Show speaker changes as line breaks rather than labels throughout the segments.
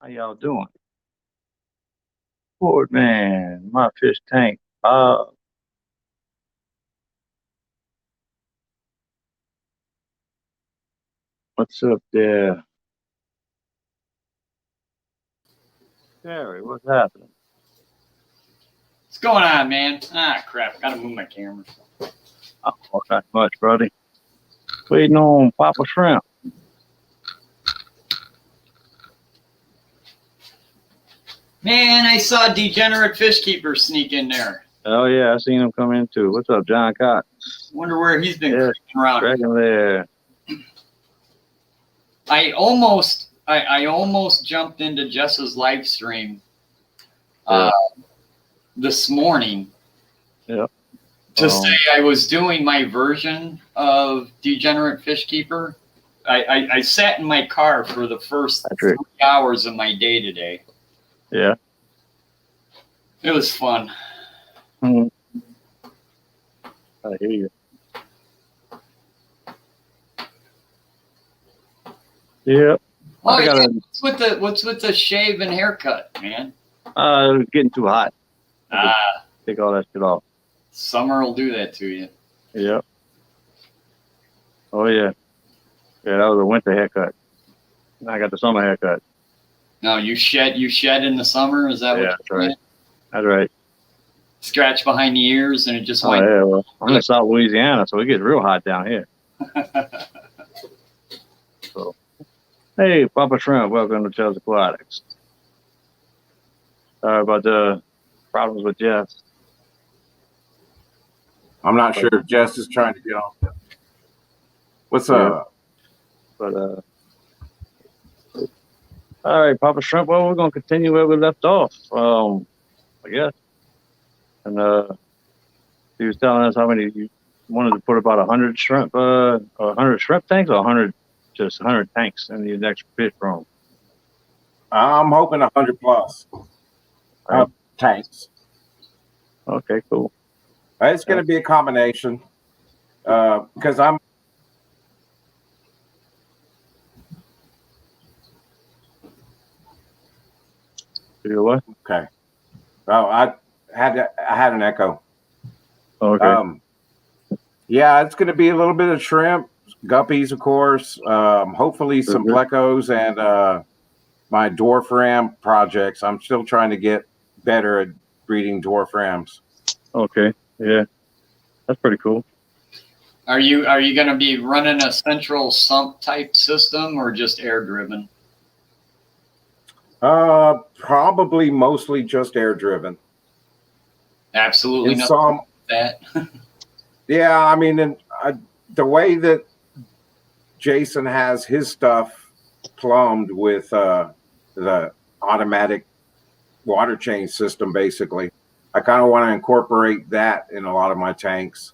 How y'all doing? Ford man, my fish tank. What's up there? Gary, what's happening?
What's going on, man? Ah, crap. Gotta move my camera.
Oh, not much, buddy. Waiting on Papa Shrimp.
Man, I saw Degenerate Fish Keeper sneak in there.
Oh yeah, I seen him come in too. What's up, John Cott?
Wonder where he's been
Yes,
creeping around.
Dragon there.
I almost jumped into Jess's live stream this morning
Yep.
to say I was doing my version of Degenerate Fish Keeper. I sat in my car for the first 3 hours of my day today.
Yeah.
It was fun.
I hear you. Yep.
Oh, yeah. What's with the shave and haircut, man?
It's getting too hot. Take all that shit off.
Summer will do that to you.
Yep. Oh yeah. Yeah, that was a winter haircut. I got the summer haircut.
No, you shed in the summer? Is that what
that's right. That's right.
Scratch behind the ears and it just went.
Yeah, well, I'm in South Louisiana, so it gets real hot down here. So, hey, Papa Shrimp, welcome to Chelsea Aquatics. Sorry about the problems with Jess.
I'm not sure if Jess is trying to get on. What's up?
But all right, Papa Shrimp. Well, we're gonna continue where we left off. I guess. And he was telling us how many you wanted to put about 100 shrimp, 100 shrimp tanks, or 100 tanks in the next fish room.
I'm hoping 100 plus tanks.
Okay, cool.
It's going to be a combination because I'm.
You what?
Okay. Oh, I had an echo.
Okay.
Yeah, it's going to be a little bit of shrimp, guppies, of course. Hopefully some plecos and my dwarf ram projects. I'm still trying to get better at breeding dwarf rams.
Okay. Yeah, that's pretty cool.
Are you going to be running a central sump type system or just air driven?
Probably mostly just air driven.
Absolutely nothing with that.
Yeah, I mean, the way that Jason has his stuff plumbed with the automatic water change system, basically, I kind of want to incorporate that in a lot of my tanks.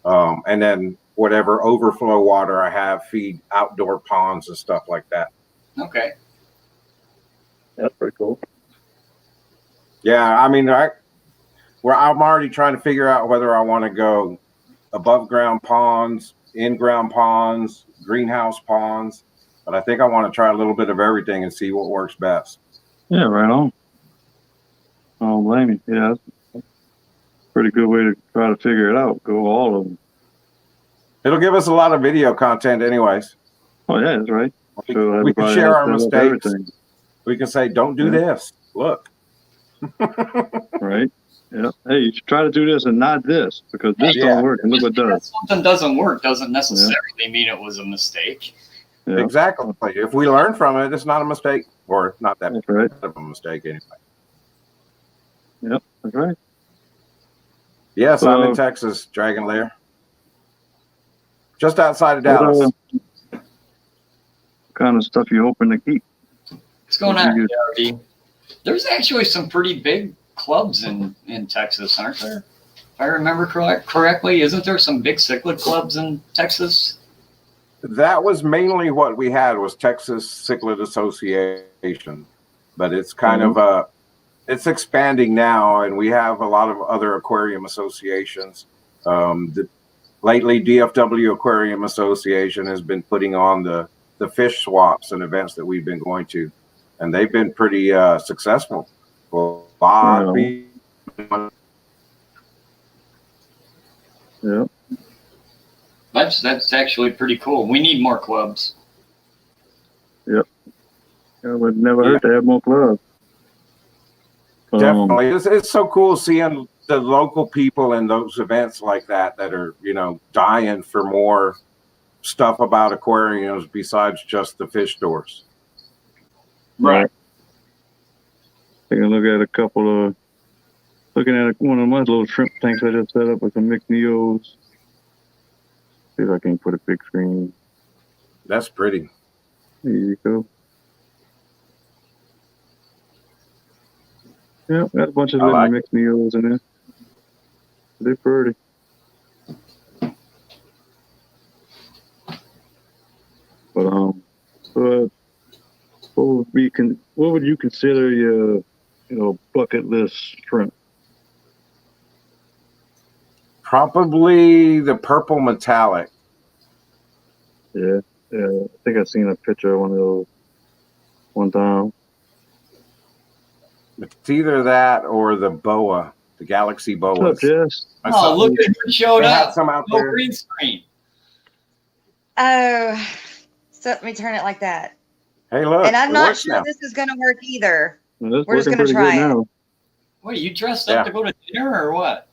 And then whatever overflow water I have, feed outdoor ponds and stuff like that.
Okay.
That's pretty cool.
Yeah, I mean, I'm already trying to figure out whether I want to go above ground ponds, in ground ponds, greenhouse ponds. But I think I want to try a little bit of everything and see what works best.
Yeah, right on. I don't blame you. Yeah, that's a pretty good way to try to figure it out. Go all of them.
It'll give us a lot of video content anyways.
Oh, yeah, that's right.
We can share our mistakes. We can say, don't do this. Look.
Right. Yeah. Hey, you should try to do this and not this because this don't work. And look what does.
Something doesn't work doesn't necessarily mean it was a mistake.
Yeah.
Exactly. If we learn from it, it's not a mistake, or not that
bad
of a mistake anyway.
Yep, that's right.
Yes, I'm in Texas, Dragon Lair. Just outside of Dallas.
What kind of stuff you hoping to keep?
What's going on, DRD? There's actually some pretty big clubs in Texas, aren't there? If I remember correctly, isn't there some big cichlid clubs in Texas?
That was mainly what we had was Texas Cichlid Association, but it's kind of it's expanding now, and we have a lot of other aquarium associations. Lately, DFW Aquarium Association has been putting on the fish swaps and events that we've been going to. and they've been pretty successful for a lot of people.
Yeah.
That's actually pretty cool. We need more clubs.
Yep. It would never hurt to have more clubs.
Definitely. It's so cool seeing the local people in those events like that are, dying for more stuff about aquariums besides just the fish stores.
Right.
Taking a look at looking at one of my little shrimp tanks I just set up with some mixed neos. See if I can put a big screen.
That's pretty.
There you go. Yeah, got a bunch of little mixed neos in there. They're pretty. But what would you consider your bucket list shrimp?
Probably the purple metallic.
Yeah. I think I've seen a picture of one of those one time.
It's either that or the boa, the galaxy boas.
What's up, Jess?
Oh, look at who showed up.
Some out
No
there.
green screen.
Oh, so let me turn it like that.
Hey, look.
And I'm not
works
sure
now.
this is going to work either.
Well,
We're just going to try it.
now.
Wait, you dressed up to go to dinner or what?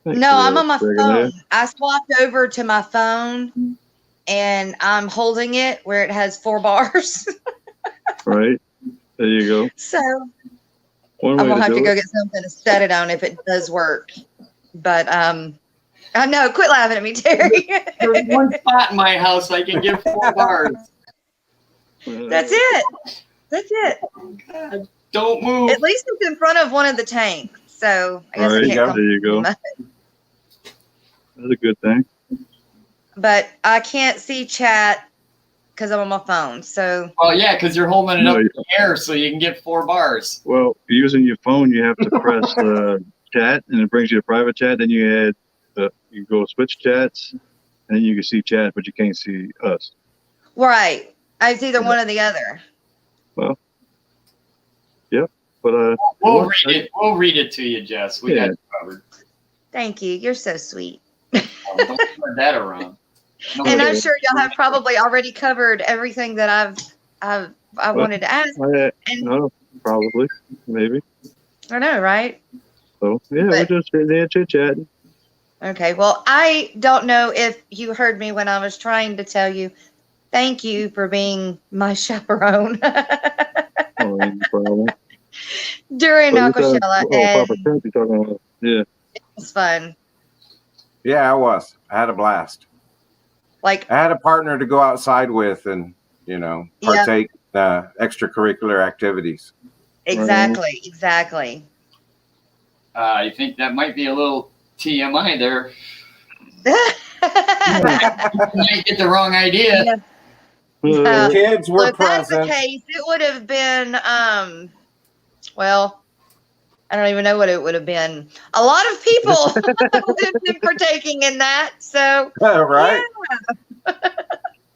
No, I'm on my
Second
phone.
there.
I swapped over to my phone, and I'm holding it where it has 4 bars.
Right. There you go.
So
One
I'm
way
gonna have to
do
go
it.
get something to set it on if it does work. But I know. Quit laughing at me, Terry.
There's one spot in my house I can get 4 bars.
That's it. That's it.
God, don't move.
At least it's in front of one of the tanks. So I guess
Right,
I can't
there you go.
complain.
That's a good thing.
But I can't see chat because I'm on my phone. So
Oh yeah, because you're holding it
No,
up in the air so you can get 4 bars.
Well, using your phone, you have to press chat, and it brings you to private chat. Then you you go switch chats, and then you can see chat, but you can't see us.
right. It's either one or the other.
Well, yep. But
We'll read it. We'll read it to you, Jess. We got you covered.
Thank you. You're so sweet.
Don't spread that around. No,
And I'm sure y'all have probably already covered everything that I wanted to ask. And
no, probably, maybe.
I know, right?
So yeah,
But-
we're just sitting there chit chatting.
Okay. Well, I don't know if you heard me when I was trying to tell you thank you for being my chaperone
Oh, no problem.
during
But you're
Aquashella.
talking-
And
Papa Trump, you're talking about, yeah.
it was fun.
Yeah, I was. I had a blast.
Like,
I had a partner to go outside with and, partake in extracurricular activities.
exactly.
I think that might be a little TMI there. You might get the wrong idea.
Yeah.
The kids
Well,
were
if that's the
present.
case, it would have been, well, I don't even know what it would have been. A lot of people would have been partaking in that. So,
Right?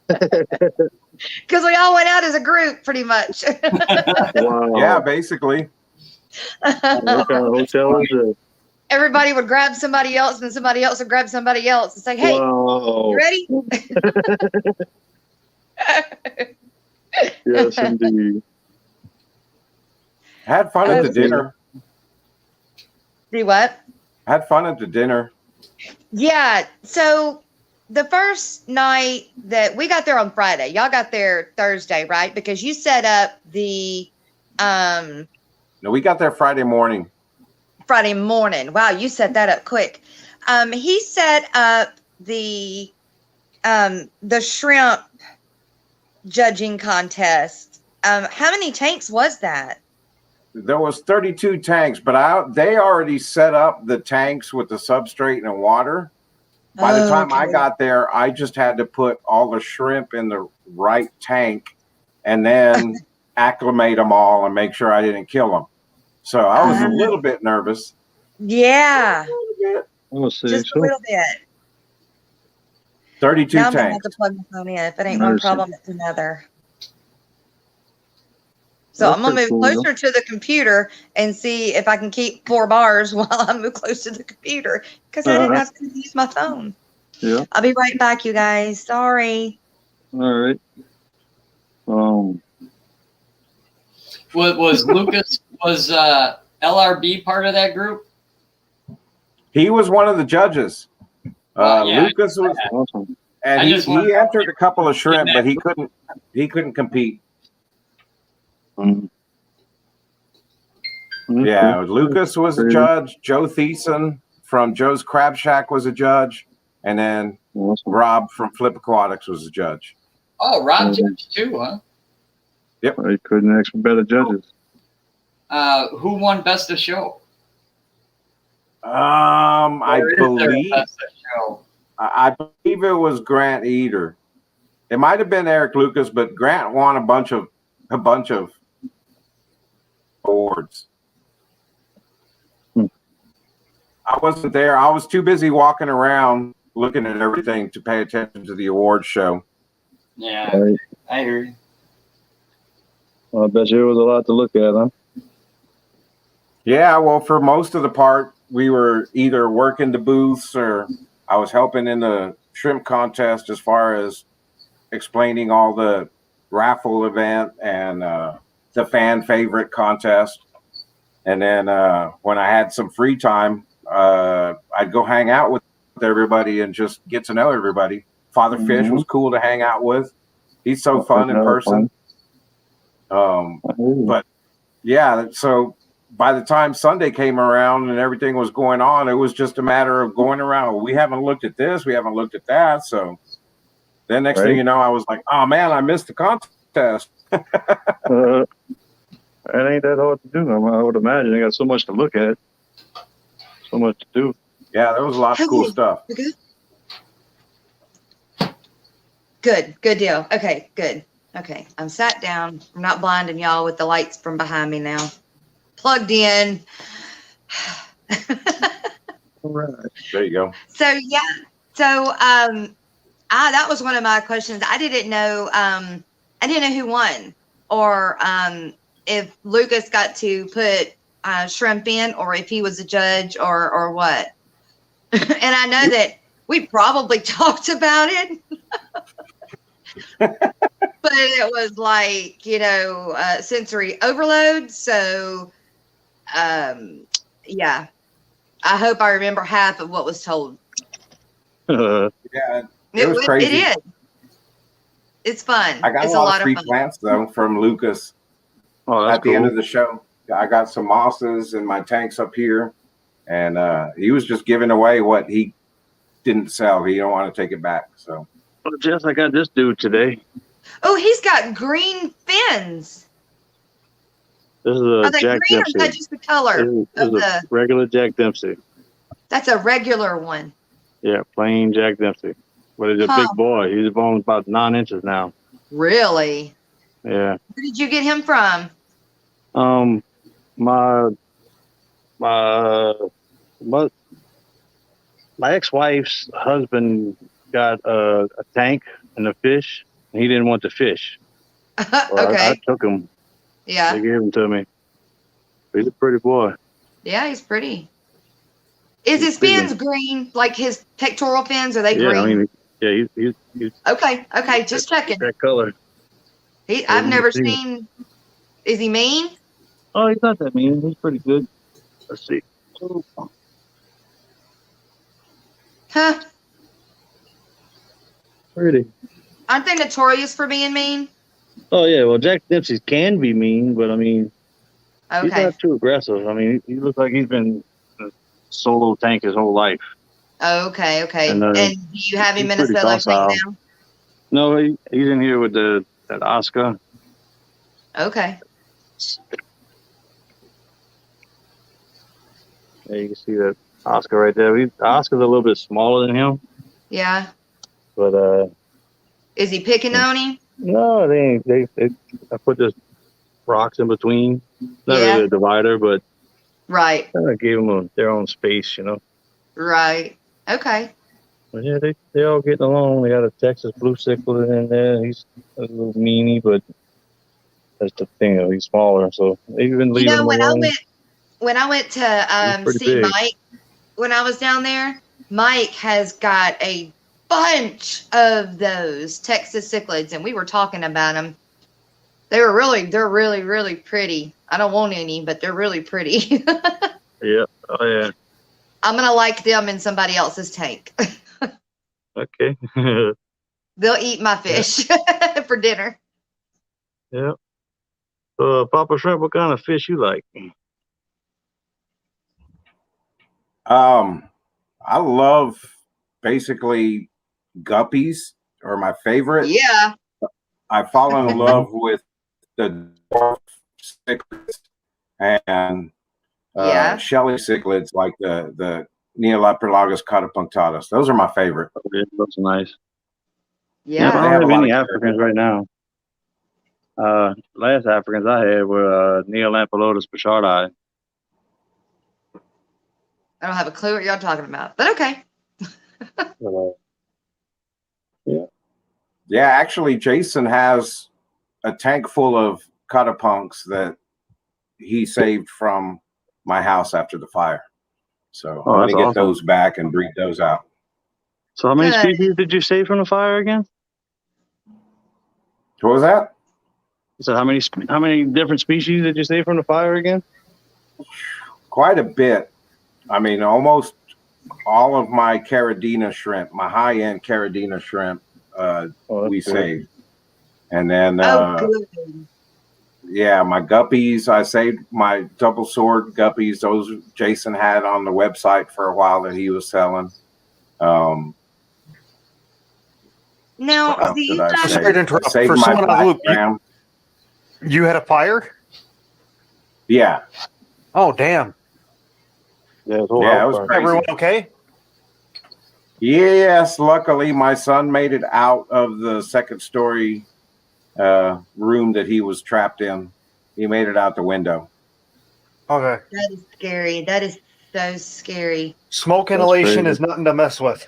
because we all went out as a group pretty much.
Wow.
Yeah, basically.
What kind of hotel is it?
Everybody would grab somebody else, and somebody else would grab somebody else and say, hey,
Wow.
you ready?
Yes, indeed.
Had fun at the dinner.
Do what?
Had fun at the dinner.
Yeah. So the first night that we got there on Friday, y'all got there Thursday, right? Because you set up the
No, we got there Friday morning.
Friday morning. Wow, you set that up quick. He set up the shrimp judging contest. How many tanks was that?
There was 32 tanks, but they already set up the tanks with the substrate and water. By the time I
Okay.
got there, I just had to put all the shrimp in the right tank and then acclimate them all and make sure I didn't kill them. So I was a little bit nervous.
Yeah,
I'll see.
just a little bit.
32
Now I'm gonna have
tanks.
to plug my phone in. If it ain't one
Nice.
problem, it's another. So
That's
I'm gonna
pretty
move
cool,
closer to the computer and see if I can keep 4 bars while I move close to the computer because I didn't have to use my phone.
Yeah.
I'll be right back, you guys. Sorry.
All right.
Was Lucas LRB part of that group?
He was one of the judges.
Yeah,
Lucas was,
Awesome.
and
I
he
just wanted to
entered a couple of shrimp,
that
but he couldn't compete.
Mm.
Yeah, Lucas was a
Crazy.
judge. Joe Thiessen from Joe's Crab Shack was a judge, and then
Awesome.
Rob from Flip Aquatics was a judge.
Oh, Rob judged too, huh?
I couldn't ask for better judges.
Who won Best of Show?
I
Or is there a
believe
Best of Show?
I believe it was Grant Eater. It might have been Eric Lucas, but Grant won a bunch of awards. I wasn't there. I was too busy walking around looking at everything to pay attention to the awards show.
Yeah,
Right.
I hear you.
Well, I bet you it was a lot to look at, huh?
Yeah, well, for most of the part, we were either working the booths or I was helping in the shrimp contest as far as explaining all the raffle event and the fan favorite contest. And then when I had some free time, I'd go hang out with everybody and just get to know everybody. Father Fish was cool to hang out with. He's so fun in person. But yeah, so by the time Sunday came around and everything was going on, it was just a matter of going around. We haven't looked at this. We haven't looked at that. So then next thing you know, I was like, oh man, I missed the contest.
It ain't that hard to do. I would imagine they got so much to look at, so much to do.
Yeah, there was a lot of cool stuff.
Good deal. Okay, good. Okay, I'm sat down. I'm not blinding y'all with the lights from behind me now. Plugged in.
All right.
There you go.
So yeah. So that was one of my questions. I didn't know who won, or if Lucas got to put shrimp in, or if he was a judge, or what. And I know that we probably talked about it. But it was like, sensory overload. So, yeah, I hope I remember half of what was told.
Yeah, it was crazy.
It is. It's fun.
I got
it's
a lot
of
of free
fun.
plants though from Lucas.
Oh, that's
at the end of the show. I got some mosses in my tanks up here, and he was just giving away what he didn't sell. He don't want to take it back. So,
well, Jess, I got this dude today.
Oh, he's got green fins.
This is
Are
a
they
Jack
green, or
Dempsey.
is that just the color
This
of
is a regular Jack Dempsey.
That's a regular one.
Yeah, plain Jack Dempsey. But he's a big boy. He's born about 9 inches now.
Really?
Yeah.
Where did you get him from?
My ex-wife's husband got a tank and a fish, and he didn't want the fish. So
Okay.
I took him.
Yeah.
They gave him to me. He's a pretty boy.
Yeah, he's pretty. Is his fins green, like his pectoral fins? Are they green?
I mean, yeah, he's
Okay. Just checking.
that color.
I've never seen. Is he mean?
Oh, he's not that mean. He's pretty good. Let's see.
Huh?
Pretty.
Aren't they notorious for being mean?
Oh yeah, well Jack Dempsey can be mean, but I mean, he's
Okay.
not too aggressive. I mean, he looks like he's been in a solo tank his whole life.
Okay.
And,
And do you have him in a
pretty
solo tank
docile.
now?
No, he's in here with that Oscar.
Okay.
Yeah, you can see that Oscar right there. Oscar's a little bit smaller than him,
Yeah.
but
Is he picking on him?
no, they I put this rocks in between. Not
Yeah.
really a divider, but
Right.
I gave them their own space,
Right. Okay.
But yeah, they all getting along. They got a Texas blue cichlid in there. He's a little meanie, but That's the thing. He's smaller, so they've been leaving him
When I
alone.
went to
He's pretty
see
big.
Mike when I was down there, Mike has got a bunch of those Texas cichlids, and we were talking about them. They're really pretty. I don't want any, but they're really pretty.
Yeah. Oh yeah.
I'm gonna like them in somebody else's tank.
Okay.
They'll eat my fish for dinner.
Yeah. Papa Shrimp, what kind of fish you like?
I love basically guppies are my favorite.
Yeah.
I've fallen in love with the dwarf cichlids and
Yeah.
shelly cichlids like the Neoleprolagus catapunctatus. Those are my favorite.
Oh, yeah, those are nice.
Yeah.
I
They have
don't
a
have
lot
any
of
Africans right now. Last Africans I had were Neolampulotus pichardi.
I don't have a clue what y'all talking about, but okay.
Yeah, actually, Jason has a tank full of catapunks that he saved from my house after the fire. So I'm going to get those back and breed those out.
So how many
Good.
species did you save from the fire again?
What was that?
So how many different species did you save from the fire again?
Quite a bit. I mean, almost all of my Caridina shrimp, my high-end Caridina shrimp, we saved. And then,
Good.
yeah, my guppies, I saved my double sword guppies. Those Jason had on the website for a while that he was selling.
Now,
What else did I save?
Sorry to interrupt.
I saved
For
my
someone out of the loop,
black ram.
you had a fire?
Yeah.
Oh, damn.
Yeah, it
was crazy.
Everyone okay?
Yes, luckily my son made it out of the second story room that he was trapped in. He made it out the window.
Okay.
that is scary. That is so scary.
Smoke inhalation is nothing to mess with.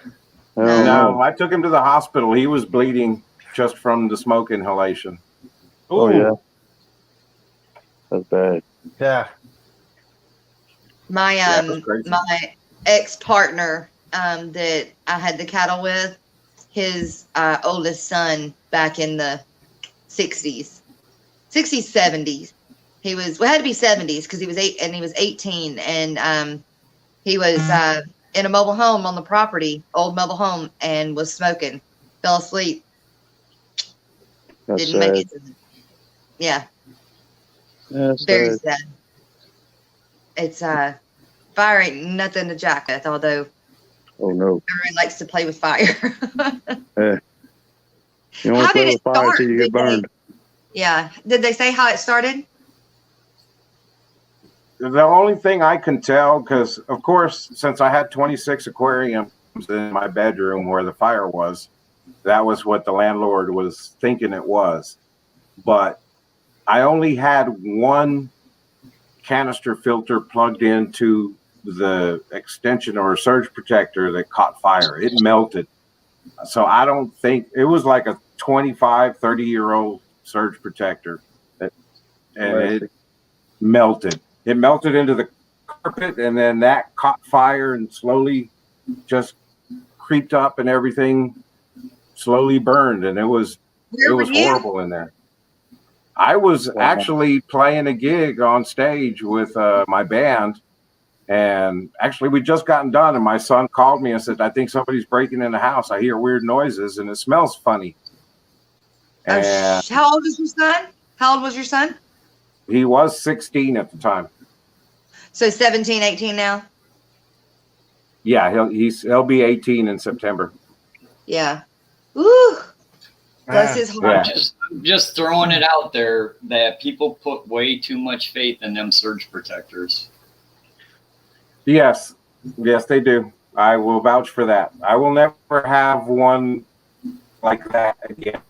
No, I took him to the hospital. He was bleeding just from the smoke inhalation.
Oh yeah, that's bad.
Yeah.
My
crazy.
my ex-partner that I had the cattle with, his oldest son back in the 60s, 70s. He was, well, it had to be 70s because he was 18, and he was in a mobile home on the property, old mobile home, and was smoking. Fell asleep.
That's
Didn't make it. Yeah.
That's
Very
sad.
sad. It's fire ain't nothing to jack with, although
Oh no.
everyone likes to play with fire.
Yeah. You don't
How
play
did
with
it
fire
start?
till you get burned.
Yeah. Did they say how it started?
The only thing I can tell, because of course, since I had 26 aquariums in my bedroom where the fire was, that was what the landlord was thinking it was. But I only had one canister filter plugged into the extension or surge protector that caught fire. It melted. So I don't think it was like a 25, 30-year-old surge protector and it melted. It melted into the carpet, and then that caught fire and slowly just creeped up, and everything slowly burned, and it was horrible in there. I was actually playing a gig on stage with my band, and actually we just gotten done, and my son called me and said, "I think somebody's breaking in the house. I hear weird noises, and it smells funny." And
How old was your son? How old was your son?
he was 16 at the time.
So 17, 18 now?
Yeah, he'll be 18 in September.
Yeah. Ooh. Bless his heart.
Yeah.
I'm just throwing it out there that people put way too much faith in them surge protectors.
Yes, they do. I will vouch for that. I will never have one like that again.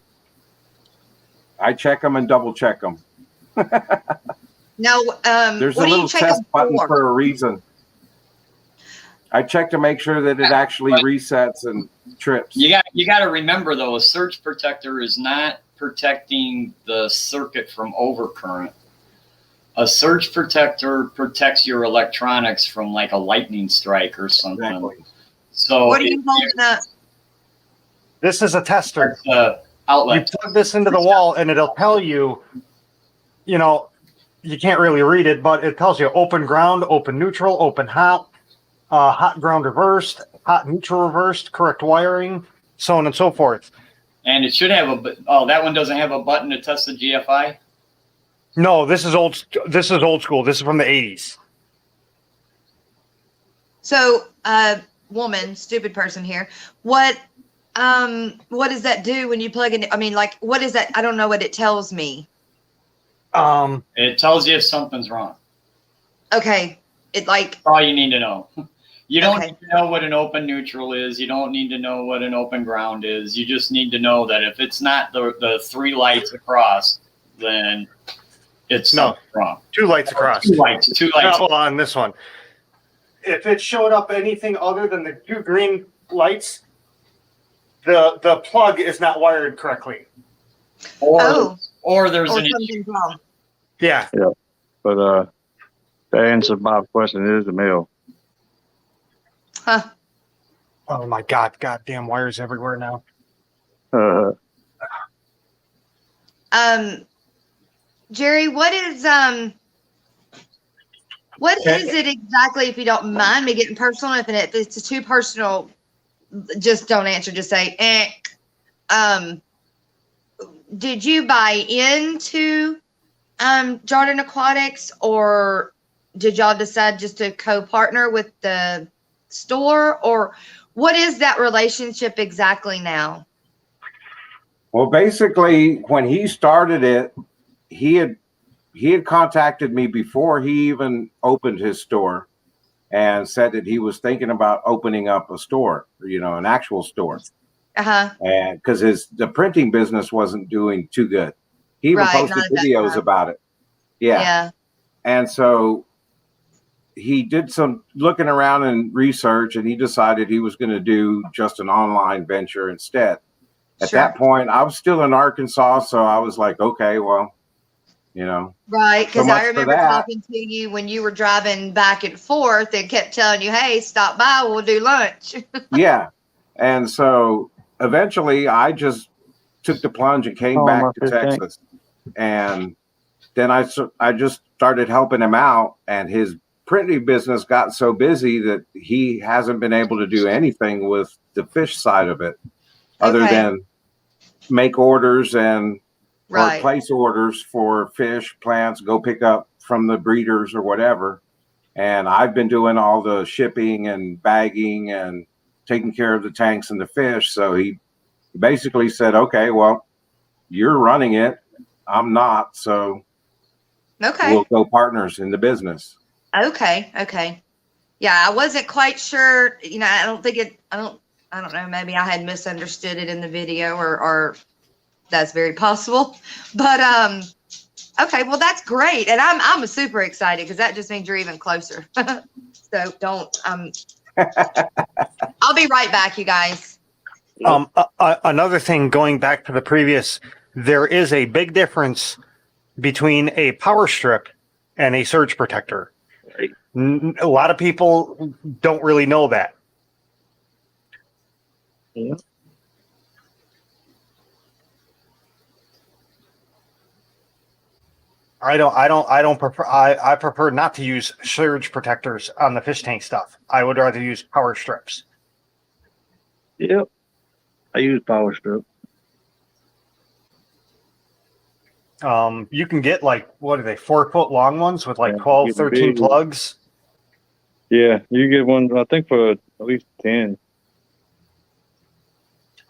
I check them and double check them.
Now,
There's
what
a
do you
little
check
test
them
button
for?
for a reason. I check to make sure that it actually resets and trips.
You got to remember though, a surge protector is not protecting the circuit from overcurrent. A surge protector protects your electronics from like a lightning strike or something.
Exactly.
So
What are you holding up?
This is a tester. You
outlet.
plug this into the wall, and it'll tell you, you know, you can't really read it, but it tells you open ground, open neutral, open hot, hot ground reversed, hot neutral reversed, correct wiring, so on and so forth.
And it should have that one doesn't have a button to test the GFI?
No, this is old. This is old school. This is from the 80s.
So, woman, stupid person here. What does that do when you plug in? I mean, like, what is that? I don't know what it tells me.
It tells you if something's wrong.
Okay. That's
all you need to know. You don't
Okay.
need to know what an open neutral is. You don't need to know what an open ground is. You just need to know that if it's not the 3 lights across, then it's something wrong.
2 lights across.
2 lights. 2 lights.
Hold on, this one. If it showed up anything other than the 2 green lights, the plug is not wired correctly.
Or there's
or
an issue.
something's wrong.
Yeah.
But the answer to Bob's question is the mill.
Huh.
Oh my God! Goddamn wires everywhere now.
Jerry, what is it exactly, if you don't mind me getting personal? If it's too personal, just don't answer. Just say, did you buy into Jordan Aquatics, or did y'all decide just to co-partner with the store, or what is that relationship exactly now?
Well, basically, when he started it, he had contacted me before he even opened his store, and said that he was thinking about opening up a store, an actual store. And because the printing business wasn't doing too good, he even posted videos about it. Yeah. And so he did some looking around and research, and he decided he was going to do just an online venture instead. At that point, I was still in Arkansas, so I was like, okay, well,
Right, because
so
I remember talking to you when you were driving back and forth and kept telling you, hey, stop by, we'll do lunch.
Yeah. And so eventually I just took the plunge and came back to Texas. And then I just started helping him out, and his printing business got so busy that he hasn't been able to do anything with the fish side of it other than make orders or place orders for fish, plants, go pick up from the breeders or whatever. And I've been doing all the shipping and bagging and taking care of the tanks and the fish. So he basically said, okay, well, you're running it, I'm not. So we'll go partners in the business.
Okay. Yeah, I wasn't quite sure. I don't know. Maybe I had misunderstood it in the video, or that's very possible. But okay, well, that's great, and I'm super excited because that just means you're even closer. So don't. I'll be right back, you guys.
Another thing, going back to the previous, there is a big difference between a power strip and a surge protector. A lot of people don't really know that.
Yeah.
I prefer not to use surge protectors on the fish tank stuff. I would rather use power strips.
Yep. I use power strip.
You can get 4 foot long ones with 12, 13 plugs.
Yeah, you get one, I think, for at least 10.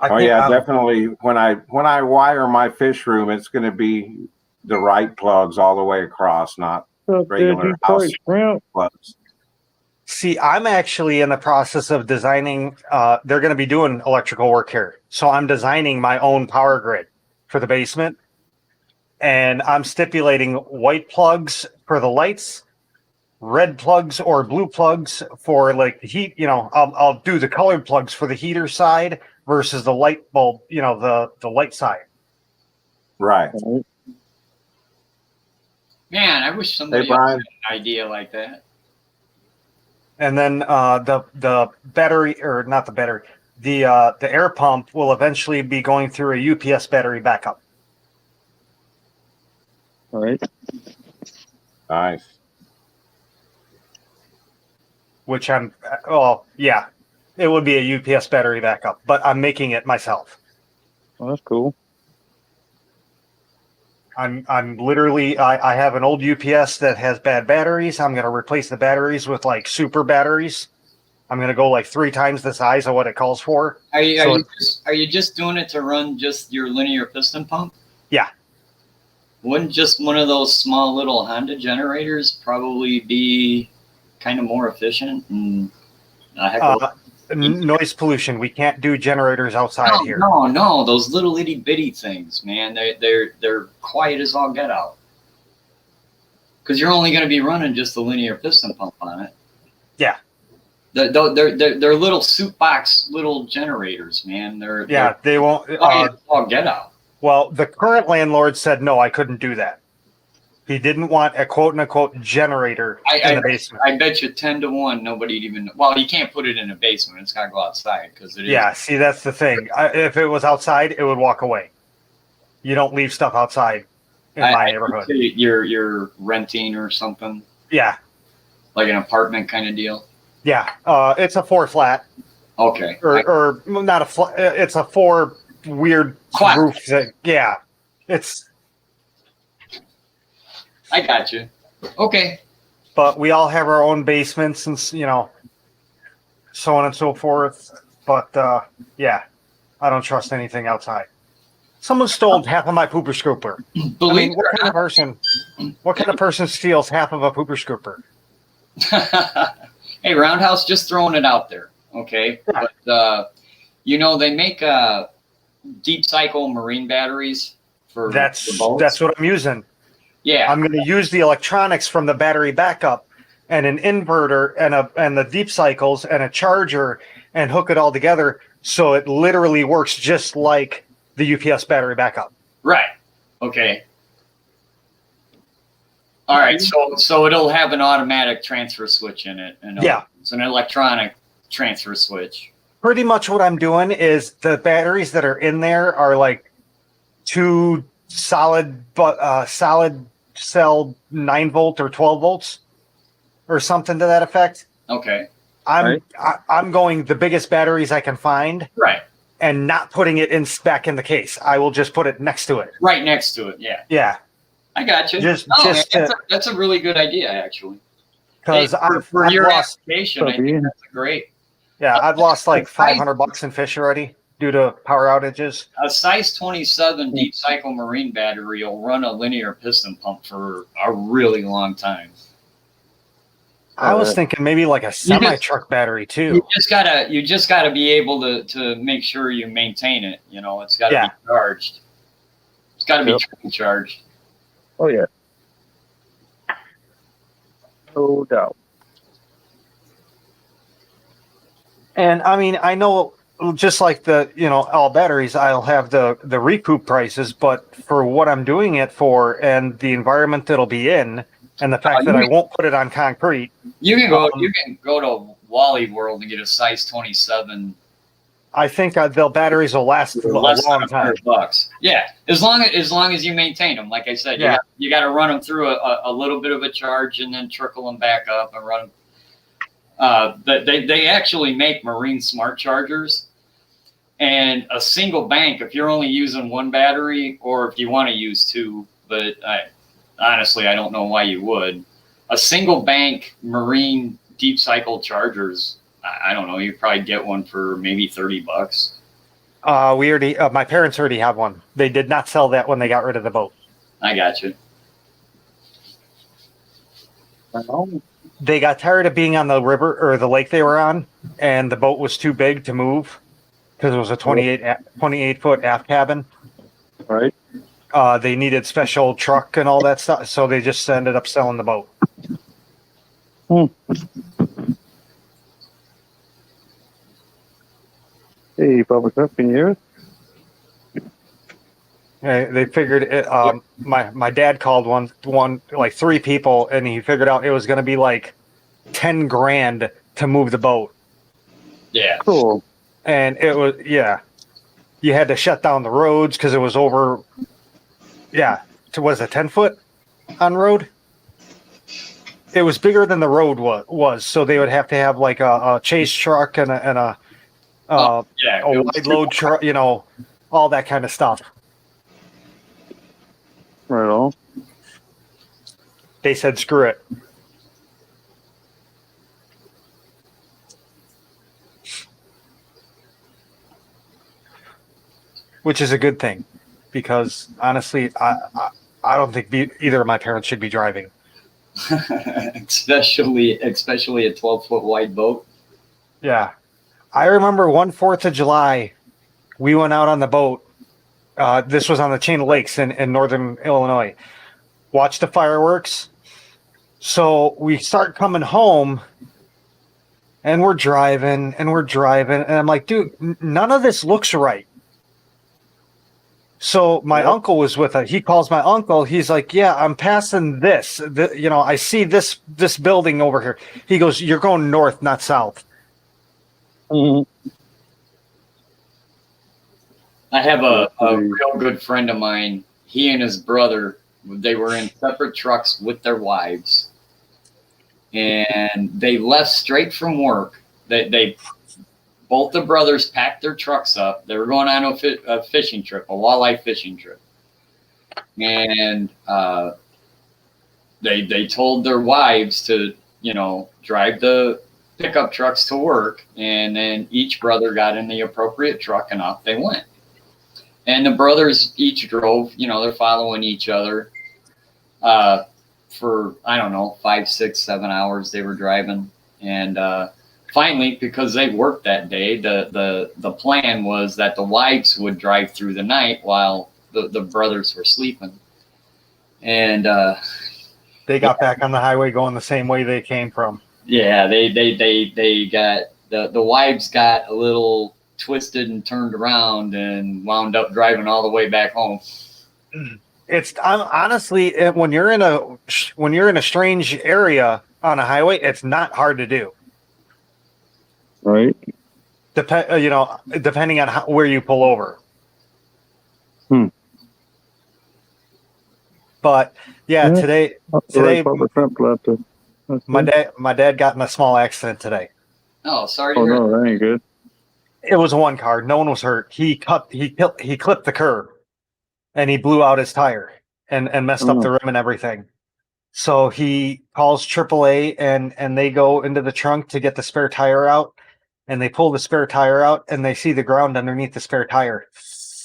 Definitely. When I wire my fish room, it's going to be the right plugs all the way across, not regular house plugs.
See, I'm actually in the process of designing. They're going to be doing electrical work here, so I'm designing my own power grid for the basement, and I'm stipulating white plugs for the lights, red plugs or blue plugs for the heat. I'll do the colored plugs for the heater side versus the light bulb. The light side.
Right.
All
Man, I wish somebody
Hey, Brian.
had an idea like that.
And then the battery, or not the battery, the air pump will eventually be going through a UPS battery backup.
right.
Nice.
Which yeah, it would be a UPS battery backup, but I'm making it myself.
Well, that's cool.
I'm literally, I have an old UPS that has bad batteries. I'm going to replace the batteries with like super batteries. I'm going to go like 3 times the size of what it calls for.
Are you,
So
are you just doing it to run just your linear piston pump?
Yeah.
Wouldn't just one of those small little Honda generators probably be kind of more efficient and a heck of
Noise pollution. We can't do generators outside here.
No, those little itty bitty things, man. They're quiet as all get out. Because you're only going to be running just the linear piston pump on it.
Yeah.
They're little soup box little generators, man.
They won't.
Quiet as all get out.
Well, the current landlord said no, I couldn't do that. He didn't want a quote unquote generator in the basement.
I bet you 10 to 1 nobody'd even. Well, you can't put it in a basement. It's got to go outside because it is.
Yeah, see, that's the thing. If it was outside, it would walk away. You don't leave stuff outside in my neighborhood.
You're renting or something.
Yeah.
Like an apartment kind of deal.
Yeah. It's a 4 flat.
Okay.
Or not a flat. It's a 4 weird
Flat.
roof thing. Yeah.
I got you. Okay.
But we all have our own basements and, so on and so forth. But, yeah, I don't trust anything outside. Someone stole half of my pooper scooper.
Believe
what kind of person steals half of a pooper scooper?
Hey, Roundhouse, just throwing it out there. Okay.
Yeah.
But, they make deep cycle marine batteries for
That's
boats.
what I'm using.
Yeah.
I'm going to use the electronics from the battery backup and an inverter and the deep cycles and a charger and hook it all together so it literally works just like the UPS battery backup.
Right. Okay. All right. So it'll have an automatic transfer switch in it.
Yeah.
It's an electronic transfer switch.
Pretty much what I'm doing is the batteries that are in there are like 2 solid cell 9 volt or 12 volts or something to that effect.
Okay.
I'm going the biggest batteries I can find.
Right.
And not putting it back in the case. I will just put it next to it.
Right next to it. Yeah.
Yeah.
I got you. That's a really good idea, actually.
Because
for
I've
your
lost,
application, I think that's great.
Yeah, I've lost like $500 in fish already due to power outages.
A size 27 deep cycle marine battery will run a linear piston pump for a really long time.
I was thinking maybe like a semi truck battery too.
You just gotta be able to make sure you maintain it. It's gotta be charged. It's gotta be charged.
Oh yeah. No doubt.
And I mean, I know just like all batteries, I'll have the recoup prices, but for what I'm doing it for and the environment it'll be in and the fact that I won't put it on concrete.
You can go to Wally World and get a size 27.
I think the batteries will last a long time.
$100. Yeah, as long as you maintain them. Like I said, you got to run them through a little bit of a charge and then trickle them back up and run them. They actually make marine smart chargers, and a single bank, if you're only using 1 battery or if you want to use 2, but honestly, I don't know why you would. A single bank marine deep cycle chargers, I don't know, you'd probably get one for maybe $30.
We already, my parents already have one. They did not sell that when they got rid of the boat.
I got you.
They got tired of being on the river or the lake they were on, and the boat was too big to move because it was a 28 foot aft cabin.
Right.
They needed special truck and all that stuff, so they just ended up selling the boat.
Hey, Bubba, can you hear us?
They figured it. My dad called one like 3 people, and he figured out it was going to be like 10 grand to move the boat,
Yeah.
Cool.
and it was you had to shut down the roads because it was over. Yeah, was it 10 foot on road? It was bigger than the road was, so they would have to have like a chase truck and a
Yeah.
a wide load truck, all that kind of stuff.
Right on.
They said screw it. Which is a good thing, because honestly, I don't think either of my parents should be driving.
especially a 12-foot wide boat.
Yeah, I remember one 4th of July, we went out on the boat. This was on the chain of lakes in northern Illinois. Watched the fireworks. So we start coming home, and we're driving, and I'm like, dude, none of this looks right. So my uncle was with us. He calls my uncle. He's like, yeah, I'm passing this. I see this building over here. He goes, you're going north, not south.
Mm-hmm.
I have a real good friend of mine. He and his brother, they were in separate trucks with their wives, and they left straight from work. They both the brothers packed their trucks up. They were going on a fishing trip, a walleye fishing trip, and they told their wives to drive the pickup trucks to work, and then each brother got in the appropriate truck and off they went. And the brothers each drove, they're following each other for, I don't know, 5, 6, 7 hours they were driving. And finally, because they worked that day, the plan was that the wives would drive through the night while the brothers were sleeping. And
they got back on the highway going the same way they came from.
Yeah, they got, the wives got a little twisted and turned around and wound up driving all the way back home.
I'm honestly, when you're in a strange area on a highway, it's not hard to do.
Right.
Depending on where you pull over. But yeah, today my dad got in a small accident today.
Oh, sorry to hear.
No, that ain't good.
It was one car. No one was hurt. He clipped the curb, and he blew out his tire and messed up the rim and everything. So he calls AAA, and they go into the trunk to get the spare tire out, and they pull the spare tire out, and they see the ground underneath the spare tire.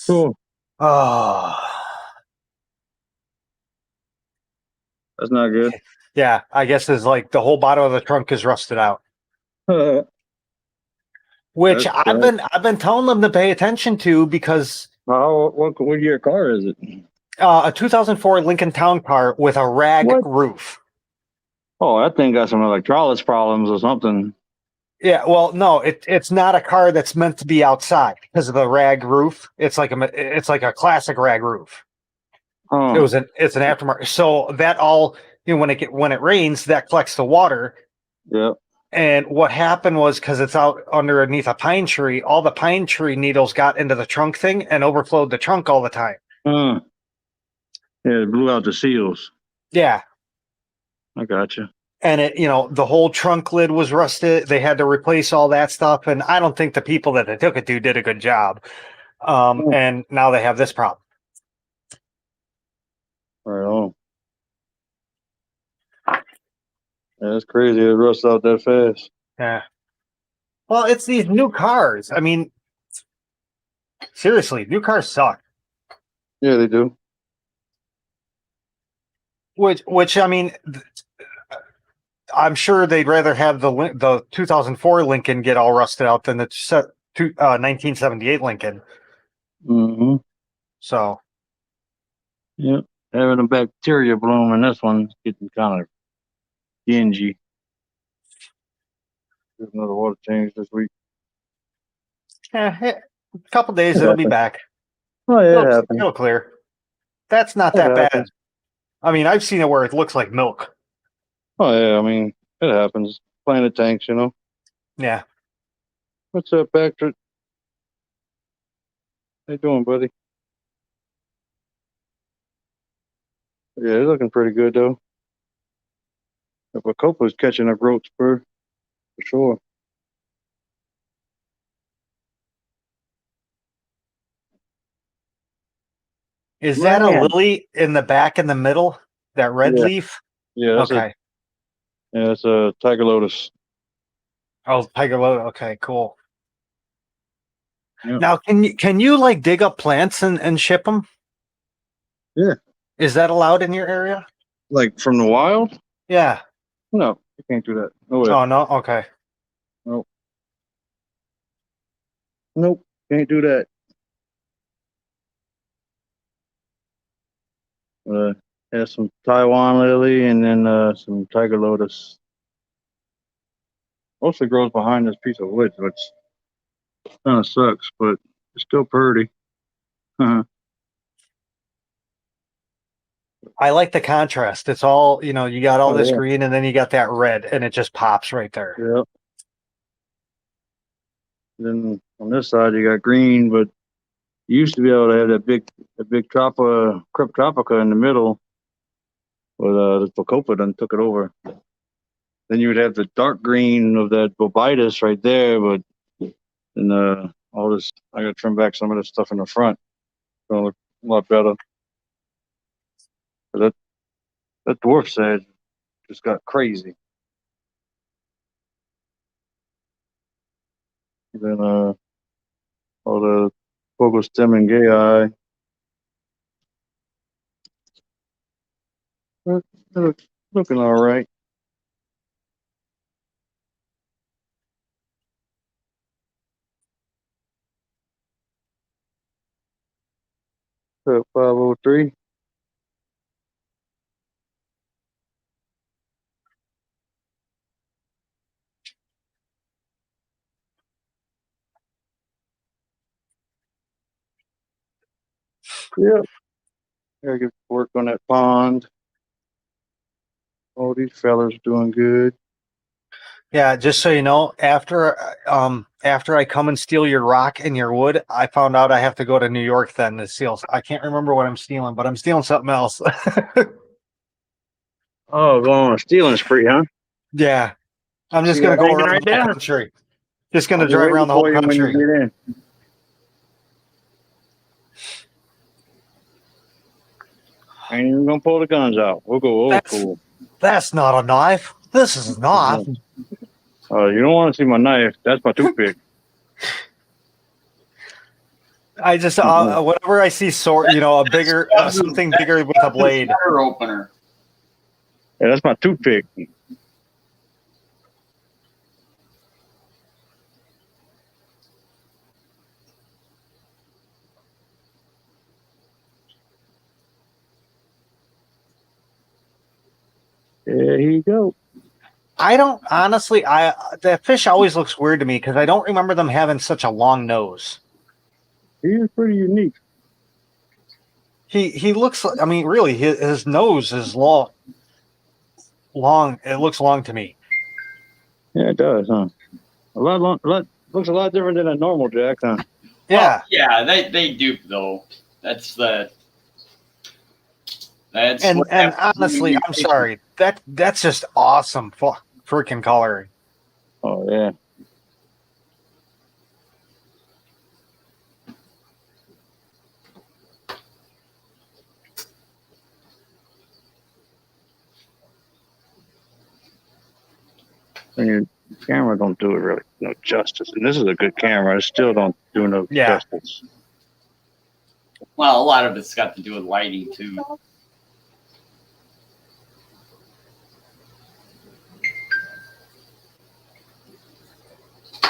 Cool.
Oh,
That's not good.
yeah. I guess it's like the whole bottom of the trunk is rusted out. Which I've been telling them to pay attention to, because
what year car is it?
A 2004 Lincoln Town Car with a rag roof.
Oh, that thing got some electrolysis problems or something.
Yeah, well, no, it's not a car that's meant to be outside because of the rag roof. It's like a classic rag roof.
Oh.
It's an aftermarket. So that all, when it rains, that collects the water.
Yeah.
And what happened was, because it's out underneath a pine tree, all the pine tree needles got into the trunk thing and overflowed the trunk all the time.
Yeah, it blew out the seals.
Yeah.
I gotcha.
And the whole trunk lid was rusted. They had to replace all that stuff. And I don't think the people that they took it to did a good job. And now they have this problem.
Right on. Yeah, that's crazy. It rusts out that fast.
Yeah. Well, it's these new cars. I mean, seriously, new cars suck.
Yeah, they do.
Which I mean, I'm sure they'd rather have the 2004 Lincoln get all rusted out than the 1978 Lincoln.
Mm-hmm.
So.
Yeah, having a bacteria bloom, and this one's getting kind of dingy. There's another water change this week.
Yeah, a couple days it'll be back.
Oh yeah,
It'll clear. That's not
It
that bad.
happens.
I mean, I've seen it where it looks like milk.
Oh yeah, I mean, it happens. Playing the tanks, you know.
Yeah.
What's up, Patrick? How you doing, buddy? Yeah, they're looking pretty good though. If a copa's catching a growth spur, for sure.
Is that a
Man.
lily in the back in the middle? That red
Yeah.
leaf?
Yeah,
Okay.
that's a tiger lotus.
Oh, tiger lily. Okay, cool.
Yeah.
Now, can you like dig up plants and ship them?
Yeah.
Is that allowed in your area?
Like from the wild?
Yeah.
No, you can't do that. No way.
Oh no. Okay.
Nope. Nope. Can't do that. Has some Taiwan lily and then some tiger lotus. Mostly grows behind this piece of wood, which kind of sucks, but it's still pretty.
I like the contrast. It's all, you got all
Oh,
this
yeah.
green and then you got that red and it just pops right there.
Yep. Then on this side you got green, but you used to be able to have that big Crep Tropica in the middle, but the Bacopa done took it over. Then you would have the dark green of that Bobitis right there, but then all this I gotta trim back some of this stuff in the front. It's gonna look a lot better. But that dwarf sage just got crazy. And then all the Pogo stem and gay eye. Looking all right. So 503. Yep. Gotta get to work on that pond. All these fellas doing good.
Yeah, just so you know, after I come and steal your rock and your wood, I found out I have to go to New York then to steal. I can't remember what I'm stealing, but I'm stealing something else.
Oh, going on a stealing spree, huh?
Yeah. I'm just
See
gonna
that
go
hanging
around
right
the whole
there?
country. Just
I'll
gonna
be
drive
waiting
around the whole
for you when you
country.
get in. Ain't even gonna pull the guns out. We'll go old school.
That's not a knife. This is not.
You don't want to see my knife. That's my toothpick.
I just whenever I see sword, a bigger something bigger with a blade.
Letter opener.
Yeah, that's my toothpick. There you go.
I don't honestly. That fish always looks weird to me because I don't remember them having such a long nose.
He is pretty unique.
He looks. I mean, really, his nose is long. Long. It looks long to me.
Yeah, it does, huh? Looks a lot different than a normal jack, huh?
Yeah.
Well, yeah, they do though. That's
And
what
honestly, I'm sorry. That's just awesome freaking coloring.
Oh yeah. And your camera don't do it really no justice. And this is a good camera. It still don't do no justice.
Well, a lot of it's got to do with lighting too.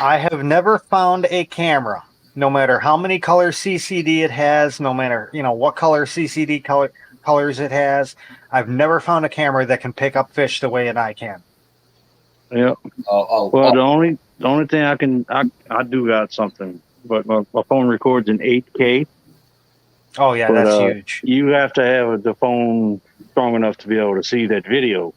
I have never found a camera, no matter how many color CCD it has, no matter what color CCD colors it has. I've never found a camera that can pick up fish the way an eye can.
Yeah. Well, the only thing I do got something, but my phone records in 8K.
Oh yeah,
But,
that's huge.
you have to have the phone strong enough to be able to see that video.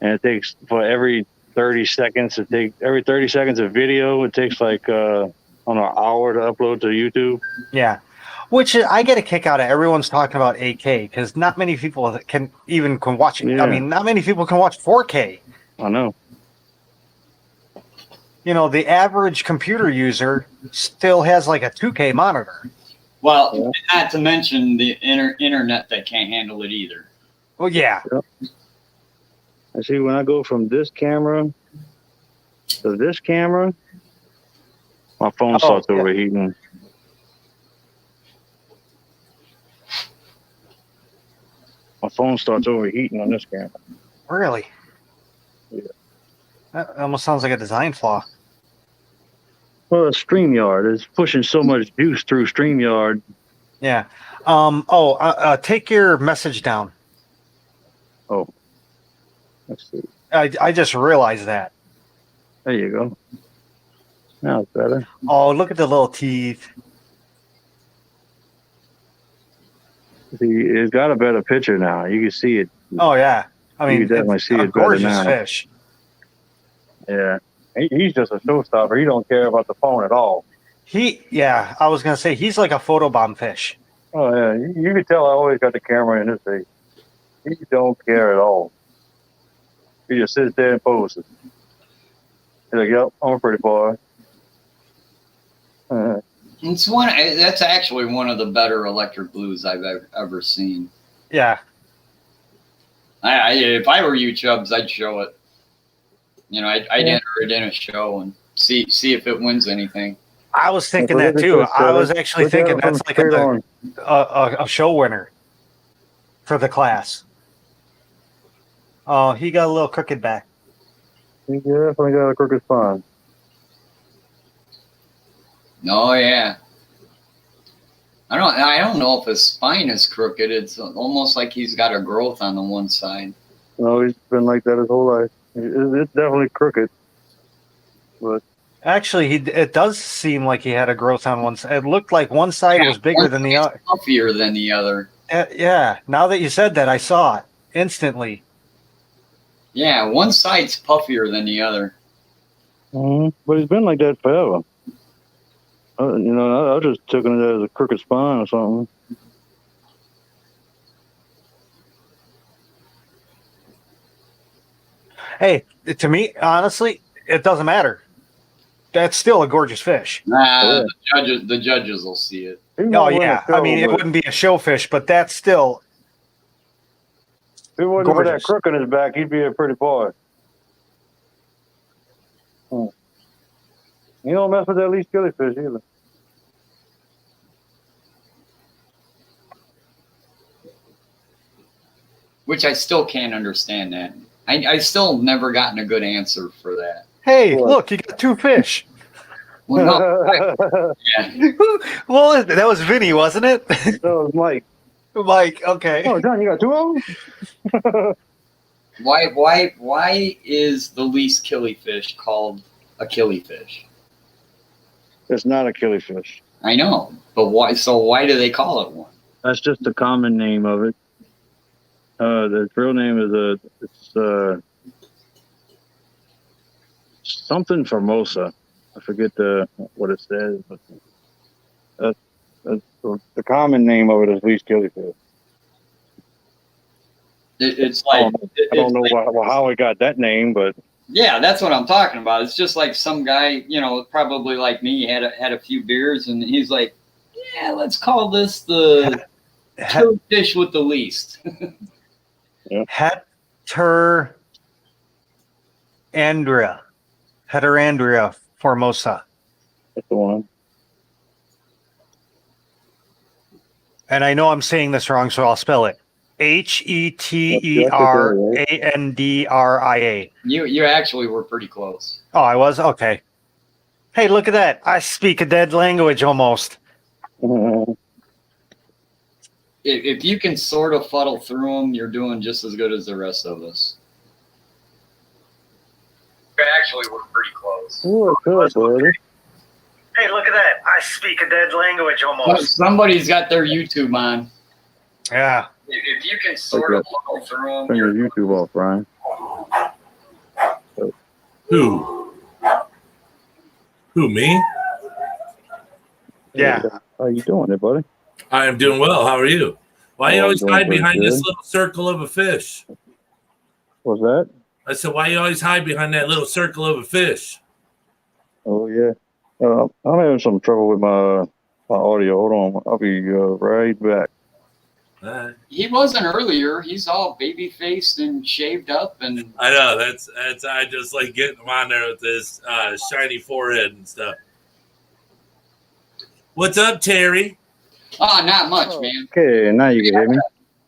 And it takes for every 30 seconds, every 30 seconds of video, it takes like on an hour to upload to YouTube.
Yeah. Which I get a kick out of. Everyone's talking about 8K because not many people can watch it.
Yeah.
I mean, not many people can watch 4K.
I know.
You know, the average computer user still has like a 2K monitor.
Well, not to mention the internet that can't handle it either.
Well, yeah.
I see when I go from this camera to this camera, my phone starts overheating. My phone starts overheating on this camera.
Really?
Yeah.
That almost sounds like a design flaw.
Well, it's StreamYard. It's pushing so much juice through StreamYard.
Yeah. Take your message down.
Oh. Let's see.
I just realized that.
There you go. Now it's better.
Oh, look at the little teeth.
See, it's got a better picture now. You can see it.
Oh yeah. I mean,
you can definitely see
a
it better
gorgeous
now.
fish.
Yeah. He's just a showstopper. He don't care about the phone at all.
I was gonna say he's like a photobomb fish.
Oh yeah, you can tell I always got the camera in his face. He don't care at all. He just sits there and poses. He's like, "Yep, I'm a pretty boy."
That's actually one of the better electric blues I've ever seen.
Yeah.
If I were you, Chubbs, I'd show it. You know, I'd enter it in a show and see if it wins anything.
I was thinking that too. I was actually thinking that's like a show winner for the class. Oh, he got a little crooked back.
He definitely got a crooked spine.
Oh yeah. I don't know if his spine is crooked. It's almost like he's got a growth on the one side.
No, he's been like that his whole life. It's definitely crooked. But
actually, it does seem like he had a growth on one side. It looked like one side was bigger than the other.
Puffier than the other.
Yeah. Now that you said that, I saw it instantly.
Yeah, one side's puffier than the other.
Mm-hmm. But he's been like that forever. I just took it as a crooked spine or something.
Hey, to me, honestly, it doesn't matter. That's still a gorgeous fish.
Nah, the judges will see it.
Oh yeah, I mean, it wouldn't be a show fish, but that's still.
If it wasn't for that crook on his back, he'd be a pretty boy. You don't mess with that least killifish either.
Which I still can't understand that. I still never gotten a good answer for that.
Hey, look, you got two fish.
Well, no, yeah.
Well, that was Vinny, wasn't it?
That was Mike.
Mike, okay.
Oh, John, you got two of them?
Why is the least killifish called a killifish?
It's not a killifish.
I know, but why? So why do they call it one?
That's just the common name of it. The real name is something Formosa. I forget what it says, but the common name of it is least killifish.
It's like
I don't know how it got that name, but
yeah, that's what I'm talking about. It's just like some guy, probably like me, had a few beers, and he's like, "Yeah, let's call this the killifish with the least."
Yeah.
Heterandria Formosa.
That's the one.
And I know I'm saying this wrong, so I'll spell it. Heterandria.
You actually were pretty close.
Oh, I was? Okay. Hey, look at that. I speak a dead language almost.
If you can sort of fuddle through them, you're doing just as good as the rest of us. You actually were pretty close.
Ooh, good, buddy.
Hey, look at that. I
speak a dead language almost.
Somebody's got their YouTube on.
Yeah.
If you can sort of look through them.
Turn your YouTube off, Brian.
Who? Who, me?
Yeah.
How you doing there, buddy?
I am doing well. How are you? Why you
I'm
always
doing
hide
pretty
behind this
good.
little circle of a fish?
What's that?
I said, why you always hide behind that little circle of a fish?
Oh, yeah. I'm having some trouble with my audio. Hold on. I'll be right back.
He wasn't earlier. He's all baby faced and shaved up, and
I know that's I just like getting him on there with this shiny forehead and stuff. What's up, Terry?
not much, man.
Okay, now you can hear me.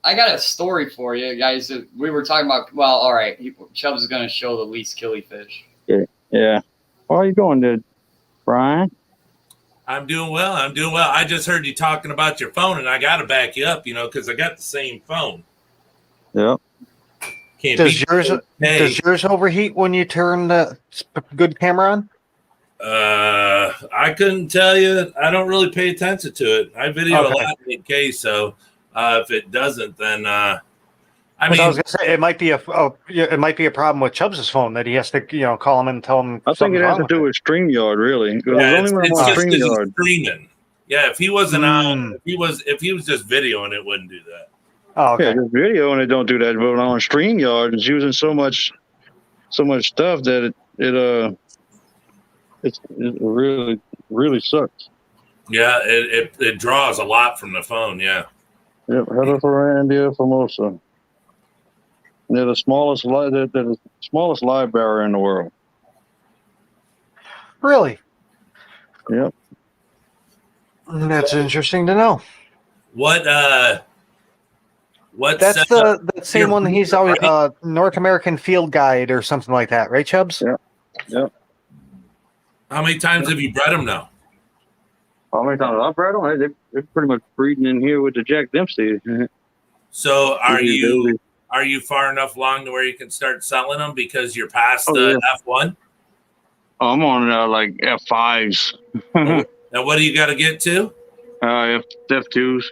I got a story for you guys. We were talking about. Well, all right. Chubbs is going to show the least killifish.
Yeah. How you going there, Brian?
I'm doing well. I just heard you talking about your phone, and I got to back you up, because I got the same phone.
Yep.
Can't
Does
beat
yours
it. Hey.
does yours overheat when you turn the good camera on?
I couldn't tell you. I don't really pay attention to it. I video a
Okay.
lot in 8K, so if it doesn't, then I
Because I was
mean,
gonna say it might be a problem with Chubbs' phone that he has to call him and tell him.
I think
something's
it has
wrong
to
with
do with StreamYard, really. Because
yeah,
only when I'm
it's
on
just 'cause he's
StreamYard.
streaming. Yeah, if he wasn't on,
Mm.
if he was just videoing, it wouldn't do that.
Oh, okay.
Yeah, this video and it don't do that. But on StreamYard, it's using so much stuff that it really, really sucks.
Yeah, it draws a lot from the phone. Yeah.
Yep, Heteroforandia formosa. They're the smallest library in the world.
Really?
Yep.
That's interesting to know.
What
That's
setup-
the same one. He's always North American Field Guide or something like that, right, Chubbs?
Yeah. Yep.
How many times have you bred them now?
How many times I've bred them? They're pretty much breeding in here with the Jack Dempsey.
So are you far enough along to where you can start selling them because you're past the F1?
Oh, I'm on like F5s.
And what do you got to get to?
F2s.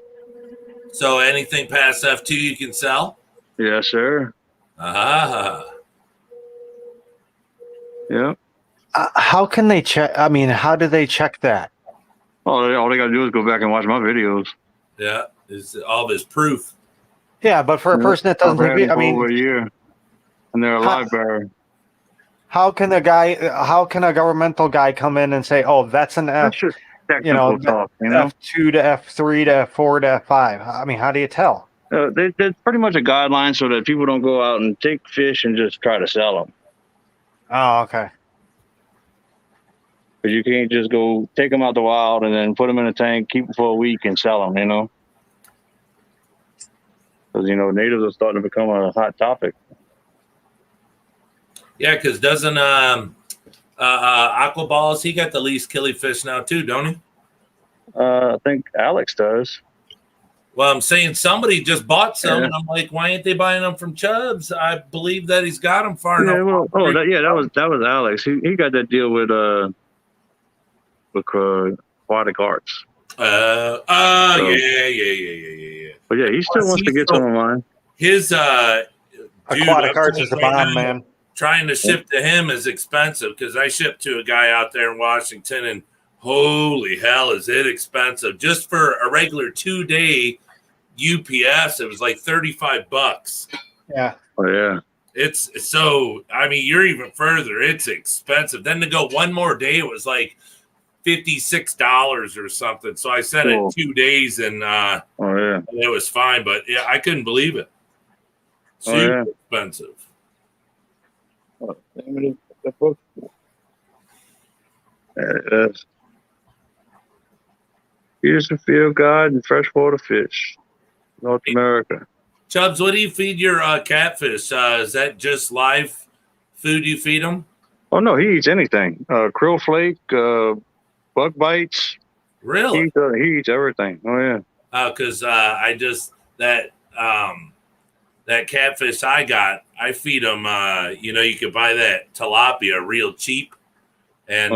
So anything past F2 you can sell?
Yes, sir.
Ah.
Yep.
How can they check? I mean, how do they check that?
All they got to do is go back and watch my videos.
Yeah, it's all this proof.
Yeah, but for a person that doesn't,
I've had them
I
for
mean,
over a year, and they're a library.
how can a governmental guy come in and say, "Oh, that's an F,"
That's just technical talk,
F2 to F3 to F4 to F5? I mean, how do you tell?
They're pretty much a guideline so that people don't go out and take fish and just try to sell them.
Oh, okay.
Because you can't just go take them out the wild and then put them in a tank, keep them for a week, and sell them. Because natives are starting to become a hot topic.
Yeah, because doesn't Aquaballs, he got the least killifish now too, don't he?
I think Alex does.
Well, I'm saying somebody just bought some,
Yeah.
and I'm like, why ain't they buying them from Chubbs? I believe that he's got them far
Yeah,
enough.
that was Alex. He got that deal with Aquatic Arts.
Yeah.
But yeah, he still wants to get some of mine.
His
Aquatic Arts is the bomb, man.
Trying to ship to him is expensive because I shipped to a guy out there in Washington, and holy hell, is it expensive? Just for a regular 2-day UPS, it was like $35.
Yeah.
Oh yeah.
It's so. I mean, you're even further. It's expensive. Then to go one more day, it was like $56 or something. So I sent it 2 days, and
Oh yeah.
it was fine. But yeah, I couldn't believe it.
Oh,
Super
yeah.
expensive.
The book. Here's the field guide and freshwater fish, North America.
Chubbs, what do you feed your catfish? Is that just live food you feed them?
Oh no, he eats anything. Krill flake, bug bites.
Really?
He eats everything. Oh yeah.
Because I just that catfish I got, I feed them. You could buy that tilapia real cheap, and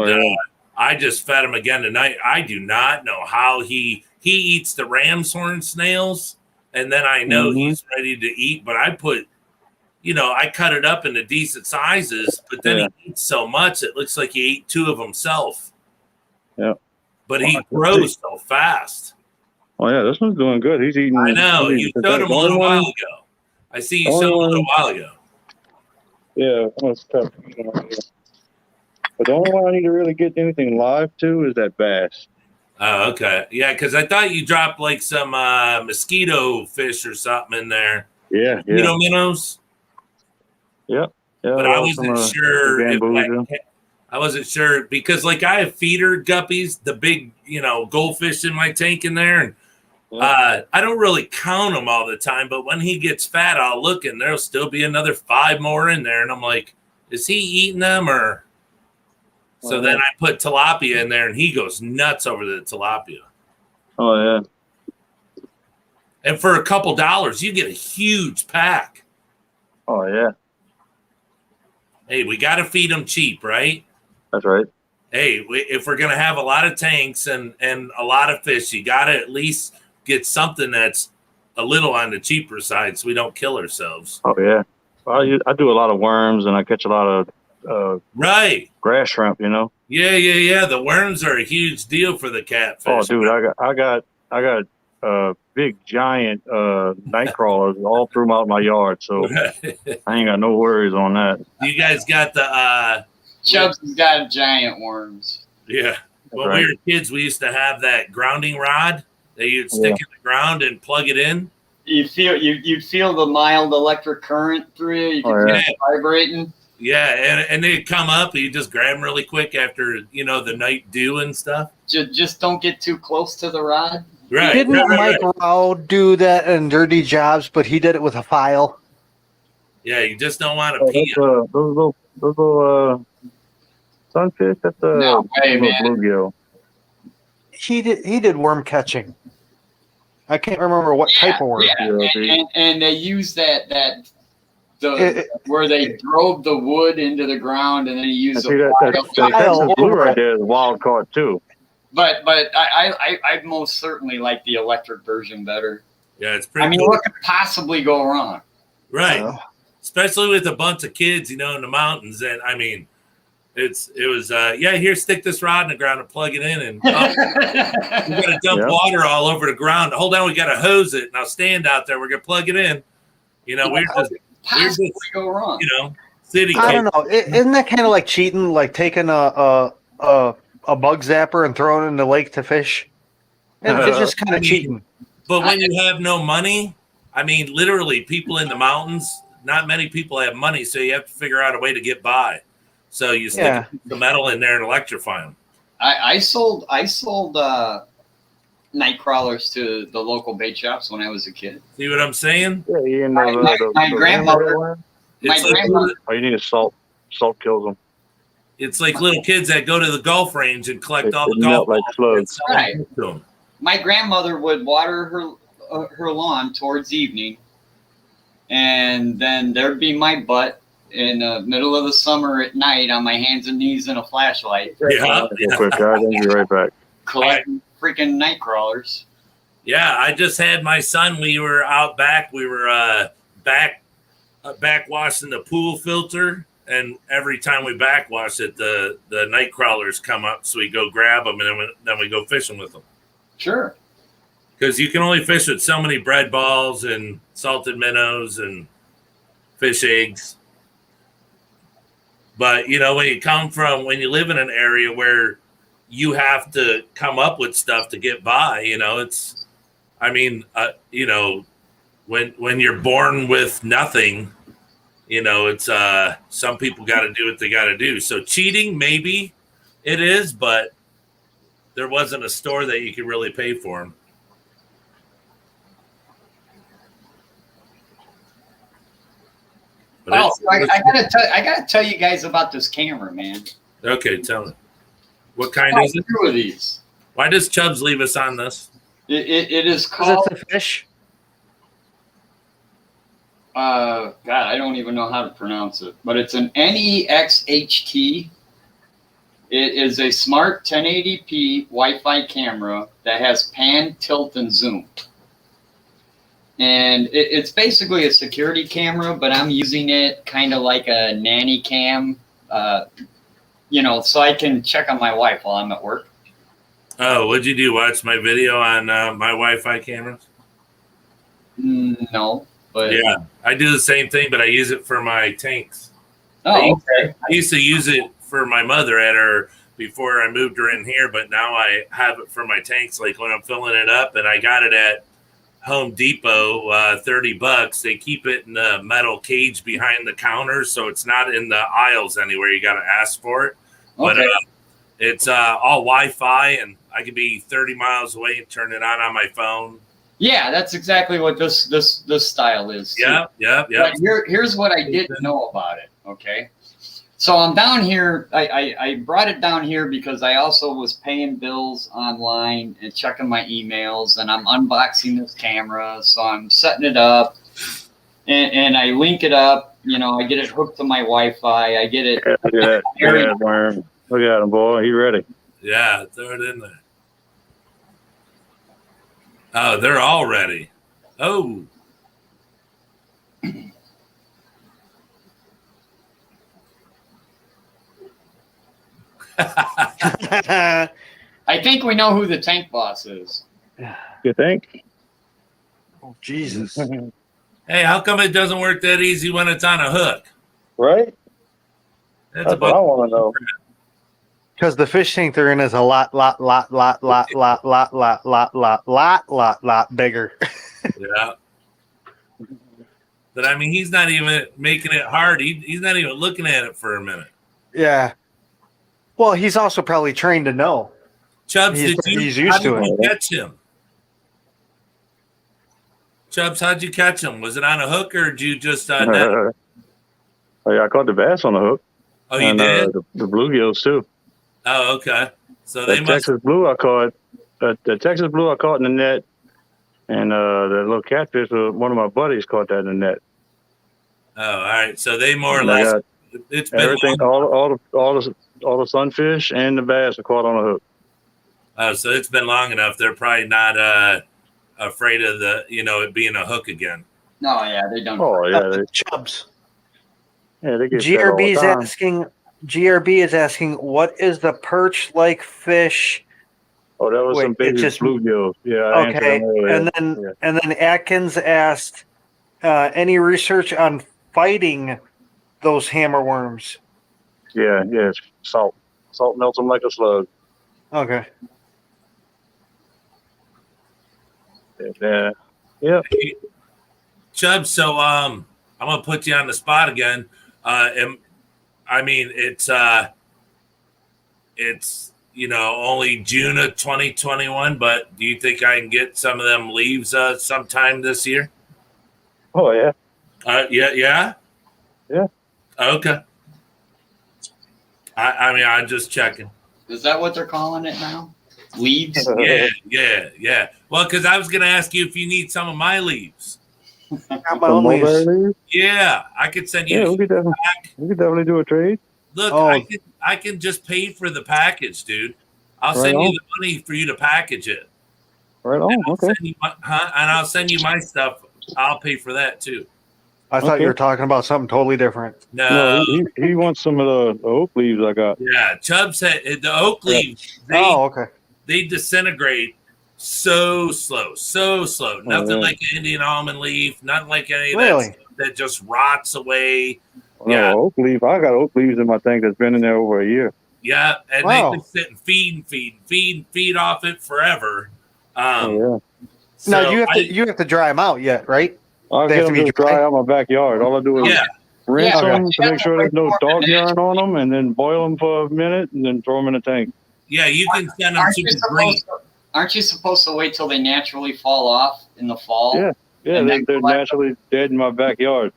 I just fed him again tonight. I do not know how he eats the ram's horn snails, and then I know he's ready to eat. But I put, I cut it up into decent sizes, but then he eats so much it looks like he ate 2 of himself.
Yeah.
But he grows so fast.
Oh yeah, this one's doing good. He's eating.
I know. You showed him a little while ago. I see you showed him a little while ago.
Yeah, that's tough. But the only one I need to really get anything live to is that bass.
Oh, okay. Yeah, because I thought you dropped like some mosquito fish or something in there.
Yeah,
Mosquito minnows.
Yep. Yeah,
But I wasn't sure. I wasn't sure because, like, I have feeder guppies, the big, goldfish in my tank in there, and I don't really count them all the time. But when he gets fat, I'll look, and there'll still be another 5 more in there, and I'm like, is he eating them or? So then I put tilapia in there, and he goes nuts over the tilapia.
Oh yeah.
And for a couple dollars, you get a huge pack.
Oh yeah.
Hey, we got to feed them cheap, right?
That's right.
Hey, if we're going to have a lot of tanks and a lot of fish, you got to at least get something that's a little on the cheaper side so we don't kill ourselves.
Oh, yeah. Well, I do a lot of worms and I catch a lot of grass shrimp,
Yeah. The worms are a huge deal for the catfish.
Oh, dude, I got big, giant night crawlers all throughout my yard, so I ain't got no worries on that.
You guys got the
Chubbs has got giant worms.
Yeah. When we were kids, we used to have that grounding rod that you'd stick in the ground and plug it in.
You'd feel the mild electric current through you. You could feel it vibrating.
Yeah, and they'd come up, and you just grab them really quick after, the night dew and stuff.
Just don't get too close to the rod.
Right.
Didn't Mike Rao do that in Dirty Jobs, but he did it with a file?
Yeah, you just don't want to pee.
Those little sunfish, that's a
no way, man.
bluegill.
He did worm catching. I can't remember what type of worm.
Yeah. And they use where they drove the wood into the ground and then he used
that blue right there is wild caught too.
But I most certainly like the electric version better.
Yeah, it's pretty.
What could possibly go wrong?
Right, especially with a bunch of kids, in the mountains. And it was here, stick this rod in the ground and plug it in, and we got to dump water all over the ground. Hold on, we got to hose it. Now stand out there. We're gonna plug it in. We're just
go wrong.
City.
I don't know. Isn't that kind of like cheating? Like taking a bug zapper and throwing it in the lake to fish? It's just kind of cheating.
But when you have no money, literally, people in the mountains, not many people have money, so you have to figure out a way to get by. So you stick the metal in there and electrify them.
I sold night crawlers to the local bait shops when I was a kid.
See what I'm saying?
Yeah,
my grandmother.
Oh, you need a salt. Salt kills them.
It's like little kids that go to the golf range and collect all the golf balls.
Right. My grandmother would water her lawn towards evening, and then there'd be my butt in the middle of the summer at night on my hands and knees in a flashlight.
Yeah. Quick, guys. I'll be right back.
Collecting freaking night crawlers.
Yeah, I just had my son. We were out back. We were backwashing the pool filter. And every time we backwash it, the night crawlers come up. So we go grab them, and then we go fishing with them.
Sure.
Because you can only fish with so many bread balls and salted minnows and fish eggs. But, when you live in an area where you have to come up with stuff to get by, when you're born with nothing, it's some people got to do what they got to do. So cheating, maybe it is, but there wasn't a store that you could really pay for them.
I gotta tell you guys about this camera, man.
Okay, tell me. What kind is it?
2 of these.
Why does Chubbs leave us on this?
It is called.
It's a fish.
God, I don't even know how to pronounce it, but it's an NEXHT It is a smart 1080p Wi-Fi camera that has pan, tilt, and zoom. And it's basically a security camera, but I'm using it kind of like a nanny cam, so I can check on my wife while I'm at work.
Oh, what'd you do? Watch my video on my Wi-Fi cameras?
No, but
Yeah, I do the same thing, but I use it for my tanks.
oh, okay.
I used to use it for my mother at her before I moved her in here, but now I have it for my tanks, like when I'm filling it up, and I got it at Home Depot, $30. They keep it in the metal cage behind the counter, so it's not in the aisles anywhere. You got to ask for it. But
Okay.
it's all Wi-Fi, and I could be 30 miles away and turn it on my phone.
Yeah, that's exactly what this style is. Too.
Yeah.
But here's what I didn't know about it. Okay. So I'm down here. I brought it down here because I also was paying bills online and checking my emails, and I'm unboxing this camera. So I'm setting it up, and I link it up. I get it hooked to my Wi-Fi. I get it.
Look at that. Look at him, boy. He ready.
Yeah, throw it in there. Oh, they're all ready. Oh.
I think we know who the tank boss is.
You think?
Oh, Jesus.
Hey, how come it doesn't work that easy when it's on a hook?
Right?
That's
That's what I want to know.
Because the fish tank they're in is a lot bigger.
Yeah. But I mean, he's not even making it hard. He's not even looking at it for a minute.
Yeah. Well, he's also probably trained to know.
Chubbs,
He's used to
you
it.
catch him? Chubbs, how'd you catch him? Was it on a hook or did you just net?
Oh, yeah, I caught the bass on the hook.
Oh, you
and,
did?
The bluegills too.
Oh, okay. So
The
they must.
Texas blue I caught. The Texas blue I caught in the net, and the little catfish. One of my buddies caught that in the net.
Oh, all right. So they more or
And I
less.
got
It's been
everything,
long.
all the sunfish and the bass are caught on a hook.
Oh, so it's been long enough. They're probably not afraid of it being a hook again.
No, yeah, they don't.
Oh yeah,
Chubs.
they get that all the time.
GRB is asking, what is the perch-like fish?
Oh, that was
Wait,
some baby
it's just-
bluegills. Yeah, I answered
Okay,
them earlier.
and then Atkins asked, any research on fighting those hammerworms?
Yeah, it's salt. Salt melts them like a slug.
Okay.
Yeah.
Hey, Chubb, so I'm gonna put you on the spot again. It's only June of 2021, but do you think I can get some of them leaves sometime this year?
Oh yeah.
Yeah.
Yeah.
Okay. I'm just checking.
Is that what they're calling it now? Leaves?
Yeah. Well, because I was gonna ask you if you need some of my leaves.
Got my own leaves.
Yeah, I could send you.
Yeah, we could definitely do a trade.
Look,
Oh.
I can just pay for the package, dude. I'll send you the money for you to package it.
Right on. Okay.
And I'll send you my stuff. I'll pay for that too.
I thought
Okay.
you were talking about something totally different.
No,
he wants some of the oak leaves I got.
yeah, Chubb said the oak leaves
Okay.
they disintegrate so slow. Nothing
yeah.
like an Indian almond leaf. Nothing like any of
Really?
that stuff that just rots away.
No,
Yeah.
oak leaf. I got oak leaves in my tank that's been in there over a year.
Yeah, and
Wow.
they just sit and feed off it forever.
Oh
So
No, you have to dry them out yet, right?
yeah. I
They
get
have to
them
be
just dry
dry?
out my backyard. All I do is
Yeah,
rinse
Yeah,
them
okay.
to make sure there's no dog urine on them, and then boil them for a minute, and then throw them in the tank.
yeah, you can send them
Aren't
to
you
the green.
supposed to wait till they naturally fall off in the fall?
Yeah. Yeah,
And
they're
then collect
naturally dead in my backyard.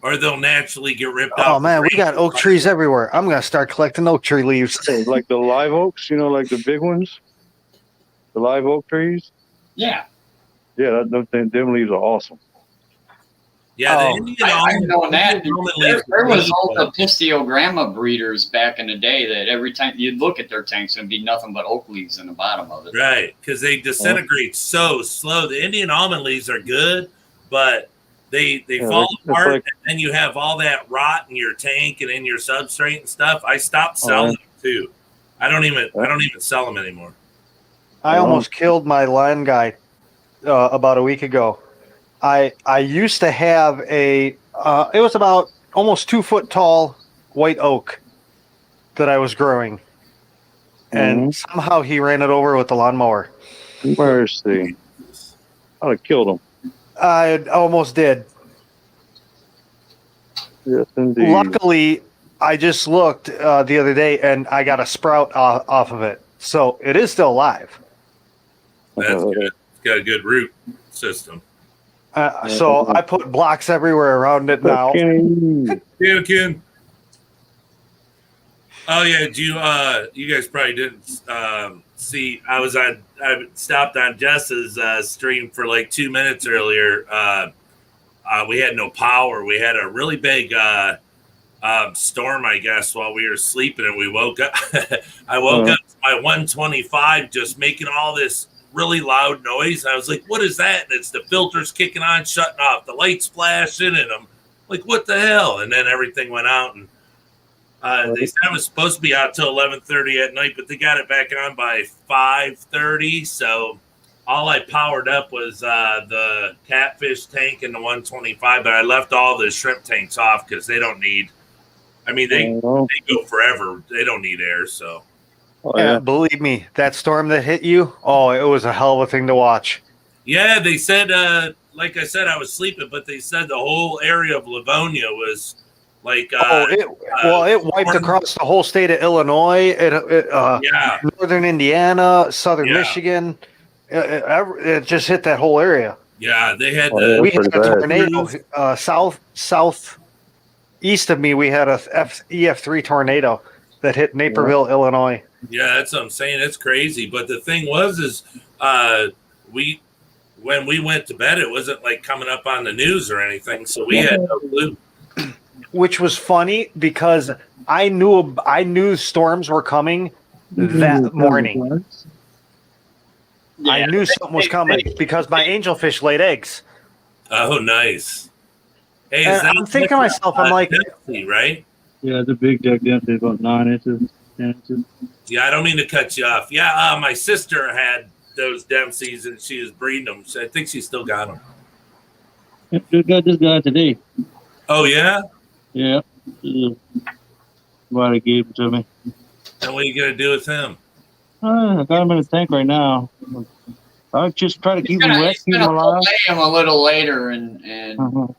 Or they'll naturally get ripped
Oh
off.
man, we got oak trees everywhere. I'm gonna start collecting oak tree leaves.
Like the live oaks, like the big ones, the live oak trees.
Yeah.
Yeah, them leaves are awesome.
Yeah, the
Oh.
Indian
I
almond,
know that.
Indian almond
There,
leaves
there
are
was
good,
all
but-
the pistillogramma breeders back in the day that every time you'd look at their tanks, it'd be nothing but oak leaves in the bottom of it.
Right, because they disintegrate so slow. The Indian almond leaves are good, but they fall apart,
like,
and then you have all that rot in your tank and in your substrate and stuff. I stopped selling them too. I don't even sell them anymore.
I almost killed my line guy about a week ago. I used to have it was about almost 2 foot tall white oak that I was growing, and somehow he ran it over with the lawnmower.
mercy. I'd have killed him.
I almost did.
Yes, indeed.
Luckily, I just looked the other day and I got a sprout off of it, so it is still alive.
That's good. It's got a good root system.
So I put blocks everywhere around it now.
Yeah, Ken. Oh yeah, you guys probably didn't see. I stopped on Jess's stream for like 2 minutes earlier. We had no power. We had a really big storm, I guess, while we were sleeping, and we woke up. I woke up to my 125 just making all this really loud noise. And I was like, what is that? And it's the filters kicking on, shutting off, the lights flashing, and I'm like, what the hell? And then everything went out, and they said it was supposed to be out till 11:30 at night, but they got it back on by 5:30. So all I powered up was the catfish tank and the 125, but I left all the shrimp tanks off because they don't need. I mean, they go forever. They don't need air, so.
Yeah, believe me, that storm that hit you, it was a hell of a thing to watch.
Yeah, they said, like I said, I was sleeping, but they said the whole area of Livonia was like.
It wiped across the whole state of Illinois, northern Indiana, southern Michigan. It just hit that whole area.
Yeah, they had
we had a tornado southeast of me. We had a EF3 tornado that hit Naperville, Illinois.
Yeah, that's what I'm saying. It's crazy. But the thing was when we went to bed, it wasn't like coming up on the news or anything, so we had no clue.
Which was funny because I knew storms were coming that morning. Yeah, I knew something was coming because my angelfish laid eggs.
Oh, nice. Hey,
I'm thinking to myself, I'm like,
Dempsey, right?
Yeah, the big Jack Dempsey, about 9 inches, 10 inches.
Yeah, I don't mean to cut you off. Yeah, my sister had those Dempseys and she was breeding them. So I think she still got them.
Just got this guy today.
Oh, yeah?
Yeah. Somebody gave it to me.
And what are you going to do with him?
I got him in the tank right now. I'll just try to keep him wet, keep him alive.
Him a little later and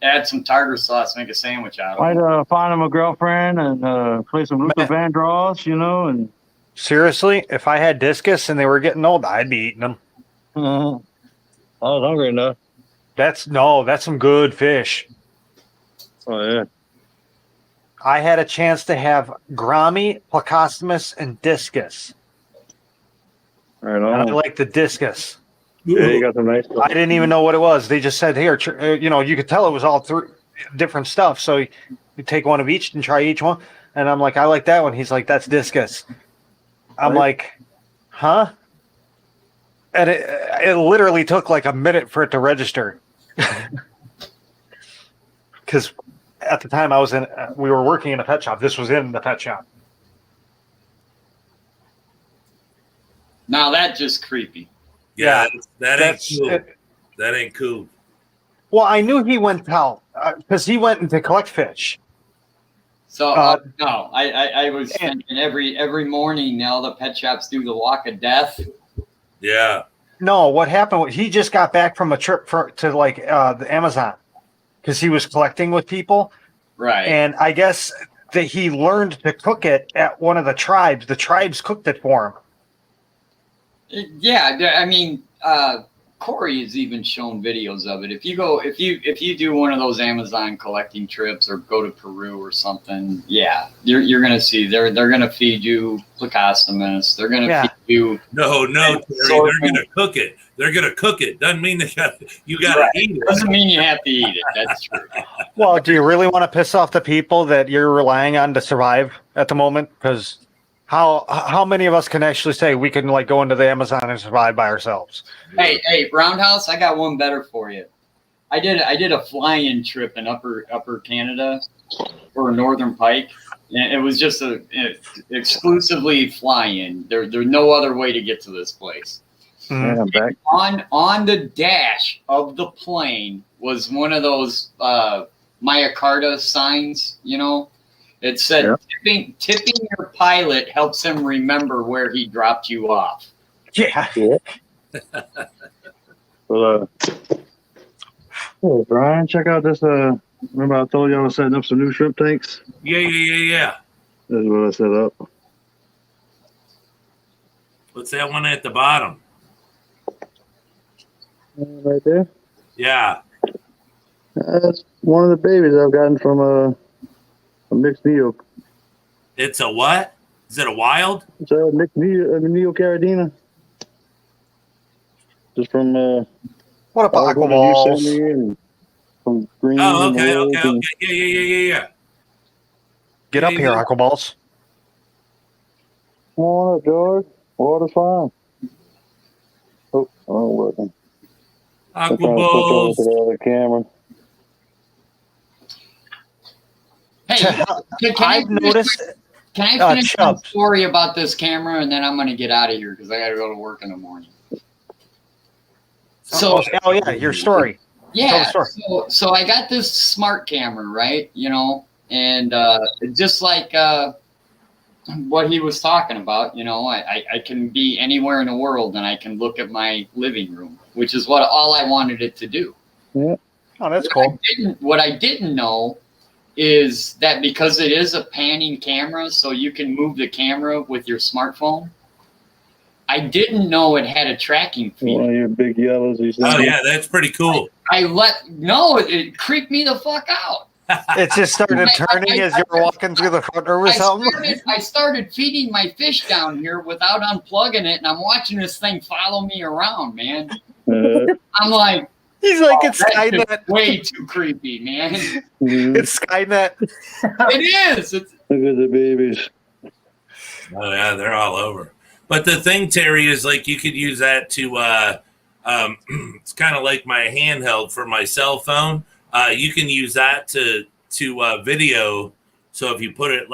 add some tartar sauce, make a sandwich out of it.
Might find him a girlfriend and play some Luther Vandross, and.
Seriously, if I had discus and they were getting old, I'd be eating them.
I was hungry enough.
That's some good fish.
Oh yeah.
I had a chance to have Grami, Plecostomus, and discus.
Right on.
And I like the discus.
Yeah, you got some nice stuff.
I didn't even know what it was. They just said, here, you could tell it was all three different stuff. So you take one of each and try each one. And I'm like, I like that one. He's like, that's discus. I'm like, huh? And it literally took like a minute for it to register. Because at the time we were working in a pet shop. This was in the pet shop.
Now that's just creepy.
Yeah, that ain't cool. That ain't cool.
Well, I knew he went out because he went to collect fish.
So no, I was thinking every morning now the pet shops do the walk of death.
Yeah.
No, what happened? He just got back from a trip to the Amazon because he was collecting with people.
Right.
And I guess that he learned to cook it at one of the tribes. The tribes cooked it for him.
Yeah, I mean, Corey has even shown videos of it. If you do one of those Amazon collecting trips or go to Peru or something, yeah, you're gonna see they're gonna feed you placostomus. They're gonna feed you.
No, Terry, they're gonna cook it. They're gonna cook it. Doesn't mean you gotta eat it.
Doesn't mean you have to eat it. That's true.
Well, do you really want to piss off the people that you're relying on to survive at the moment? Because how many of us can actually say we can like go into the Amazon and survive by ourselves?
Hey, Roundhouse, I got one better for you. I did a fly-in trip in upper Canada for a Northern Pike, and it was just exclusively fly-in. There's no other way to get to this place.
Yeah, I'm back.
On the dash of the plane was one of those Maya signs, you know. It said tipping your pilot helps him remember where he dropped you off.
Yeah.
Well, Brian, check out this. Remember I told you I was setting up some new shrimp tanks?
Yeah.
This is what I set up.
What's that one at the bottom?
Right there.
Yeah.
That's one of the babies I've gotten from a mixed neo.
It's a what? Is it a wild?
It's a mixed neo Caradina. Just from
What up, aqua balls?
From green.
Oh, okay. Yeah.
Get up here, aqua balls.
Come on up, George. Water's fine. Oh, I'm working.
Aqua balls.
To the other camera.
Hey,
I've noticed.
Can I finish the story about this camera, and then I'm going to get out of here because I got to go to work in the morning. So,
your story.
Yeah. So I got this smart camera, right? You know, and just like what he was talking about, you know, I can be anywhere in the world and I can look at my living room, which is all I wanted it to do.
Yeah.
Oh, that's cool.
What I didn't know is that because it is a panning camera, so you can move the camera with your smartphone. I didn't know it had a tracking feature.
One of your big yellows.
Oh yeah, that's pretty cool.
It creeped me the fuck out.
It just started turning as you were walking through the front door or something.
I started feeding my fish down here without unplugging it, and I'm watching this thing follow me around, man. I'm like,
he's like, it's Skynet.
Way too creepy, man.
It's Skynet.
It is.
Look at the babies.
Oh yeah, they're all over. But the thing, Terry, is like you could use that to. It's kind of like my handheld for my cell phone. You can use that to video. So if you put it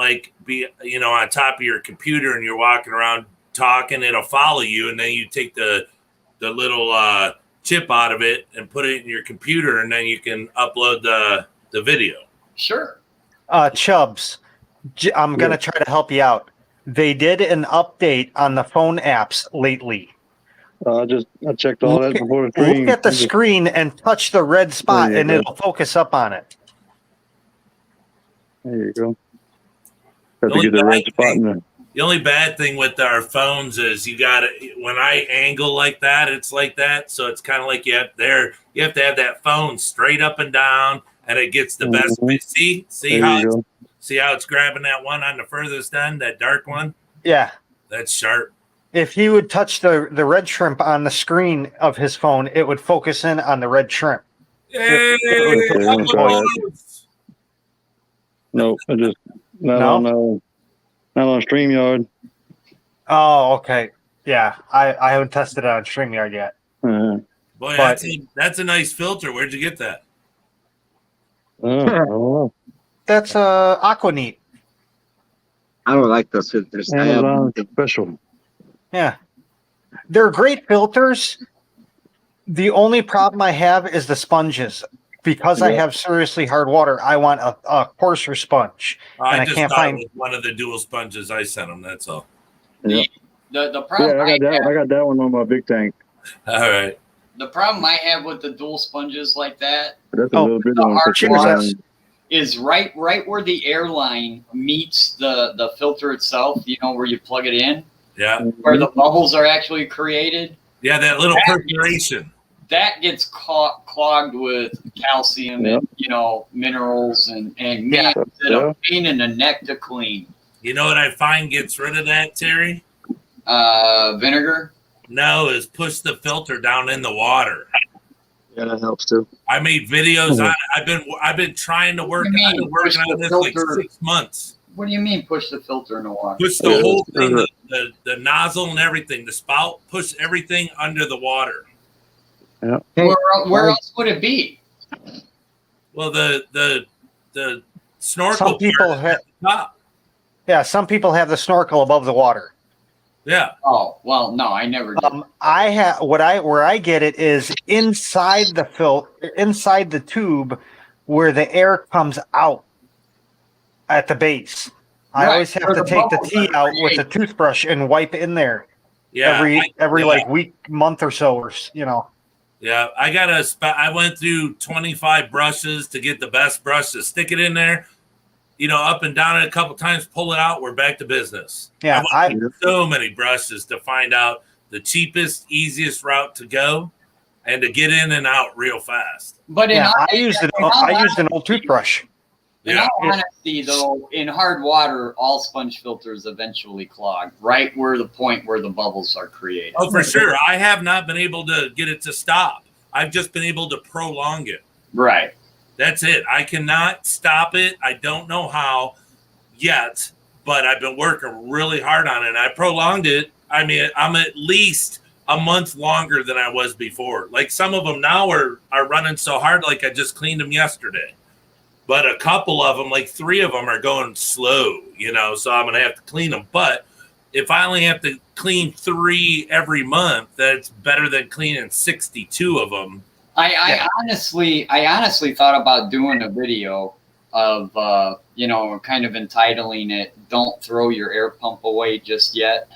on top of your computer and you're walking around talking, it'll follow you, and then you take the little chip out of it and put it in your computer, and then you can upload the video.
Sure.
Chubbs, I'm gonna try to help you out. They did an update on the phone apps lately.
I checked all that before the stream.
Look at the screen and touch the red spot, and it'll focus up on it.
There you go. Have to get the red spot in there.
The only bad thing with our phones is when I angle like that, it's like that. So it's kind of like you have to have that phone straight up and down, and it gets the best. See how it's grabbing that one on the furthest end, that dark one?
Yeah.
That's sharp.
If he would touch the red shrimp on the screen of his phone, it would focus in on the red shrimp.
Hey,
no, I just not on StreamYard.
Oh, okay. Yeah, I haven't tested it on StreamYard yet.
Boy, that's a nice filter. Where'd you get that?
I don't know.
That's Aquaneat.
I don't like those filters.
Amazon special.
Yeah, they're great filters. The only problem I have is the sponges. Because I have seriously hard water, I want a coarser sponge, and I can't find
one of the dual sponges I sent them. That's all.
Yeah.
The problem
I got that one on my big tank.
All right.
The problem I have with the dual sponges like that,
That's a little bit
the
on
hard
the
water is right where the airline meets the filter itself. You know, where you plug it in.
Yeah.
Where the bubbles are actually created.
Yeah, that little perforation.
that gets clogged with calcium
Yep.
and, you know, minerals and
Yeah.
man, it's a pain in the neck to clean.
You know what I find gets rid of that, Terry?
Vinegar.
No, is push the filter down in the water.
Yeah, that helps too.
I made videos on it. I've been trying to work.
What do you
I've
mean,
been working
push
on
the
this like
filter?
6 months.
What do you mean push the filter in the water?
Push the whole thing, the nozzle and everything, the spout, push everything under the water.
Hey,
Where else would it be?
Well, the snorkel
Some people
part
have,
at the top.
yeah, some people have the snorkel above the water.
Yeah.
Oh, well, no, I never did.
I have where I get it is inside inside the tube where the air comes out at the base. I
Right,
always have
where
to
the
take the
bubbles
tea
are
out with a
created.
toothbrush and wipe in there
Yeah.
every
yeah.
like week, month or so, or you know.
Yeah, I went through 25 brushes to get the best brush to stick it in there. You know, up and down it a couple times, pull it out. We're back to business.
Yeah,
I went through so many brushes to find out the cheapest, easiest route to go, and to get in and out real fast.
But
I used an old toothbrush.
In all honesty, though, in hard water, all sponge filters eventually clog, right where the point where the bubbles are created.
Oh, for sure. I have not been able to get it to stop. I've just been able to prolong it.
Right.
That's it. I cannot stop it. I don't know how yet, but I've been working really hard on it. And I prolonged it. I mean, I'm at least a month longer than I was before. Like some of them now are running so hard, like I just cleaned them yesterday. But a couple of them, like 3 of them, are going slow, you know, so I'm going to have to clean them. But if I only have to clean 3 every month, that's better than cleaning 62 of them.
I honestly thought about doing a video of, you know, kind of entitling it, "Don't Throw Your Air Pump Away Just Yet."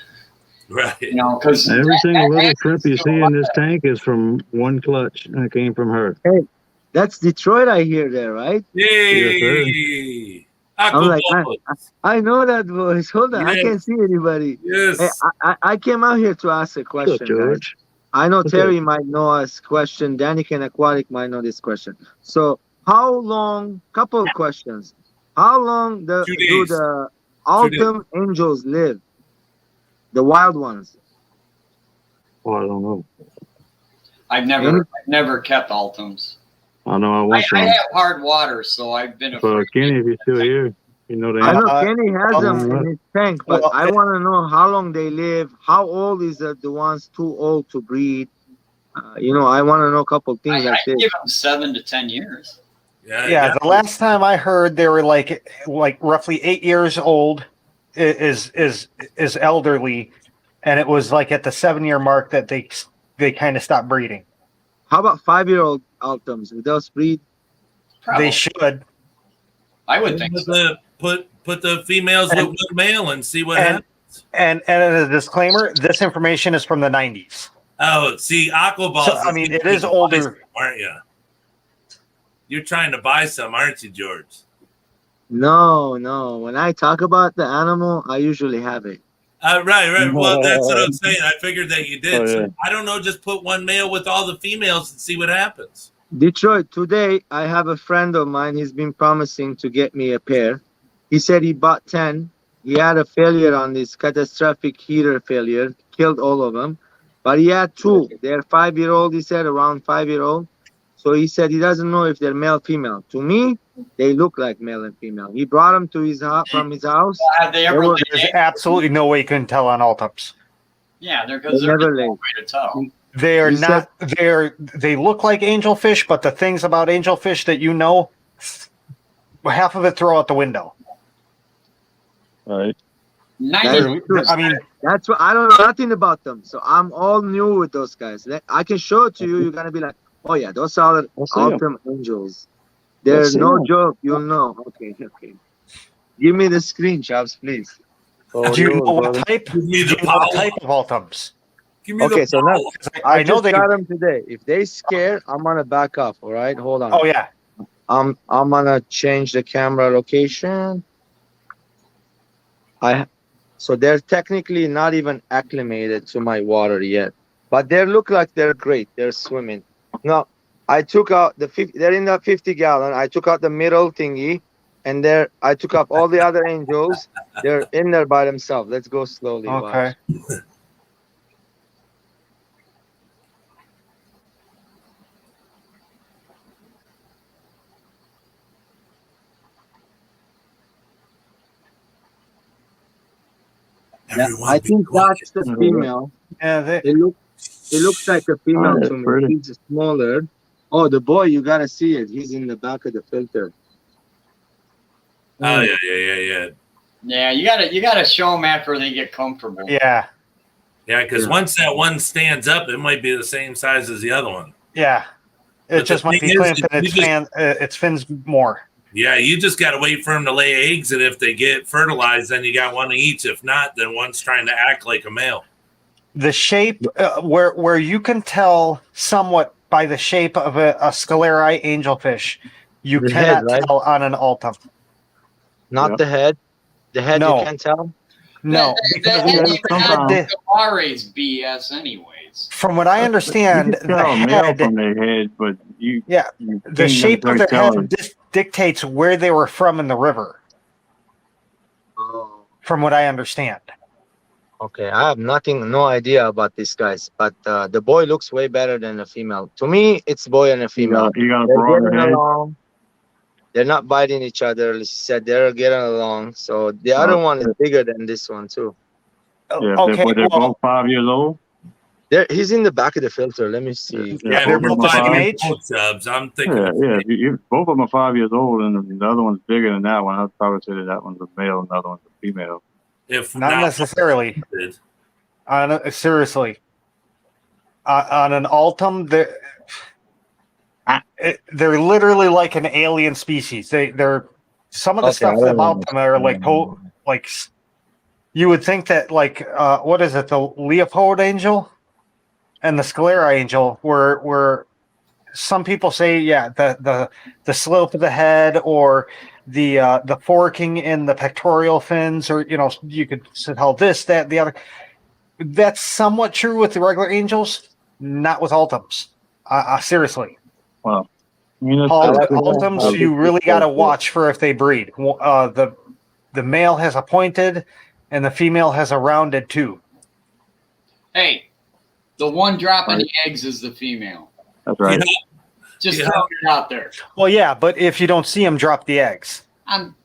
Right.
You know, because
Every single little shrimp you see in this tank is from one clutch, and it came from her.
that's Detroit I hear there, right?
Yay!
I'm like, I know that voice. Hold on, I
Yeah.
can't see anybody.
Yes.
Hey, I came out here to ask a question,
Good,
guys.
George.
I know
Okay.
Terry might know this question. Danny and Aquatic might know this question. So, how long? Couple of questions. How long do
2 days.
the autumn angels live? The wild ones.
Oh, I don't know.
I've never kept Ultims.
I know I want
I
some.
have hard water, so I've been
For
afraid.
Kenny, if you're still here, you know
I
that.
know Kenny has them in his tank, but
well,
I want to know how long they live. How old is the ones too old to breed? You know, I want to know a couple things
I
like this.
give them 7 to 10 years.
Yeah, the last time I heard they were like roughly 8 years old is elderly, and it was like at the 7-year mark that they kind of stopped breeding.
How about 5-year-old Altums? Will those breed?
Probably.
They should.
I would think so.
Put the females with one male and see what happens.
And as a disclaimer, this information is from the 90s.
Oh, see, Aquaballs.
So, I mean, it is older,
aren't you? You're trying to buy some, aren't you, George?
No. When I talk about the animal, I usually have it.
Right. Well, that's what I'm saying. I figured that you did.
Oh, yeah.
So I don't know. Just put one male with all the females and see what happens.
Detroit, today I have a friend of mine. He's been promising to get me a pair. He said he bought 10. He had a failure on this catastrophic heater failure, killed all of them. But he had 2. They're 5-year-old, he said, around 5-year-old. So he said he doesn't know if they're male, female. To me, they look like male and female. He brought them to his from his house.
Have they ever laid
There's
eggs?
absolutely no way you can tell on Ultims.
Yeah, because
They
there's
never
no
laid.
way to tell.
They are
He
not. They look like angelfish, but the things about angelfish that you know, half of it throw out the window.
Right.
90
I mean,
That's what I don't know nothing about them. So I'm all new with those guys. I can show it to you. You're gonna be like, oh yeah, those are
Let's see 'em.
autumn angels. They're
Let's see
no
'em.
joke. You'll know. Okay. Give me the screen, Chops, please.
Oh,
do you
yours,
know what
brother.
type?
Give me
Do
the
you know what
power.
type of Ultims?
Give me
Okay,
the
so now
power.
I know
just
they.
got them today. If they scare, I'm gonna back off. All right, hold on.
Oh yeah.
I'm gonna change the camera location. So they're technically not even acclimated to my water yet, but they look like they're great. They're swimming. No, I took out the 50. They're in that 50-gallon. I took out the middle thingy, and there I took up all the other angels. They're in there by themselves. Let's go slowly.
Okay.
Watch. Yeah,
Everyone
I
be
think
quiet.
that's the
Mhm.
female.
Yeah,
It looks like a female
Oh,
to me.
pretty.
He's smaller. Oh, the boy, you gotta see it. He's in the back of the filter.
Oh yeah.
Yeah, you gotta show them after they get comfortable.
yeah,
Yeah, because
Yeah.
once that one stands up, it might be the same size as the other one.
yeah. It
But the
just might
thing
be
is,
clamping
you just-
its fins more.
Yeah, you just got to wait for them to lay eggs, and if they get fertilized, then you got one of each. If not, then one's trying to act like a male.
The shape, where you can tell somewhat by the shape of a scalari angelfish, you
The
cannot
head, right?
tell on an Altum.
Not
Yeah.
the head. The head
No.
you can't tell.
No,
That
because
head
Yeah,
even
sometimes-
has Gamare's BS anyways.
from what I understand,
You can tell a
the
male
head,
from their head, but you
yeah,
you
the
can't
shape of
necessarily
their
tell
head
it.
dictates where they were from in the river.
Oh.
From what I understand.
Okay, I have no idea about these guys, but the boy looks way better than the female. To me, it's boy and a female.
You got a
They're
broader
getting
head.
along. They're not biting each other. Like she said, they're getting along. So the other one is bigger than this one too.
Yeah,
Okay,
they're
well,
both 5 years old.
He's in the back of the filter. Let me see.
Yeah,
they're
if you're
both the same
buying
age?
both subs, I'm thinking.
Yeah. Both of them are 5 years old, and the other one's bigger than that one. I'd probably say that one's a male and the other one's a female.
If
not necessarily. Seriously, on an Altum, they're literally like an alien species. They're some of the
Okay,
stuff
I don't
about
know.
them are like you would think that what is it, the Leopold angel and the Scalera angel were some people say the slope of the head or the forking in the pectoral fins, or you could tell this, that, the other. That's somewhat true with the regular angels, not with Altums. Seriously.
Well, I mean,
Altums, you really got to watch for if they breed. The male has a pointed, and the female has a rounded too.
Hey, the one dropping the eggs is the female.
That's right.
Just
Yeah.
throwing it out there.
Well, yeah, but if you don't see them drop the eggs,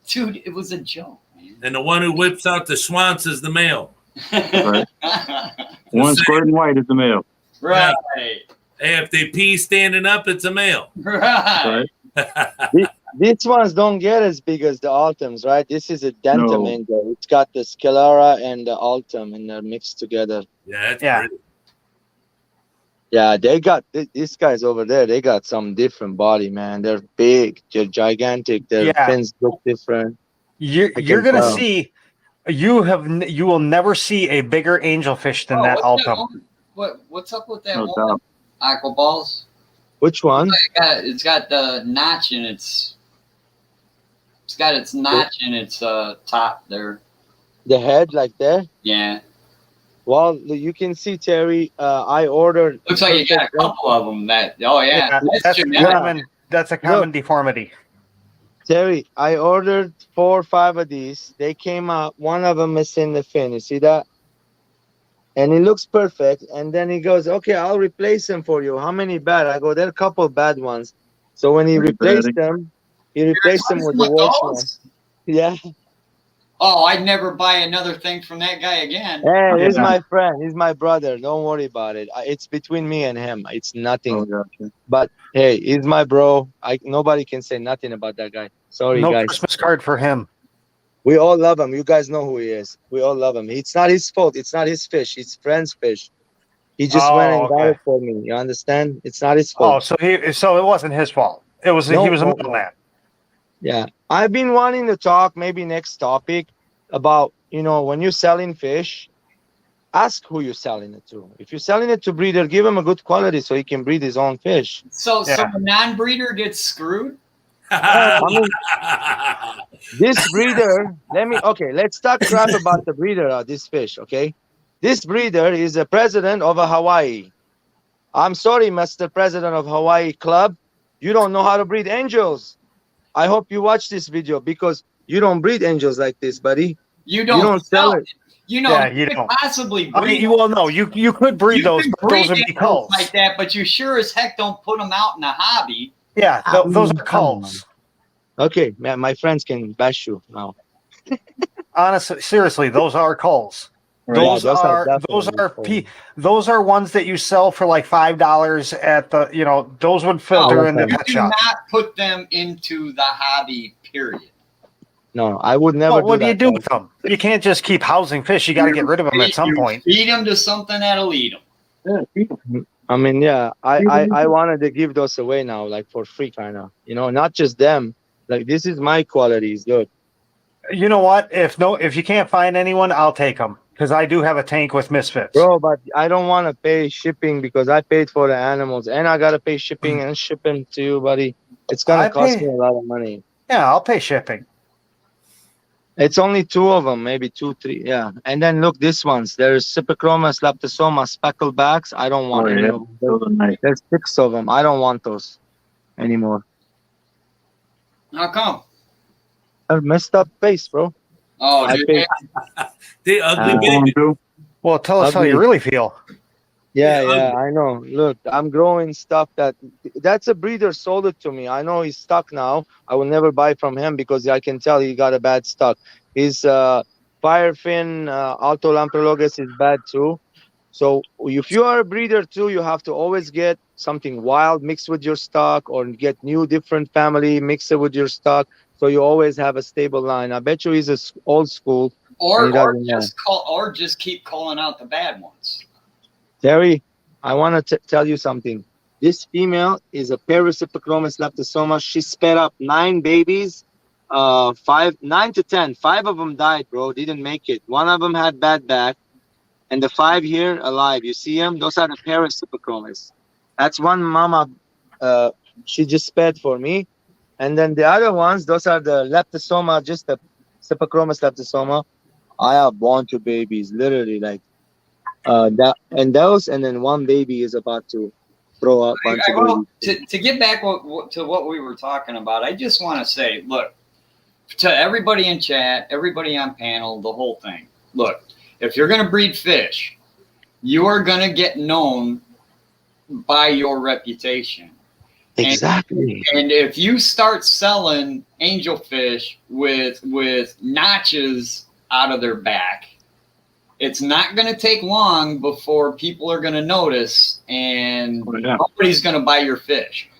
Dude, it was a joke, man.
And the one who whips out the schwanz is the male.
Right. One squirting white is the male.
Right.
Hey, if they pee standing up, it's a male.
Right.
Right.
These ones don't get as big as the Altums, right? This is a dentum
No.
angel. It's got the Scalera and the Altum, and they're mixed together.
Yeah, that's
Yeah.
pretty.
Yeah, they got these guys over there. They got some different body, man. They're big. They're gigantic. Their
Yeah.
fins look different.
you're
I
you're
can
gonna
tell.
see. You will never see a bigger angelfish than that
what's
Altum.
What's up with that
No
one?
doubt.
Aqua balls.
Which one?
It's got the notch in its. It's got its notch in its top there.
The head, like that?
Yeah.
Well, you can see, Terry. I ordered.
Looks like you got a couple of them. Oh yeah,
That's a
genetic.
common. That's a common deformity.
Terry, I ordered 4 or 5 of these. They came out. One of them is in the fin. You see that? And it looks perfect. And then he goes, "Okay, I'll replace them for you. How many bad?" I go, "There are a couple bad ones." So when he
That's
replaced
bad.
them, he replaced them with the
With
worst
those?
ones. Yeah.
Oh, I'd never buy another thing from that guy again.
Hey, he's
Yeah.
my friend. He's my brother. Don't worry about it. It's between me and him. It's nothing.
Oh, gotcha.
But hey, he's my bro. Nobody can say nothing about that guy. Sorry,
No
guys.
Christmas card for him.
We all love him. You guys know who he is. We all love him. It's not his fault. It's not his fish. It's friend's fish. He just went and got
okay.
it for me. You understand? It's not his
Oh,
fault.
so it wasn't his fault. It was
No,
he was a
no,
middleman.
Yeah. I've been wanting to talk, maybe next topic, about, when you're selling fish, ask who you're selling it to. If you're selling it to breeder, give him a good quality so he can breed his own fish.
So
Yeah.
a non-breeder gets screwed.
This breeder, let's talk crap about the breeder of this fish, okay? This breeder is the president of Hawaii. I'm sorry, Mr. President of Hawaii Club. You don't know how to breed angels. I hope you watch this video because you don't breed angels like this, buddy.
You
You
don't
don't sell
sell
it.
You know,
Yeah,
you
you
could
don't.
possibly
I
breed
mean, well, no, you could breed
you
those,
can
but those
breed
would be
animals
culls.
like that, but you sure as heck don't put them out in the hobby.
Yeah, those are
Come on.
culls.
Okay, man, my friends can bash you now.
Honestly, seriously, those are culls.
Right.
Those
Yeah, those are
are
definitely
those are ones that you sell for like $5 at the, you know, those would filter
No,
in the
you
pet
do
shop.
not put them into the hobby, period.
No, I would never
Well, what do you
that,
do
guys.
with them? You can't just keep housing fish. You got to get rid of them at some
You
point.
feed them to something that'll eat them.
Yeah, keep 'em.
I mean, yeah, I wanted to give those away now, like for free, kind of. You know, not just them. Like this is my qualities, good.
You know what? If you can't find anyone, I'll take them because I do have a tank with misfits.
Bro, but I don't want to pay shipping because I paid for the animals and I gotta pay shipping and shipping to you, buddy. It's gonna
I
cost
pay-
me a lot of money.
Yeah, I'll pay shipping.
It's only 2 of them, maybe 2, 3. Yeah. And then look, this ones. There's Cypicromas, Leptosoma, specklebacks. I don't want
Oh,
any
yeah.
of them.
Those are nice.
There's 6 of them. I don't want those anymore.
How come?
A messed up face, bro.
Oh,
I
dude,
paid.
They ugly
Uh,
baby.
Too.
Well, tell us how you
Ugly.
really feel.
Yeah,
Yeah,
yeah, I know. Look, I'm growing stuff that's a breeder sold it to me. I know he's stuck now. I will never buy from him because I can tell he got a bad stock. His Firefin Alto Lamprologus is bad too. So if you are a breeder too, you have to always get something wild mixed with your stock or get new different family, mix it with your stock. So you always have a stable line. I bet you he's old school. And he doesn't know.
just keep calling out the bad ones.
Terry, I want to tell you something. This female is a Parasipichromis leptosoma. She sped up 9 babies, 9 to 10. 5 of them died, bro. Didn't make it. 1 of them had bad back, and the 5 here alive. You see them? Those are the Parasipichromis. That's one mama. She just sped for me, and then the other ones, those are the leptosoma, just the Sipichromis leptosoma. I have 2 babies, literally like. Those, and then 1 baby is about to throw up a bunch of
Well,
babies.
to get back to what we were talking about, I just want to say, look, to everybody in chat, everybody on panel, the whole thing. Look, if you're going to breed fish, you are going to get known by your reputation.
Exactly.
And if you start selling angelfish with notches out of their back, it's not going to take long before people are going to notice, and nobody's going to buy your fish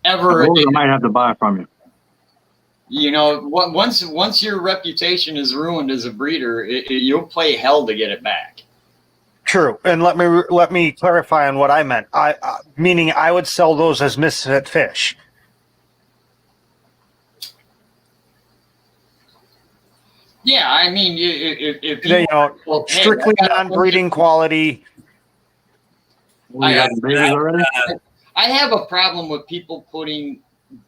ever.
I might have to buy from you.
You know, once your reputation is ruined as a breeder, you'll play hell to get it back.
True, and let me clarify on what I meant. Meaning I would sell those as misfit fish.
Yeah, I mean, if
You know, strictly non-breeding quality.
We got babies already?
I have a problem with people putting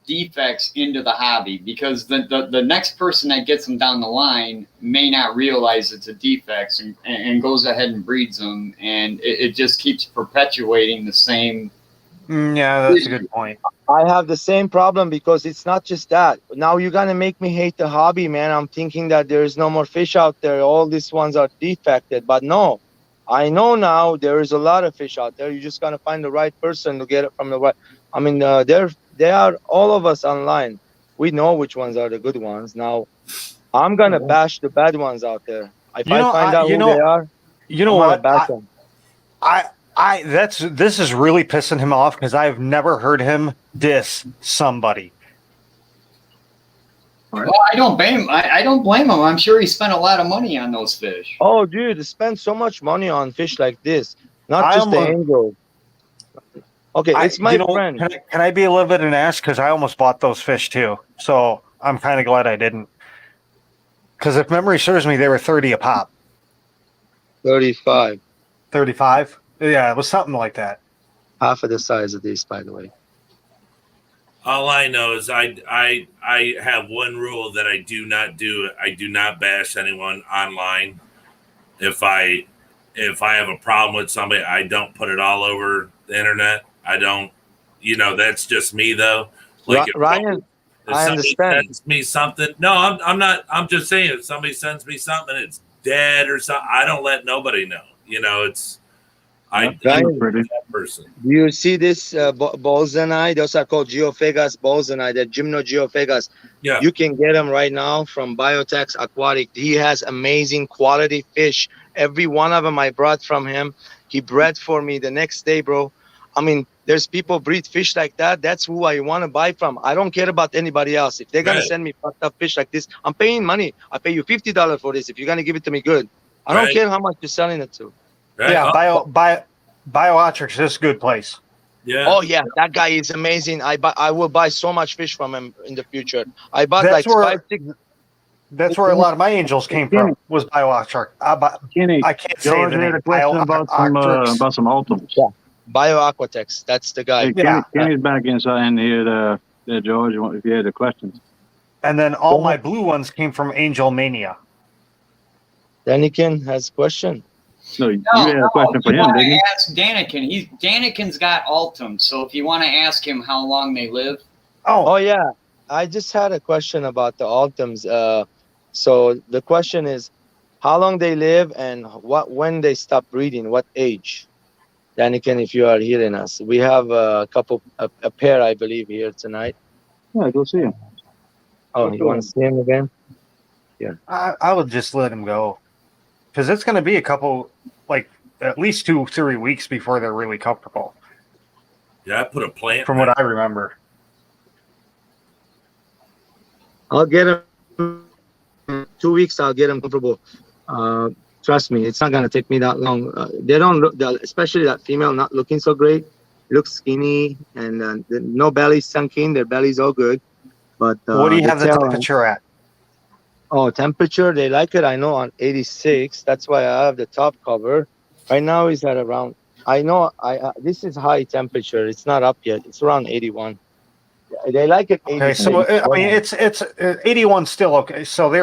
defects into the hobby because the next person that gets them down the line may not realize it's a defect and goes ahead and breeds them, and it just keeps perpetuating the same.
Yeah, that's a good point.
I have the same problem because it's not just that. Now you're gonna make me hate the hobby, man. I'm thinking that there is no more fish out there. All these ones are defected, but no. I know now there is a lot of fish out there. You just gotta find the right person to get it from the right. I mean, they are all of us online. We know which ones are the good ones. Now, I'm gonna bash the bad ones out there. If I find out who they are,
you know
I'm
what?
gonna bash them.
This is really pissing him off because I've never heard him diss somebody.
Well, I don't blame him. I don't blame him. I'm sure he spent a lot of money on those fish.
Oh, dude, spend so much money on fish like this. Not just the angel. Okay, it's my friend.
Can I be a little bit an ass? Because I almost bought those fish too. So I'm kind of glad I didn't. Because if memory serves me, they were 30 a pop.
35.
35? Yeah, it was something like that.
Half of the size of these, by the way.
All I know is I have one rule that I do not do. I do not bash anyone online. If I if I have a problem with somebody, I don't put it all over the internet. I don't, that's just me though. Like
Ryan,
if
I
somebody
understand.
sends me something, no, I'm not. I'm just saying, if somebody sends me something, and it's dead or something, I don't let nobody know. It's I
Ryan,
that person.
do you see this Bolzeni? Those are called Geophagus Bolzeni. They're Gymnogeophagus.
Yeah,
You can get them right now from Biotex Aquatic. He has amazing quality fish. Every one of them I brought from him. He bred for me the next day, bro. I mean, there's people breed fish like that. That's who I want to buy from. I don't care about anybody else. If they're gonna
Right.
send me fucked up fish like this, I'm paying money. I pay you $50 for this. If you're gonna give it to me, good. I don't
Right.
care how much you're selling it to.
right.
Yeah, Bioatrix is a good place.
Yeah.
Oh yeah, that guy is amazing. I will buy so much fish from him in the future. I bought
That's
like
where
5, 6.
that's where a lot of my angels came from. Was Bioatrix.
Kenny,
I can't say
George
the
had
name.
a question about some Ultims.
Yeah. BioAquatex. That's the guy.
Hey,
Yeah.
Kenny's back inside in here. There, George, if you had a question.
And then all my blue ones came from Angel Mania.
Daniken has a question.
No, you had a question for
you
him,
want
didn't
to
you?
ask Daniken. Daniken's got Ultim, so if you want to ask him how long they live,
Oh yeah, I just had a question about the Ultims. So the question is, how long they live and when they stop breeding, what age? Daniken, if you are hearing us, we have a pair, I believe, here tonight.
Yeah, go see him.
Oh, you want to see him again?
I would just let him go. Because it's going to be a couple, like at least 2-3 weeks before they're really comfortable.
Yeah, I put a plant.
From what I remember.
I'll get him in 2 weeks. I'll get him comfortable. Trust me, it's not gonna take me that long. They don't look, especially that female, not looking so great. Looks skinny and no belly sunk in. Their belly's all good. But
What do you have the
tail-
temperature at?
Oh, temperature, they like it. I know on 86. That's why I have the top cover. Right now is at around. I know. This is high temperature. It's not up yet. It's around 81. They like it.
Okay, so I mean it's 81 still okay. So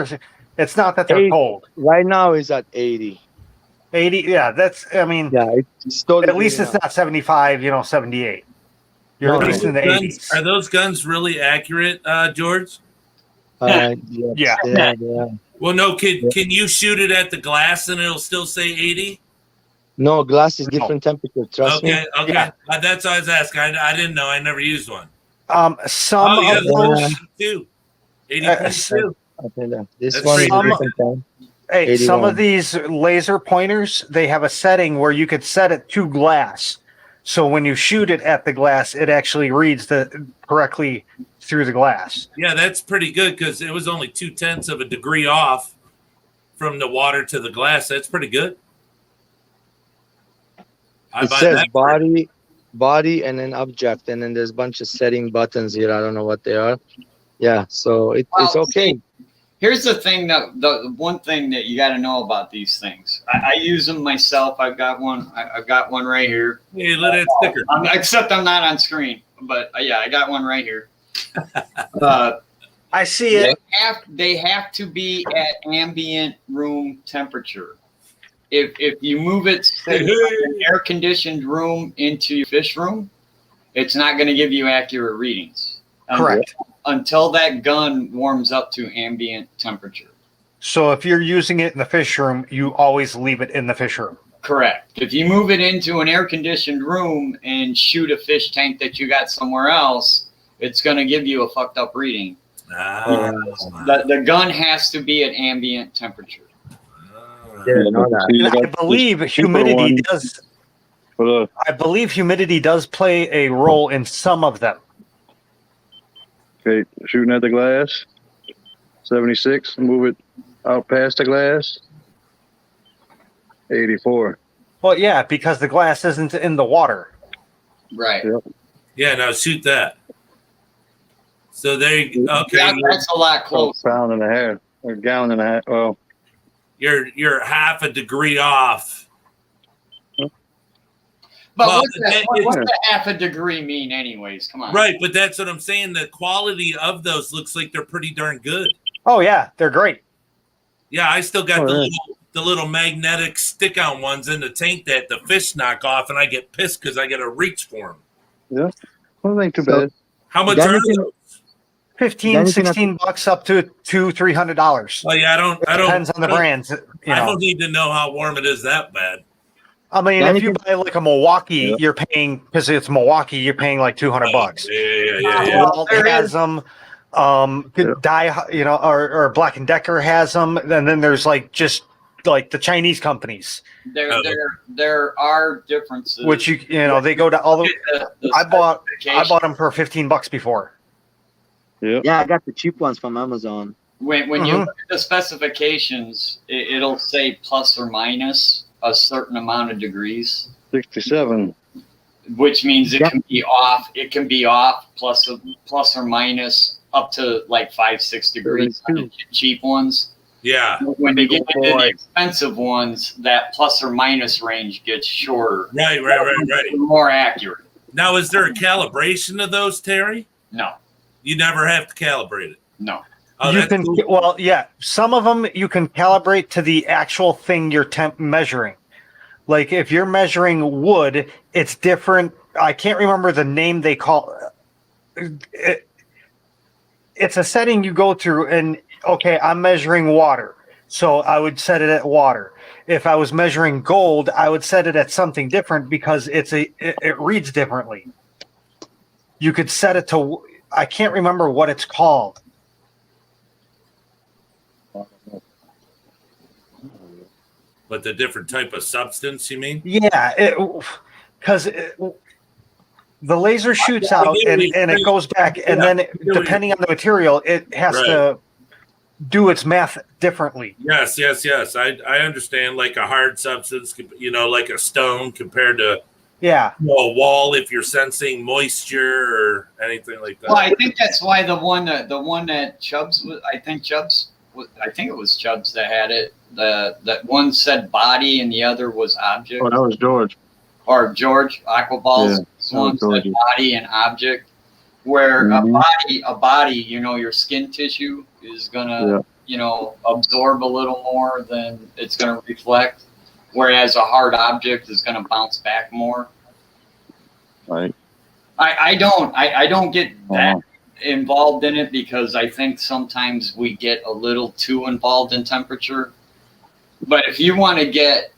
it's not that they're cold.
Right now is at 80.
80, yeah, that's I mean
Yeah, it's totally.
at least it's not 75, 78. You're
No,
at least in the 80s.
Are those guns really accurate, George?
Yes,
Yeah.
yeah.
Well, no. Can you shoot it at the glass and it'll still say 80?
No, glass is different temperature. Trust me.
Okay.
Yeah.
That's what I was asking. I didn't know. I never used one.
Some
Oh, yeah,
of those
82. 82.
This
That's
one is
pretty
different time.
Hey, some
81.
of these laser pointers, they have a setting where you could set it to glass. So when you shoot it at the glass, it actually reads correctly through the glass.
Yeah, that's pretty good because it was only 0.2 of a degree off from the water to the glass. That's pretty good.
It says body, and then object, and then there's a bunch of setting buttons here. I don't know what they are. Yeah, so it's okay.
see, here's the thing the one thing that you got to know about these things. I use them myself. I've got one. I've got one right here.
Hey, look at that sticker.
Except I'm not on screen, but yeah, I got one right here.
I see it.
They have to be at ambient room temperature. If you move it from an air conditioned room into your fish room, it's not going to give you accurate readings.
Correct.
Until that gun warms up to ambient temperature.
So if you're using it in the fish room, you always leave it in the fish room.
Correct. If you move it into an air conditioned room and shoot a fish tank that you got somewhere else, it's going to give you a fucked up reading. The gun has to be at ambient temperature.
And I believe humidity does. I believe humidity does play a role in some of them.
Okay, shooting at the glass. 76. Move it out past the glass. 84.
Well, yeah, because the glass isn't in the water.
Right.
Yep.
Yeah, now shoot that. So there you okay.
That's a lot closer.
Pound and a half. Or a gallon and a half. Well,
you're half a degree off.
But
Well,
what's the half a degree mean anyways? Come on.
Right, but that's what I'm saying. The quality of those looks like they're pretty darn good.
Oh, yeah, they're great.
Yeah, I still got the little magnetic stick-on ones in the tank that the fish knock off, and I get pissed because I got to reach for them.
Yeah. Well, ain't too
So-
bad.
How much
Then
are
you can-
those?
15,
Then you can-
16 bucks up to $200-$300.
Oh yeah, I don't
Depends on the brands.
I don't need to know how warm it is that bad.
I mean,
Then
if
you
you buy like a Milwaukee,
Yeah.
you're paying, because it's Milwaukee, you're paying like $200.
Yeah.
Walt
there
has
is-
them.
Yeah.
Or Black and Decker has them. And then there's like just like the Chinese companies,
There are differences.
which they go to all the. I bought them for $15 before.
Yeah, I got the cheap ones from Amazon.
When you
Mhm.
look at the specifications, it'll say plus or minus a certain amount of degrees,
67.
which means it
Yeah.
can be off. It can be off plus or minus up to like 5-6 degrees on the cheap ones.
Yeah.
When you get into the
boy.
expensive ones, that plus or minus range gets shorter,
Right.
more accurate.
Now, is there a calibration of those, Terry?
No,
You never have to calibrate it.
no.
Oh,
you
that's
can,
cool.
well, yeah, some of them you can calibrate to the actual thing you're measuring. Like if you're measuring wood, it's different. I can't remember the name they call it. It's a setting you go through, and okay, I'm measuring water, so I would set it at water. If I was measuring gold, I would set it at something different because it reads differently. You could set it to, I can't remember what it's called.
But the different type of substance, you mean?
Yeah, because the laser shoots out and it goes back, and then depending on the material, it has to do its math differently.
Yes. I understand. Like a hard substance, like a stone compared to
Yeah,
a wall if you're sensing moisture or anything like that.
Well, I think that's why the one that Chubbs was. I think it was Chubbs that had it. That one said body and the other was object.
Oh, that was George.
Or George Aquaballs.
Yeah,
This one said
George's.
body and object. Where
Mhm.
a body, your skin tissue is gonna, absorb a little more than it's gonna reflect. Whereas a hard object is gonna bounce back more.
Right.
I don't get that
Uh-huh.
involved in it because I think sometimes we get a little too involved in temperature. But if you want to get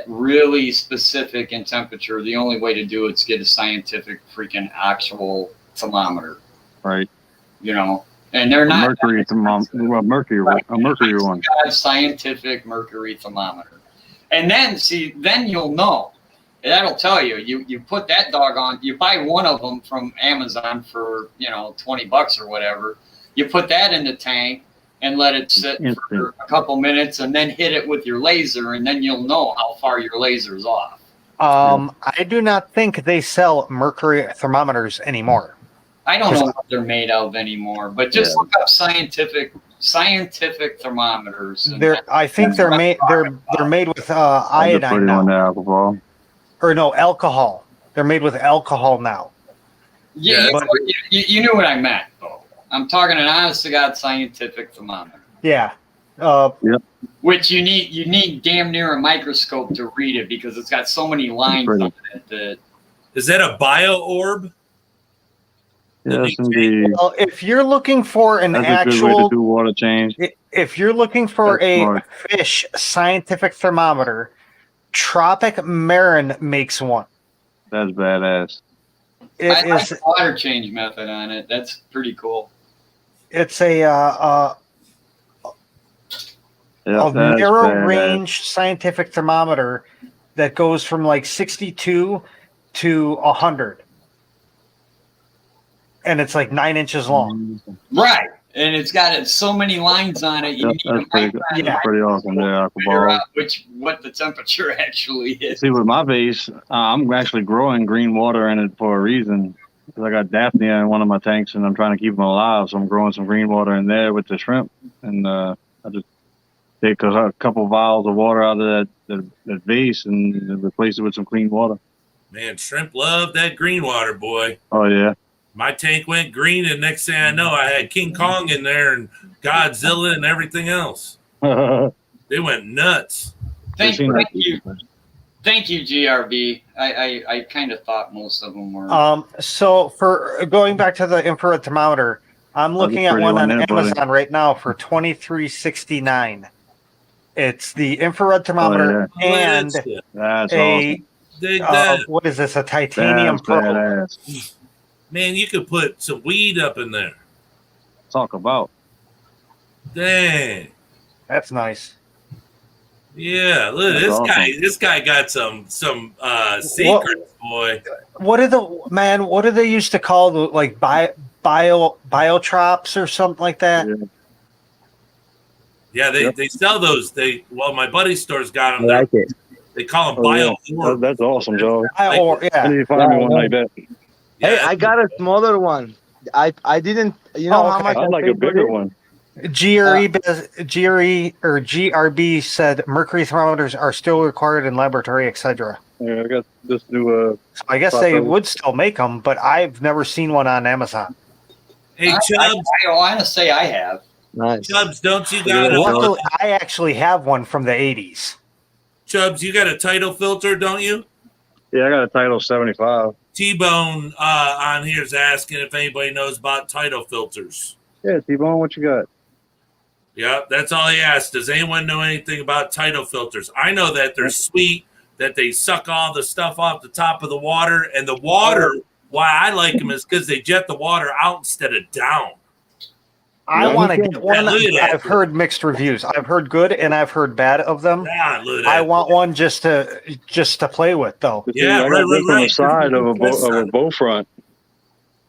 really specific in temperature, the only way to do it is get a scientific freaking actual thermometer.
Right.
And they're not
Mercury thermometer. Well, mercury one.
a scientific mercury thermometer. And then you'll know. That'll tell you. You put that dog on. You buy one of them from Amazon for $20 or whatever. You put that in the tank and let it sit for a couple minutes, and then hit it with your laser, and then you'll know how far your laser's off.
I do not think they sell mercury thermometers anymore.
I don't know what they're made of anymore, but just look up scientific thermometers. and
I think they're made with iodine
Put it on the
now,
alcohol.
or no alcohol. They're made with alcohol now.
Yeah, you knew what I meant, though. I'm talking an honest to God scientific thermometer.
Yeah.
Which you need damn near a microscope to read it because it's got so many lines on it that.
Is that a bio orb?
Yes, indeed.
Well, if you're looking for an
That's a good way to
actual,
do water change.
if you're looking for
That's
a
smart.
fish scientific thermometer, Tropic Marin makes one.
That's badass.
I
It
like
is.
the water change method on it. That's pretty cool.
It's a
Yeah, that's
narrow
badass.
range scientific thermometer that goes from like 62 to 100, and it's like 9 inches long.
Right. And it's got so many lines on it. You
Yeah,
need a
that's pretty
micron
good.
to
That's pretty awesome. Yeah,
figure
alcohol.
out what the temperature actually is.
See, with my vase, I'm actually growing green water in it for a reason. Because I got Daphnia in one of my tanks, and I'm trying to keep them alive. So I'm growing some green water in there with the shrimp, and I just take a couple vials of water out of that vase and replace it with some clean water.
Man, shrimp love that green water, boy.
Oh yeah.
My tank went green, and next thing I know, I had King Kong in there and Godzilla and everything else. They went nuts.
Thank you, GRB. I kind of thought most of them were.
So for going back to the infrared thermometer, I'm looking at one on Amazon right now for $23.69. It's the infrared thermometer and
That's
a
awesome.
Dig that.
what is this? A titanium
That's
probe.
badass.
Man, you could put some weed up in there.
Talk about.
Dang.
That's nice.
Yeah, look,
That's awesome.
this guy got some secrets, boy.
What do they used to call the like biotrops or something like that?
Yeah.
Yeah, they sell those. My buddy's store's got them.
I like it.
They call them
Oh,
bio.
yeah. That's awesome, Joe.
Yeah.
I need to find me one like that.
Hey,
Yeah,
I got a smaller one. I didn't. You know how much
I'd like a bigger one.
GRB said mercury thermometers are still required in laboratory, etc.
Yeah, I got this new.
So I guess they would still make them, but I've never seen one on Amazon.
Hey, Chubbs.
I want to say I have.
Nice.
Chubbs, don't you got
Luckily, I actually have one from the 80s.
Chubbs, you got a tidal filter, don't you?
Yeah, I got a Title 75.
T-Bone on here is asking if anybody knows about tidal filters.
Yeah, T-Bone, what you got?
Yeah, that's all he asked. Does anyone know anything about tidal filters? I know that they're sweet, that they suck all the stuff off the top of the water, and the water, why I like them is because they jet the water out instead of down.
I want to get one.
look at that.
I've heard mixed reviews. I've heard good and I've heard bad of them.
Yeah, look at
I
that.
want one just to play with, though.
Yeah,
I got this on the
right.
side of a bow front.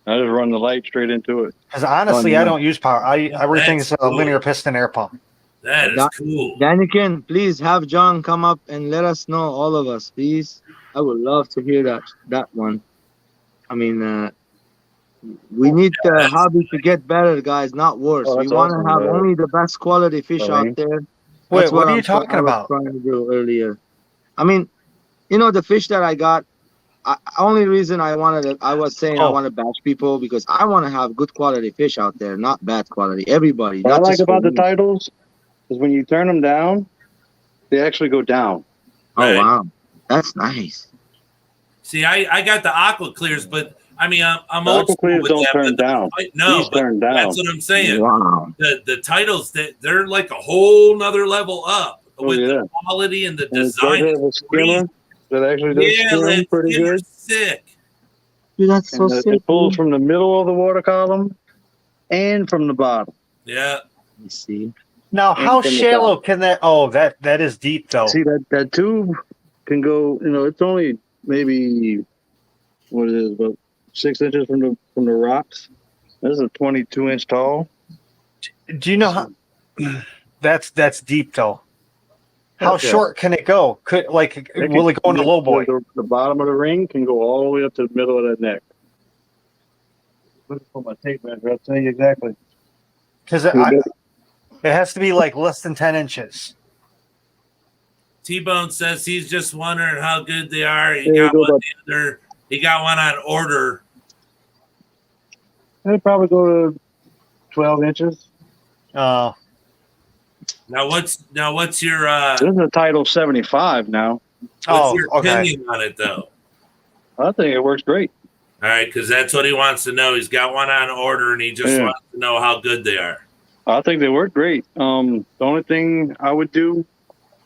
I just run the light straight into it.
Because honestly, I don't use power. Everything's a linear piston air pump.
That is cool.
Daniken, please have John come up and let us know, all of us, please. I would love to hear that one. I mean, we need the hobby to get better, guys, not worse.
Oh,
We
that's
want to
awesome,
have
man.
only the best quality fish out there.
Wait,
That's
what are you
I
talking
was
about?
trying to do earlier. I mean, the fish that I got. Only reason I was saying I want to bash people because I want to have good quality fish out there, not bad quality. Everybody.
What I
not
like
just
about the
me.
titles is when you turn them down, they actually go down.
Oh wow, that's nice.
See, I got the aqua clears, but I mean, I'm
The
old
aqua
school
clears
with
don't
that.
turn
but
down.
No,
These
but
turn down.
that's what I'm saying.
Wow.
The titles, they're like a whole nother level up with the quality and the
And it does
design.
have a skimmer that actually does skim pretty good.
Sick.
Dude, that's so
And
sick.
it pulls from the middle of the water column and from the bottom.
Yeah.
Let me see.
Now, how shallow can that? Oh, that is deep though.
See that tube can go. It's only maybe what it is, about 6 inches from the rocks. This is a 22-inch tall.
Do you know how? That's deep though. How short can it go? Will it go into low boy?
The bottom of the ring can go all the way up to the middle of that neck. Let me put my tape measure. I'll tell you exactly.
Because it has to be like less than 10 inches.
T-Bone says he's just wondering how good they are. He got one on order.
It'd probably go to 12 inches.
Oh.
Now what's your
This is a Title 75 now.
what's your opinion on it though?
I think it works great.
All right, because that's what he wants to know. He's got one on order and he just wants to know how good they are.
I think they work great. The only thing I would do,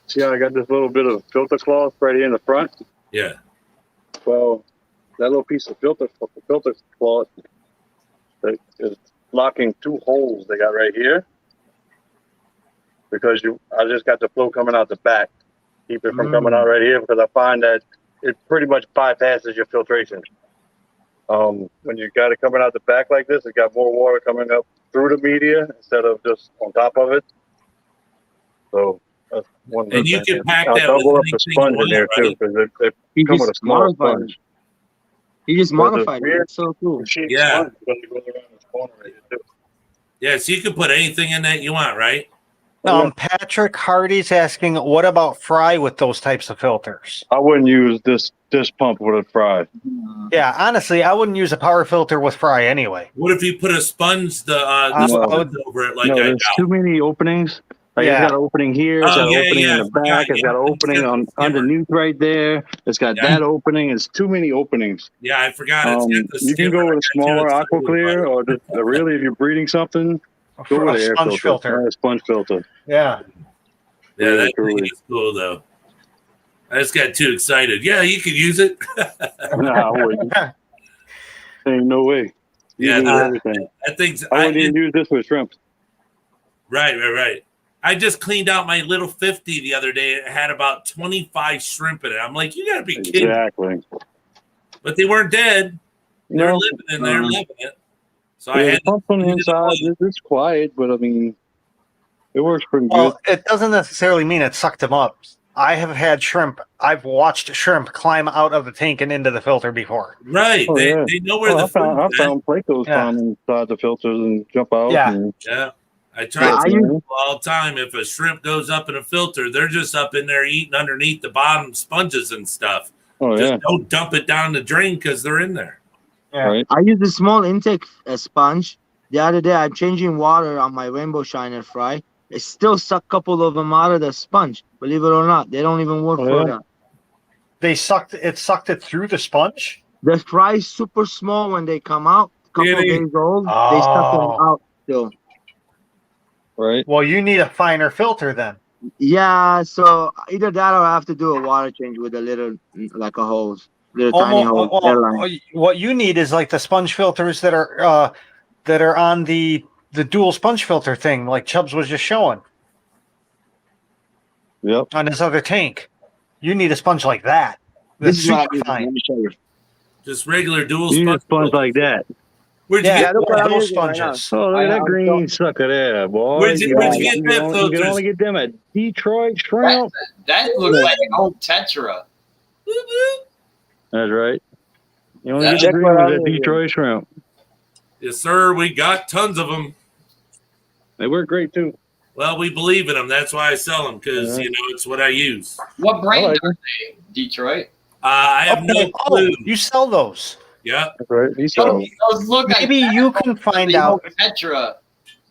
see how I got this little bit of filter cloth right here in the front?
Yeah.
Well, that little piece of filter cloth that is blocking 2 holes they got right here. Because I just got the flow coming out the back. Keep it from coming out right here because I find that it pretty much bypasses your filtration. When you got it coming out the back like this, it got more water coming up through the media instead of just on top of it. So that's one.
And you can pack that
double
with
up the sponge in there too because they come with a small sponge.
He just modified it. That's so cool.
Yeah.
Sponge goes around this corner right here too.
Yeah, so you can put anything in that you want, right?
Patrick Hardy's asking, what about fry with those types of filters?
I wouldn't use this pump with a fry.
Yeah, honestly, I wouldn't use a power filter with fry anyway.
What if you put a sponge over it like I
there's
got?
too many openings Like it's got an opening here, it's
Oh,
got an
yeah,
opening
yeah,
in
I
the
forgot,
back, it's
yeah.
got an opening on underneath right there. It's got
Yeah.
that opening. It's too many openings.
Yeah, I forgot. It's got the
You can
skimmer.
go with
I
a
got
smaller
too
aqua
excited
clear,
about
or just really, if you're breeding something, go with
A
an air
sponge filter.
A sponge filter.
Yeah.
it. Yeah,
Really,
that thing
truly.
is cool though. I just got too excited. Yeah, you could use it.
Nah, I wouldn't. Ain't no way. You
Yeah,
can use everything.
that thing's
I wouldn't even use this with shrimp.
right. I just cleaned out my little 50 the other day. It had about 25 shrimp in it. I'm like, you gotta be kidding.
Exactly.
But they weren't dead. They're
No,
living in there, loving it. So I
yeah, the
had
pump on the
clean it all
inside,
up.
it's quiet, but I mean, it works pretty good.
Well, it doesn't necessarily mean it sucked them up. I have had shrimp. I've watched shrimp climb out of the tank and into the filter before.
Right.
Oh, yeah.
They know where the
I
food's at.
found Plecos
Yeah.
climb inside the filters and jump out.
Yeah.
And,
Yeah. I
Yeah,
try
I
to
use-
tell people all the time, if a shrimp goes up in a filter, they're just up in there eating underneath the bottom sponges and stuff.
oh,
Just
yeah.
don't dump it down the drain because they're in there.
Yeah.
Right.
I use a small intake sponge. The other day, I'm changing water on my rainbow shiner fry. It still suck a couple of them out of the sponge. Believe it or not, they don't even work
Oh,
for
yeah?
that.
They sucked it through the sponge.
The fry is super small when they come out. Couple
Really?
days old, they suck them
Oh.
out still.
Right.
Well, you need a finer filter then.
Yeah, so either that or I have to do a water change with a little, like a hose, little tiny hose. airline.
What you need is like the sponge filters that are on the dual sponge filter thing, like Chubbs was just showing
Yep.
on his other tank. You need a sponge like that. That's
This is what I
super
use. Let
fine.
me show you.
Just regular dual
You need a
sponge.
sponge like that.
Where'd you
Yeah,
get
look what I'm
those
using right now.
sponges.
Oh, look at that green sucker there, boy.
Where'd you get that
You
filters?
can only get them at Detroit Shrimp.
That looks like an old Tetra.
That's right. You only
Yeah.
get the
Check
green
what
ones
I'm
at
using.
Detroit Shrimp.
Yes, sir. We got tons of them.
They work great, too.
Well, we believe in them. That's why I sell them because
Yeah.
it's what I use.
What brand
I like
are they? Detroit.
I have no
Oh,
clue.
you sell those.
Yeah.
That's right. He sells.
Those look
Maybe you can find
the old
out.
Tetra.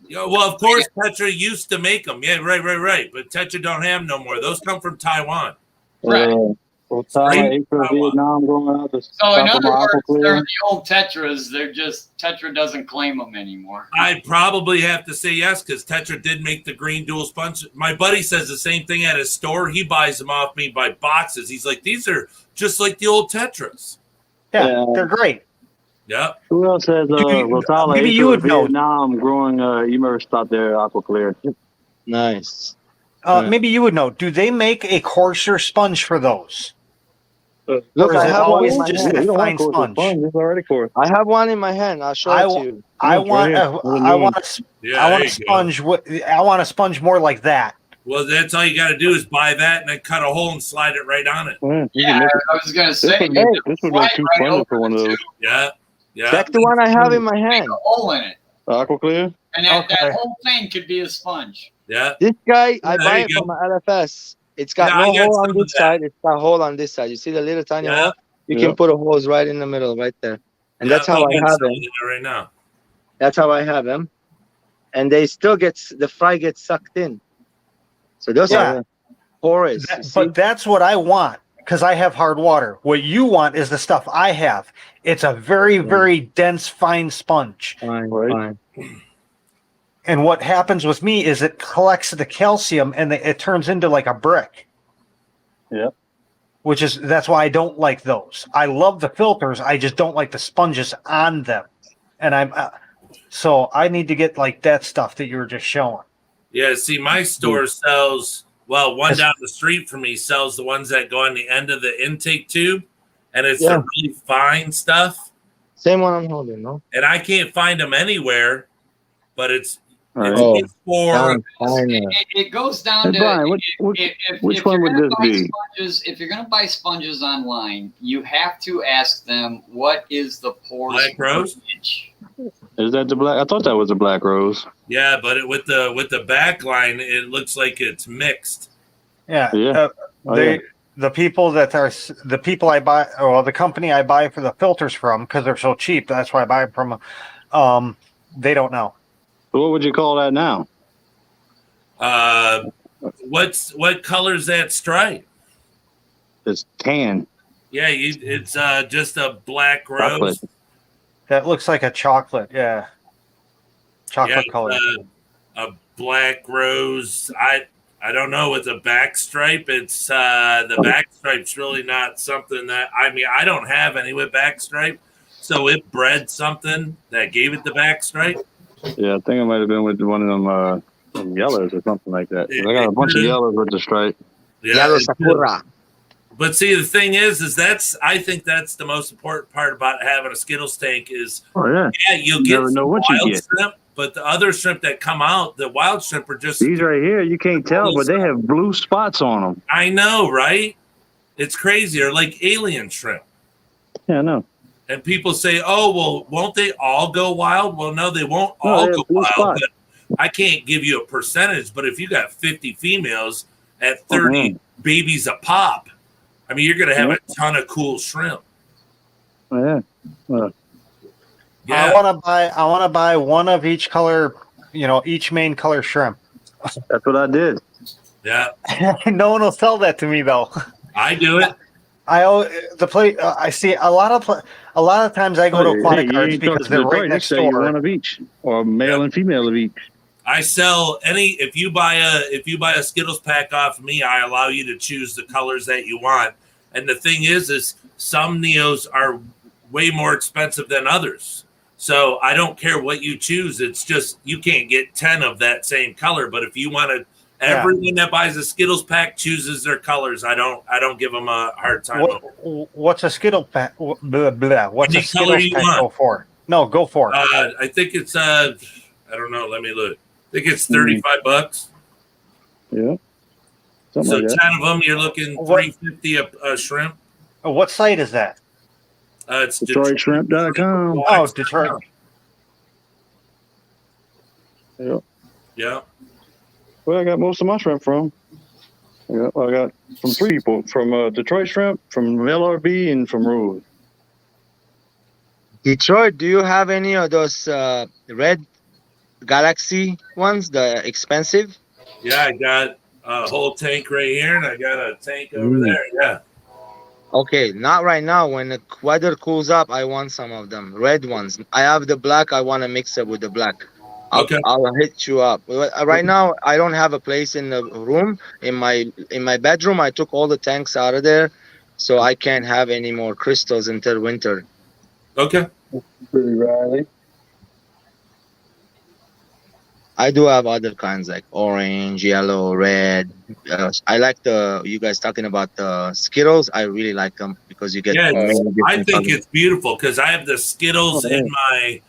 Yeah, well, of course, Tetra used to make them. Yeah, right. But Tetra don't have 'em no more. Those come from Taiwan.
Right.
Otala, April, Vietnam, going out to
So in
South
other
America,
words, they're
clear.
the old Tetras. They're just Tetra doesn't claim them anymore.
I probably have to say yes because Tetra did make the green dual sponge. My buddy says the same thing at his store. He buys them off me by boxes. He's like, these are just like the old Tetras.
Yeah,
Yeah.
they're great.
Yep.
Who else has Rotala,
maybe
April,
you would know.
Vietnam growing? You remember stop there, Aqua Clear.
Nice.
Maybe you would know. Do they make a coarser sponge for those?
Look,
Or is
I
it
have one
always
in my
just
hand.
a
You don't
fine
want coarse
sponge?
It's already coarse.
I have one in my hand. I'll show
I
it
wa-
to you.
I
Okay,
want
yeah.
I want a
Yeah.
I want
there
a
you go.
sponge. I want a sponge more like that.
Well, that's all you got to do is buy that and then cut a hole and slide it right on it.
Yeah, you
Yeah,
can make it.
I was gonna
This
say.
would
you
be
can slide
too
right
funny
over
for one of
the
those.
tube,
Yeah.
Check the one I have in my
make
hand.
a hole in it,
Aqua Clear.
and that
Okay.
whole thing could be a sponge.
Yeah.
This guy, I
Yeah, there
buy
you
it
go.
from LFS. It's got
Yeah, I
no
got
hole
some
on
of
this
that.
side. It's got a hole on this side. You see the little tiny
Yeah.
hole? You
Yeah.
can put a hose right in the middle, right there. And that's how I
got
have
some
them.
of that right now.
That's how I have them. And they still the fry gets sucked in. So those
Yeah.
are porous. you see?
But that's what I want because I have hard water. What you want is the stuff I have. It's a very, very dense, fine sponge.
Fine,
Right.
fine.
And what happens with me is it collects the calcium and it turns into like a brick.
Yeah.
That's why I don't like those. I love the filters. I just don't like the sponges on them. And so I need to get like that stuff that you were just showing.
Yeah, see, my store sells, one down the street from me sells the ones that go on the end of the intake tube, and it's
Yeah.
the really fine stuff.
Same one I'm holding, no?
And I can't find them anywhere, but it's
All right.
Oh,
for
fine.
It goes down
Hey,
to
Brian, which
if
one
you're
would
gonna
this
buy
be?
Sponges, if you're going to buy sponges online, you have to ask them what is the pores
Black Rose?
percentage.
Is that the black? I thought that was a black rose.
Yeah, but with the back line, it looks like it's mixed.
Yeah.
Yeah. Oh, yeah.
The people I buy, or the company I buy for the filters from, because they're so cheap, that's why I buy them from, they don't know.
So what would you call that now?
What color is that stripe?
It's tan.
Yeah, it's just a black
Chocolate.
rose.
That looks like a chocolate. Yeah. Chocolate
Yeah,
color.
a black rose. I don't know with a back stripe. It's the back stripe's really not something that I don't have any with back stripe, so it bred something that gave it the back stripe.
Yeah, I think it might have been with one of them yellows or something like that. I got a bunch of yellows with the stripe.
Yeah,
Yellow Sakura.
but see, the thing is I think that's the most important part about having a Skittles tank is you'll get
Never know what you
wild
get.
shrimp, but the other shrimp that come out, the wild shrimp are just
These right here, you can't tell, but they have blue spots on them.
I know, right? It's crazy. Or like alien shrimp.
Yeah, I know.
And people say, "Oh, well, won't they all go wild?" Well, no, they won't all go wild.
Spots.
But I can't give you a percentage. But if you got 50 females at 30 babies a pop, I mean, you're going to have a ton of cool shrimp.
Oh, yeah.
Yeah.
I want to buy one of each color, each main color shrimp.
That's what I did.
Yeah.
No one will sell that to me though.
I do it.
I see a lot of times I go to aquatic arts because they're right next door.
One of each, or male and female of each.
I sell if you buy a Skittles pack off me, I allow you to choose the colors that you want. And the thing is some Neos are way more expensive than others. So I don't care what you choose. It's just you can't get 10 of that same color. But if you want to, everyone that buys a Skittles pack chooses their colors. I don't give them a hard time.
What's a Skittles pack? Blah, blah. What's
Any
a Skittles pack
want.
go for? No, go for it.
I think it's I don't know. Let me look. I think it's $35.
Yeah. Something
So
like
10 of them, you're looking $3.50 a shrimp.
What site is that?
It's
DetroitShrimp.com.
Oh, Detroit.
Yeah.
Yeah.
Where I got most of my shrimp from. Yeah, I got from 3 people, from Detroit Shrimp, from LRB, and from Rose.
Detroit, do you have any of those red Galaxy ones, the expensive?
Yeah, I got a whole tank right here, and I got a tank over there. Yeah.
Okay, not right now. When the weather cools up, I want some of them red ones. I have the black. I want to mix it with the black. I'll hit you up. Right now, I don't have a place in the room. In my bedroom, I took all the tanks out of there, so I can't have any more crystals until winter.
Okay.
Pretty Riley.
I do have other kinds like orange, yellow, red. I like you guys talking about the Skittles. I really like them because you get.
Yeah, I think
colors.
it's beautiful because I have the Skittles in my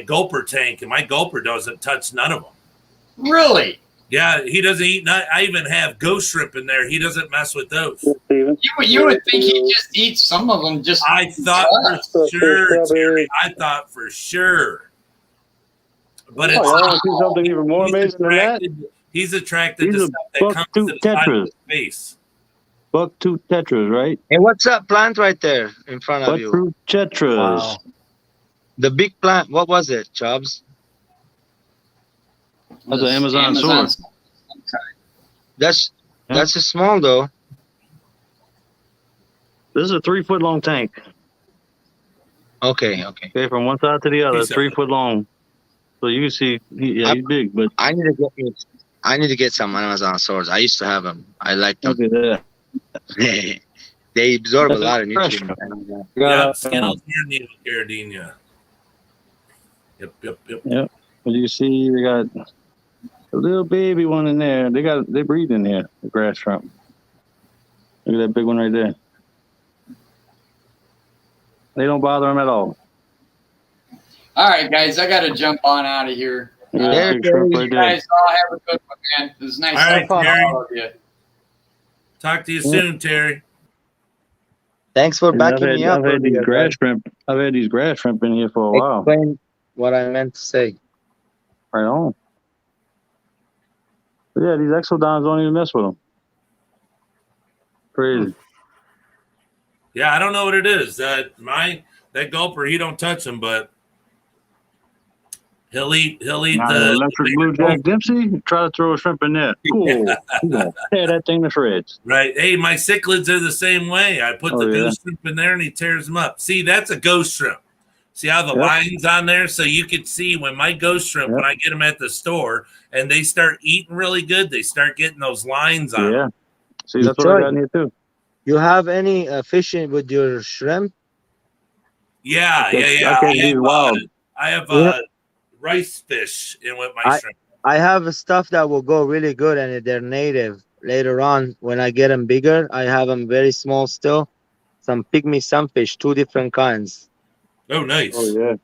gulper tank, and my gulper doesn't touch none of them.
Really?
Yeah, he doesn't eat. I even have ghost shrimp in there. He doesn't mess with those.
You would think he just eats some of them. Just
I thought for sure, Terry. I thought for sure. But it's
see something even more amazing than that.
He's attracted to stuff that comes to the side of his face.
Bucktooth tetras, right?
Hey, what's that plant right there in front of you?
Bucktooth tetras.
Wow.
The big plant. What was it, Chubbs?
That's an Amazon sword.
That's a small though.
This is a 3 foot long tank.
Okay.
Okay, from one side to the other, 3 foot long. So you can see, he's big, but
I need to get some Amazon swords. I used to have them. I like them.
look at that.
They absorb a lot of nutrients.
Yeah, Skittles near Gardenia. Yep.
Yep. But you see, they got a little baby one in there. They breed in here, the grass shrimp. Look at that big one right there. They don't bother them at all.
all right, guys. I got to jump on out of here.
Yeah, big shrimp right
You
there.
guys all have a good one, man. It was nice
All right,
talking to
Terry.
all of you.
Talk to you soon, Terry.
Thanks for
And
backing me up.
I've had these
earlier,
grass
guys.
shrimp. I've had these grass shrimp in here for a while.
Explain what I meant to say.
Right on. But yeah, these exodons don't even mess with them. Crazy.
Yeah, I don't know what it is. That gulper, he don't touch them, but He'll eat
Now,
the
electric blue Jack Dempsey, try to throw a shrimp in there. Cool. You gonna tear that thing to shreds.
right. Hey, my cichlids are the same way. I put
Oh,
the
yeah.
ghost shrimp in there and he tears them up. See, that's a ghost shrimp. See how the
Yep.
lines on there? So you can see when my ghost shrimp,
Yep.
when I get them at the store and they start eating really good, they start getting those lines on them.
Yeah. See, that's what I got in here too.
You have any fishing with your shrimp?
Yeah.
I catch these wild.
I have
Yeah.
rice fish in with my shrimp.
I have stuff that will go really good, and they're native. Later on, when I get them bigger, I have them very small still. Some pygmy sunfish, 2 different kinds.
Oh, nice.
Oh yeah.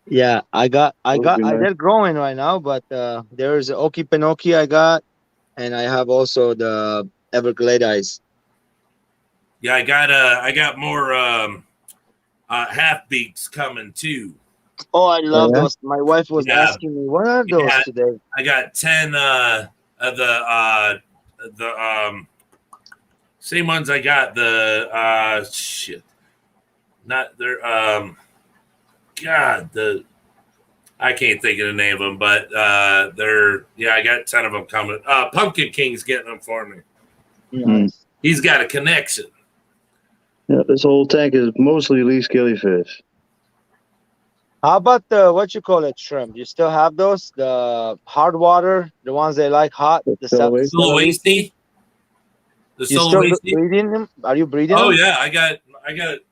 Yeah,
nice.
they're growing right now, but there's Okefenokee I got, and I have also the Everglades.
Yeah, I got more half beaks coming too.
Oh, I love
yeah?
those. My wife was
Yeah.
asking me, what are those
Yeah.
today?
I got 10 of the same ones I got the shit. Not there God, I can't think of the name of them, but I got 10 of them coming. Pumpkin King's getting them for me.
Nice.
He's got a connection.
Yeah, this whole tank is mostly leaf scaly fish.
How about the what you call it shrimp? You still have those? The hard water, the ones they like hot, the
Sulawesi?
Sulawesi? The
You still
Sulawesi?
breeding them? Are you breeding
Oh
them?
yeah, I got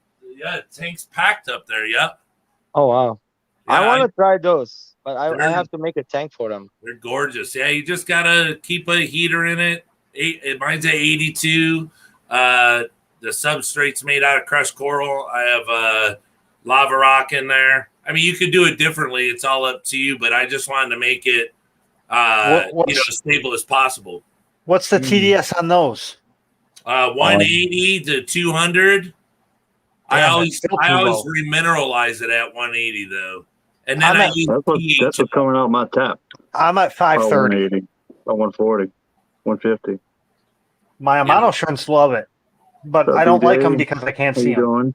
tanks packed up there. Yep.
Oh wow.
Yeah,
I want to try those, but I
They're-
have to make a tank for them.
They're gorgeous. Yeah, you just gotta keep a heater in it. Mine's at 82. The substrate's made out of crushed coral. I have lava rock in there. I mean, you could do it differently. It's all up to you. But I just wanted to make it, as stable as possible.
What's the TDS on those?
180 to 200. I
Damn,
always
that's still too low.
remineralize it at 180 though, and then
I'm
I
at-
use
That's what's coming out my tap.
I'm at 530.
180, 140, 150.
My Amano shrimps love it, but I don't like them because I can't
How
see
you
them.
doing?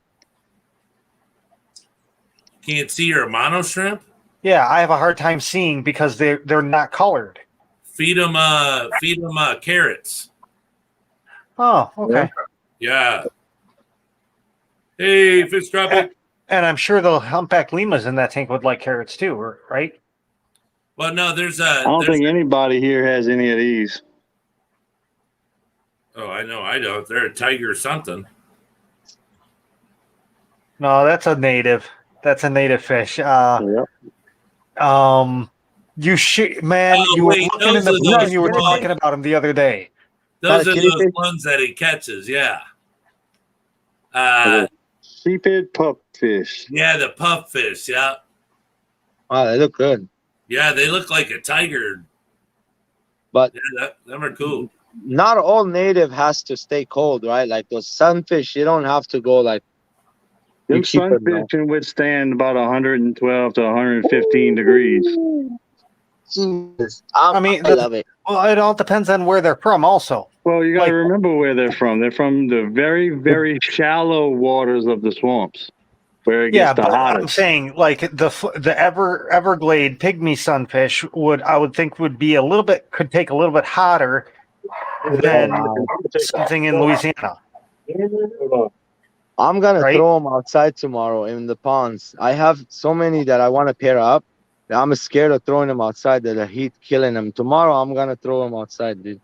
Can't see your mono shrimp.
Yeah, I have a hard time seeing because they're not colored.
Feed them carrots.
Oh, okay.
Yeah. Hey, fish tropic.
And I'm sure the humpback limas in that tank would like carrots too, right?
Well, no, there's
I don't think anybody here has any of these.
Oh, I know. I don't. They're a tiger or something.
No, that's a native. That's a native fish.
Yep.
You shoot, man.
Oh,
you
wait,
were looking in
those
the
are
book
those
and you were
ones.
talking about them the other day.
Those
Got a
are
kitty
those
fish?
ones that he catches. Yeah. Uh,
Sheephead pupfish.
yeah, the puff fish. Yeah.
Wow, they look good.
Yeah, they look like a tiger.
But
Yeah, them are cool.
not all native has to stay cold, right? Like those sunfish, you don't have to go like.
Them
You keep them,
sunfish can withstand about 112 to 115 degrees.
Jesus,
I mean,
I love it.
Well, it all depends on where they're from, also.
Well, you got to
Like-
remember where they're from. They're from the very, very shallow waters of the swamps, where it
Yeah,
gets the
but I'm
hottest.
saying like the Everglade pygmy sunfish would think would be could take a little bit hotter than something in Louisiana.
I'm gonna
Right?
throw them outside tomorrow in the ponds. I have so many that I want to pair up. That I'm scared of throwing them outside. That the heat killing them. Tomorrow I'm gonna throw them outside, dude.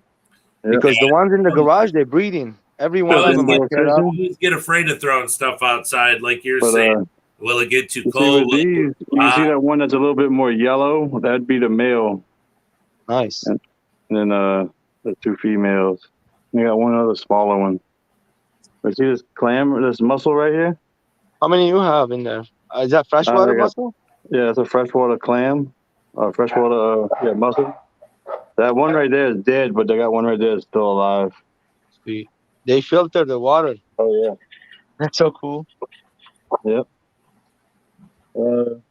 Yeah.
Because the ones in the garage they're breeding. Every one of them I paired up.
Always get afraid of throwing stuff outside, like you're
But,
saying. Will it get too
You see,
cold?
with these, you see that one that's a little bit more yellow? That'd be the male.
Nice.
And then the 2 females. You got one other smaller one. But see this clam, this mussel right here?
How many you have in there? Is that freshwater
I got-
mussel?
Yeah, it's a freshwater clam. Freshwater mussel. That one right there is dead, but they got one right there that's still alive.
Sweet. They filter the water.
Oh, yeah.
That's so cool.
Yep.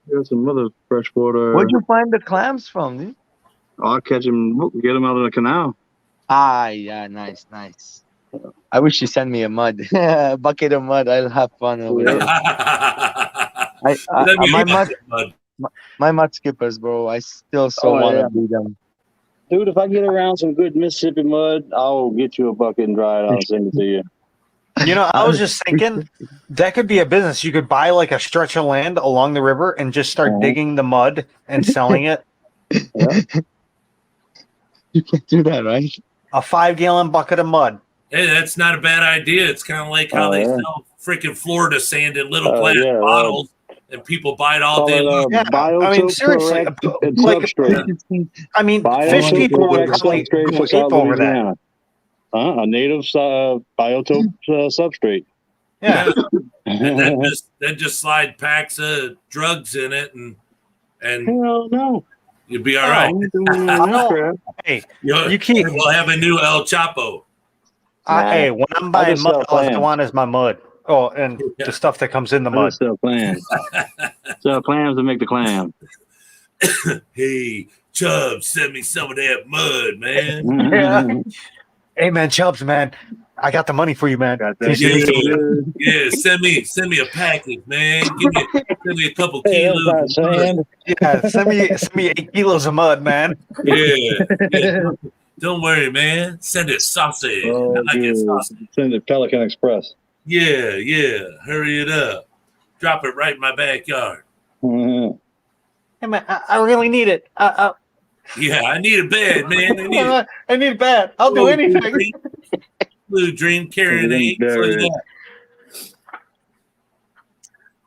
There's some other freshwater.
Where'd you find the clams from, dude?
I'll catch them, get them out of the canal.
Ah, yeah, nice. I wish you sent me a mud, a bucket of mud. I'll have fun over there.
Let me
My
get
mud,
mud.
My mud skippers, bro. I still so
Oh,
want to
yeah.
do them.
Dude, if I get around some good Mississippi mud, I'll get you a bucket and dry it. I'll send it to you.
You know, I was just thinking that could be a business. You could buy like a stretch of land along the river and just start
Uh-huh.
digging the mud and selling it.
Yeah.
You can do that, right?
A 5-gallon bucket of mud.
Hey, that's not a bad idea. It's kind of like how they
yeah.
sell freaking Florida sand in little plastic
Yeah,
bottles, and people buy it all
Call
day
it
long.
Yeah, I mean, seriously,
and
like,
substrate.
I mean, fish people would
Biotope
probably
substrate
go
for
ape
South
over that.
Louisiana. A native biotope substrate.
Yeah.
And then just slide packs of drugs in it, and
Hell no.
you'll be all right.
Hey,
You
keep.
We'll have a new El Chapo.
Hey, when I'm buying
just
mud,
sell
all I
clams.
want is my mud. Oh, and the stuff that comes in the
I
mud.
just sell clams. Sell clams to make the clam.
Hey, Chubb, send me some of that mud, man.
Yeah. Hey, man, Chubbs, man, I got the money for you, man.
Got
Can
that
you send me
good.
Yeah, send me a package, man. Send me a couple
Hey, that's
kilos
not
of mud.
sand.
Yeah, send me 8 kilos of mud, man.
Yeah. Don't worry, man. Send it sausage.
Oh,
I like it
dude.
sausage.
Send it Pelican Express.
Yeah. Hurry it up. Drop it right in my backyard.
Mhm.
Hey, man, I really need it.
Yeah, I need it bad, man.
I need it bad. I'll do anything.
Blue Dream carrying eggs. Look at that.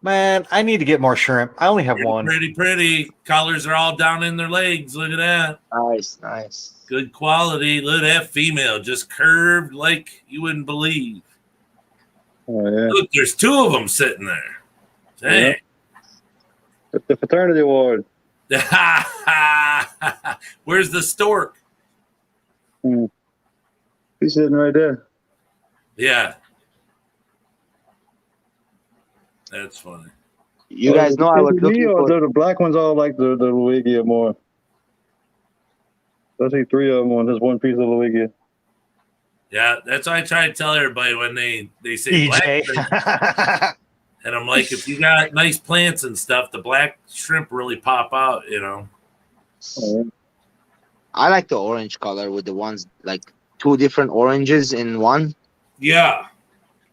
Man, I need to get more shrimp. I only have one.
Pretty. Collars are all down in their legs. Look at that.
Nice.
Good quality. Look at that female, just curved like you wouldn't believe.
Oh, yeah.
Look, there's 2 of them sitting there. Dang.
The fraternity award.
Where's the stork?
He's sitting right there.
Yeah. That's funny.
You guys know I was looking for.
The black ones all like the Luigia more. I see 3 of them on just one piece of Luigia.
Yeah, that's why I try to tell everybody when they say black shrimp. And I'm like, if you got nice plants and stuff, the black shrimp really pop out, you know.
I like the orange color with the ones like 2 different oranges in one.
Yeah.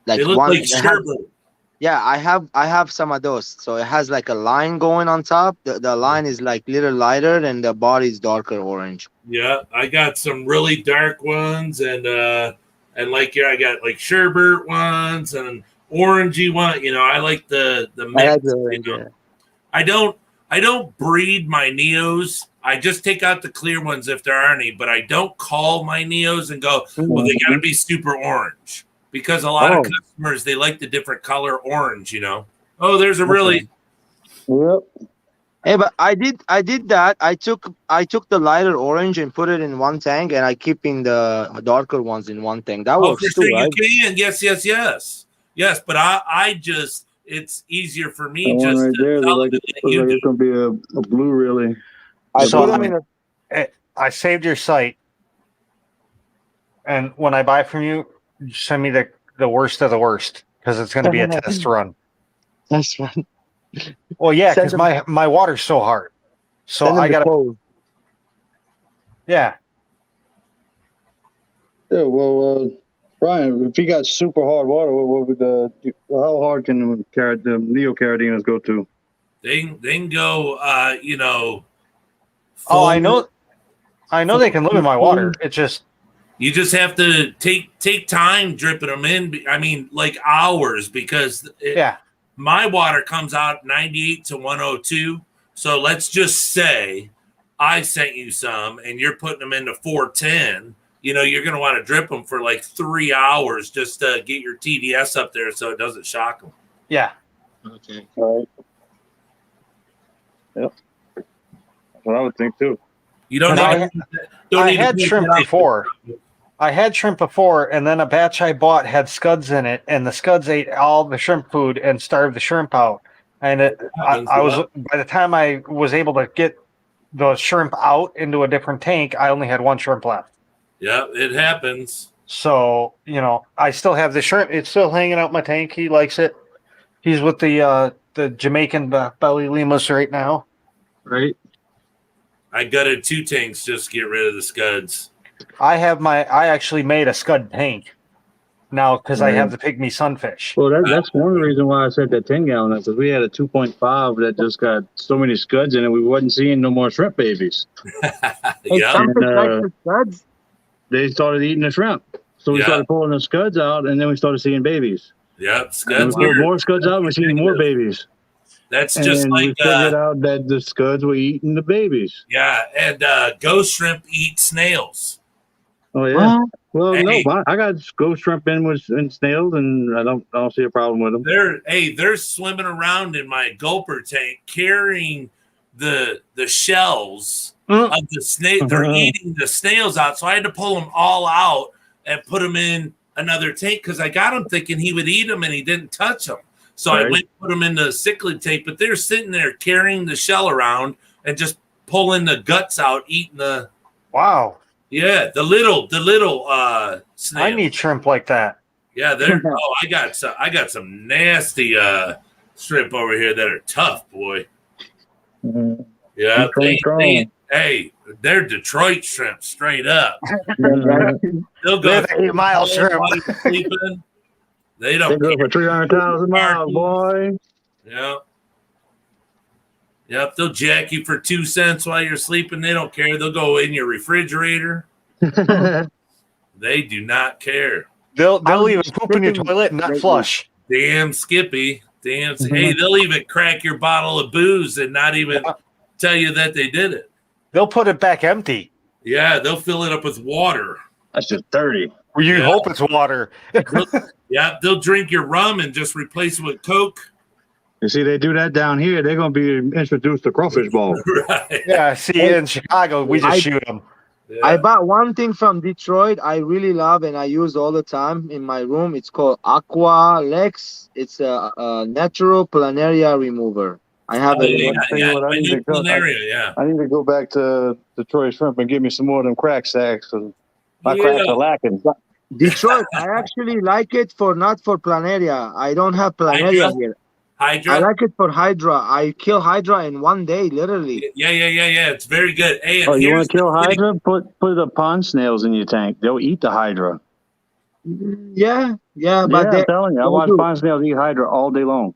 Like
they look
one.
like sherbet.
Yeah, I have some of those. So it has like a line going on top. The line is like little lighter and the body is darker orange.
Yeah, I got some really dark ones and like I got like sherbet ones and orangey one. You know, I like the mix.
I like the orange,
you know? I don't breed my Neos. I just take out the clear ones if there are any, but I don't call my Neos and go, well, they got to be super orange. Because a lot of customers, they like the different color orange, you know. Oh, there's a really.
Yep.
Hey, but I did that. I took the lighter orange and put it in one tank, and I keeping the darker ones in one tank. That works too, right?
You can. Yes. But I just, it's easier for me
That
just
one right
to
there.
tell
Like
them
it's
that you do.
going to be a blue, really.
I saved your site, and when I buy from you, send me the worst of the worst because it's going to be a test run.
That's fun.
Well, yeah, because my water's so hard, so I got to. Yeah.
Yeah. Well, Brian, if you got super hard water, what would how hard can the neocaradinas go to?
They can go, you know.
Oh, I know they can live in my water. It's just.
You just have to take time dripping them in. I mean, like hours, because my water comes out 98 to 102. So let's just say I sent you some and you're putting them into 410. You know, you're going to want to drip them for like 3 hours just to get your TDS up there so it doesn't shock them.
Yeah.
Okay.
All right. Yep. That's what I would think too.
You don't
I had shrimp before. I had shrimp before, and then a batch I bought had scuds in it, and the scuds ate all the shrimp food and starved the shrimp out. And I was by the time I was able to get the shrimp out into a different tank, I only had 1 shrimp left.
Yeah, it happens.
So, you know, I still have the shrimp. It's still hanging out my tank. He likes it. He's with the Jamaican belly lemurs right now.
Right.
I gutted 2 tanks just to get rid of the scuds.
I actually made a scud tank now because I have the pygmy sunfish.
Well, that's one of the reasons why I said that 10-gallon, because we had a 2.5 that just got so many scuds in it, we wasn't seeing no more shrimp babies.
Yeah.
Some fish like
And,
the scuds.
They started eating the shrimp. So we
Yeah.
started pulling the scuds out, and then we started seeing babies.
Yep.
And
Scuds
we pulled
are,
more scuds out, we're seeing more babies.
that's
And
just
we
like
figured out that the scuds were eating the babies.
yeah, and ghost shrimp eat snails.
Oh yeah. Well,
Hey.
no, I got ghost shrimp in snails, and I don't see a problem with them.
They're swimming around in my gulper tank carrying the shells of the snail. They're eating the snails out, so I had to pull them all out and put them in another tank because I got him thinking he would eat them and he didn't touch them. So I went and put them in the cichlid tank, but they're sitting there carrying the shell around and just pulling the guts out, eating the
Wow.
the little snail.
I need shrimp like that.
Yeah, I got some nasty shrimp over here that are tough, boy.
Mhm.
Yeah,
Strong.
they're Detroit shrimp straight up. They'll go
They're the 8-mile shrimp.
sleeping. They
They
don't
go
care.
for 300,000 miles, boy.
Yeah. Yep, they'll jack you for 2 cents while you're sleeping. They don't care. They'll go in your refrigerator. They do not care.
They'll even poop in your toilet and not flush.
Damn Skippy. Hey, they'll even crack your bottle of booze and not even tell you that they did it.
They'll put it back empty.
Yeah, they'll fill it up with water.
That's just dirty.
Well, you hope it's water.
They'll drink your rum and just replace it with Coke.
You see, they do that down here. They're going to be introduced to crawfish ball.
Right.
Yeah, see, in Chicago, we just shoot them.
Yeah.
I bought one thing from Detroit I really love and I use all the time in my room. It's called Aqua Lex. It's a natural planaria remover. I have it.
I
need to go back to Detroit Shrimp and give me some more of them crack sacks. My cracks are lacking.
Detroit, I actually like it not for planaria. I don't have planaria here.
Hydra?
I like it for Hydra. I kill Hydra in one day, literally.
Yeah. It's very good. Hey,
Oh, you want to kill Hydra? Put the pond snails in your tank. They'll eat the Hydra.
Yeah, but
I'm telling you, I watch pond snails eat Hydra all day long.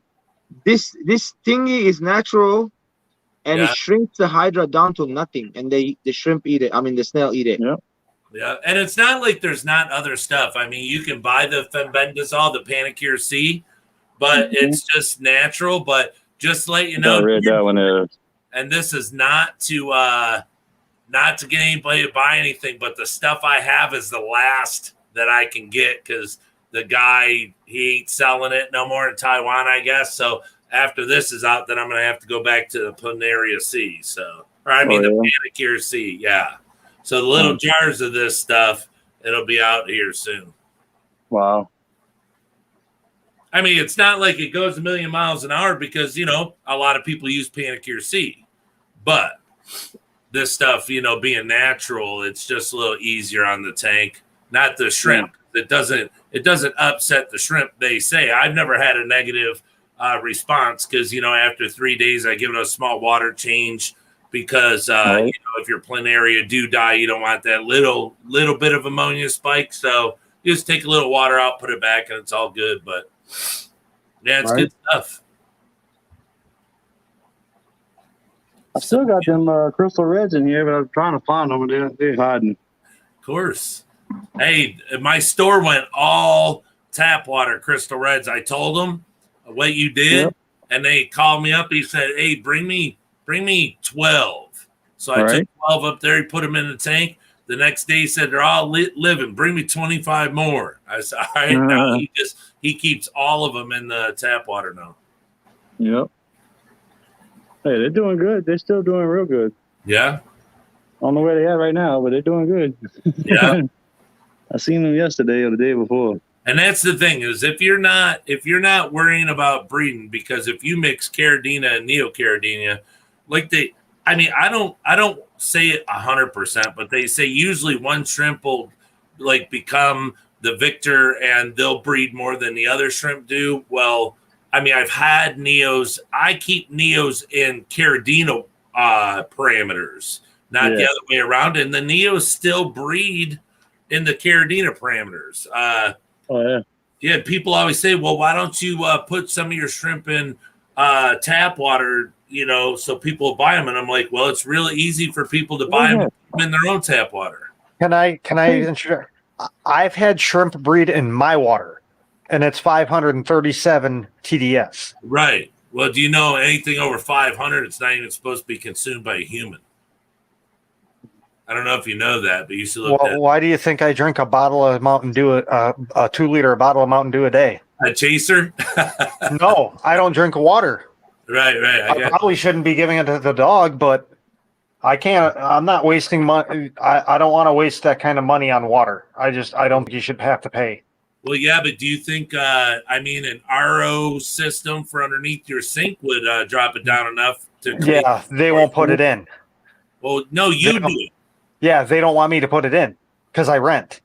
This thingy is natural, and it shrinks the Hydra down to nothing, and the shrimp eat it. I mean, the snail eat it.
Yep.
Yeah, and it's not like there's not other stuff. I mean, you can buy the fembendazole, the Panicure C, but it's just natural. But just to let you know,
I read that one is.
And this is not to get anybody to buy anything, but the stuff I have is the last that I can get because the guy, he ain't selling it no more in Taiwan, I guess. So after this is out, then I'm going to have to go back to the Planaria C. So, the Panicure C, yeah. So the little jars of this stuff, it'll be out here soon.
Wow.
I mean, it's not like it goes a million miles an hour because, a lot of people use Panicure C. But this stuff, being natural, it's just a little easier on the tank, not the shrimp. It doesn't upset the shrimp, they say. I've never had a negative response because, after 3 days, I give it a small water change because, if your planaria do die, you don't want that little bit of ammonia spike. So you just take a little water out, put it back, and it's all good. But, yeah, it's good stuff.
I still got them crystal reds in here, but I'm trying to find them, and they're hiding.
Of course. Hey, my store went all tap water crystal reds. I told them what you did, and they called me up. He said, "Hey, bring me 12." So I took 12 up there. He put them in the tank. The next day, he said, "They're all living. Bring me 25 more." I said, "All right." Now he keeps all of them in the tap water now.
Yep. Hey, they're doing good. They're still doing real good.
Yeah.
I don't know where they at right now, but they're doing good.
Yeah.
I seen them yesterday or the day before.
And that's the thing is if you're not worrying about breeding, because if you mix Caridina and Neocaridina, I don't say it 100%, but they say usually one shrimp will become the victor and they'll breed more than the other shrimp do. Well, I've had Neos. I keep Neos in Caridina parameters, not the other way around. And the Neos still breed in the Caradina parameters. Yeah, people always say, well, why don't you put some of your shrimp in tap water, so people will buy them? And I'm like, well, it's really easy for people to buy them in their own tap water.
Can I introduce? I've had shrimp breed in my water, and it's 537 TDS.
Right. Well, do you know anything over 500? It's not even supposed to be consumed by a human. I don't know if you know that, but you should look at
why do you think I drink a bottle of Mountain Dew, a 2-liter bottle of Mountain Dew a day?
a chaser.
No, I don't drink water.
Right.
I probably shouldn't be giving it to the dog, but I can't. I'm not wasting money. I don't want to waste that kind of money on water. I don't think you should have to pay.
Well, yeah, but do you think, an RO system for underneath your sink would drop it down enough to?
Yeah, they won't put it in.
Well, no, you do it.
Yeah, they don't want me to put it in because I rent.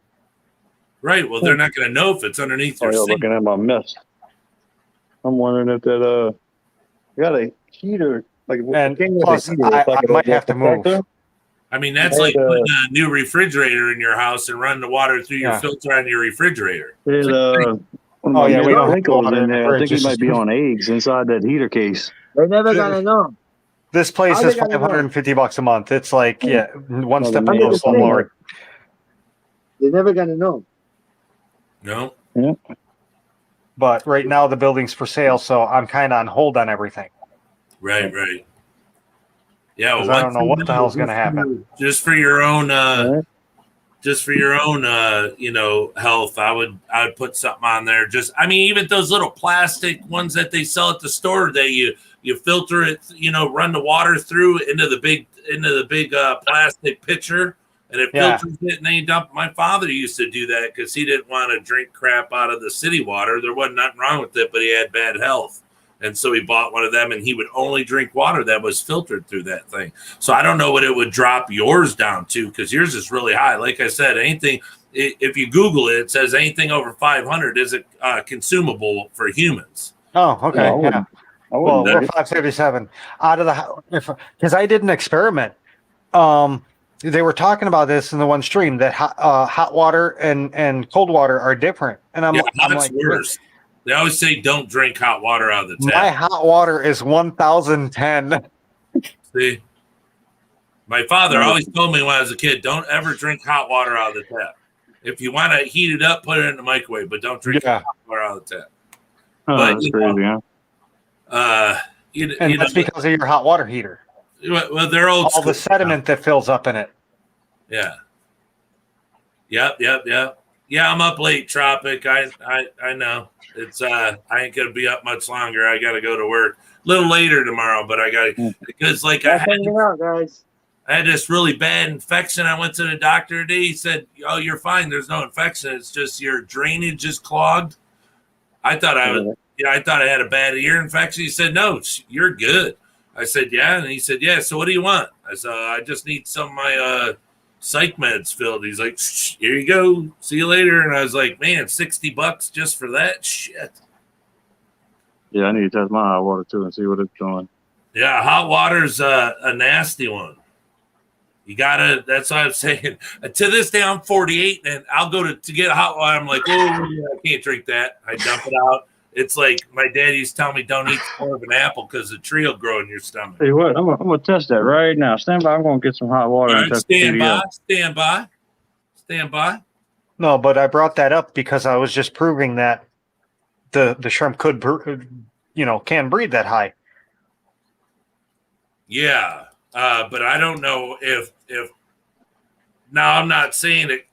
Right. Well, they're not going to know if it's underneath your sink.
Looking at my mess. I'm wondering if that you got a heater
and plus I might have to move.
I mean, that's like putting a new refrigerator in your house and running the water through your filter on your refrigerator.
We don't have water in there. I think he might be on eggs inside that heater case.
They're never gonna know.
This place is $550 a month. It's like one step below slumlord.
They're never gonna know.
No.
Yeah.
But right now the building's for sale, so I'm kind of on hold on everything.
Right. Yeah, well,
I don't know what the hell's going to happen.
Just for your own, health, I would put something on there. Even those little plastic ones that they sell at the store, that you filter it, run the water through into the big plastic pitcher, and it filters it, and then you dump. My father used to do that because he didn't want to drink crap out of the city water. There wasn't nothing wrong with it, but he had bad health. And so he bought one of them, and he would only drink water that was filtered through that thing. So I don't know what it would drop yours down to, because yours is really high. Like I said, if you Google it, it says anything over 500 is consumable for humans.
Oh, okay. Yeah. Well, we're 537 out of the, because I did an experiment. They were talking about this in the one stream that hot water and cold water are different. And I'm like,
worse. They always say don't drink hot water out of the tap.
My hot water is 1010.
See? My father always told me when I was a kid, don't ever drink hot water out of the tap. If you want to heat it up, put it in the microwave, but don't drink hot water out of the tap.
That's crazy,
huh? That's because of your hot water heater.
Well, they're old
all the sediment that fills up in it.
Yeah. Yep. Yeah, I'm up late, Tropic. I know. It's I ain't gonna be up much longer. I gotta go to work a little later tomorrow, but I gotta because I had this really bad infection. I went to the doctor today. He said, "Oh, you're fine. There's no infection. It's just your drainage is clogged." I thought I thought I had a bad ear infection. He said, "No, you're good." I said, "Yeah," and he said, "Yeah." So what do you want? I said, "I just need some of my psych meds filled." He's like, "Here you go. See you later." And I was like, "Man, $60 just for that shit."
Yeah, I need to test my hot water too and see what it's doing.
Yeah, hot water's a nasty one. You gotta. That's what I'm saying. To this day, I'm 48, and I'll go to get hot water. I'm like, oh, I can't drink that. I dump it out. It's like my dad used to tell me, don't eat more of an apple because the tree will grow in your stomach.
Hey, what? I'm gonna test that right now. Stand by. I'm gonna get some hot water.
Right, stand by.
No, but I brought that up because I was just proving that the shrimp could, can breathe that high.
Yeah, but I don't know if now I'm not saying it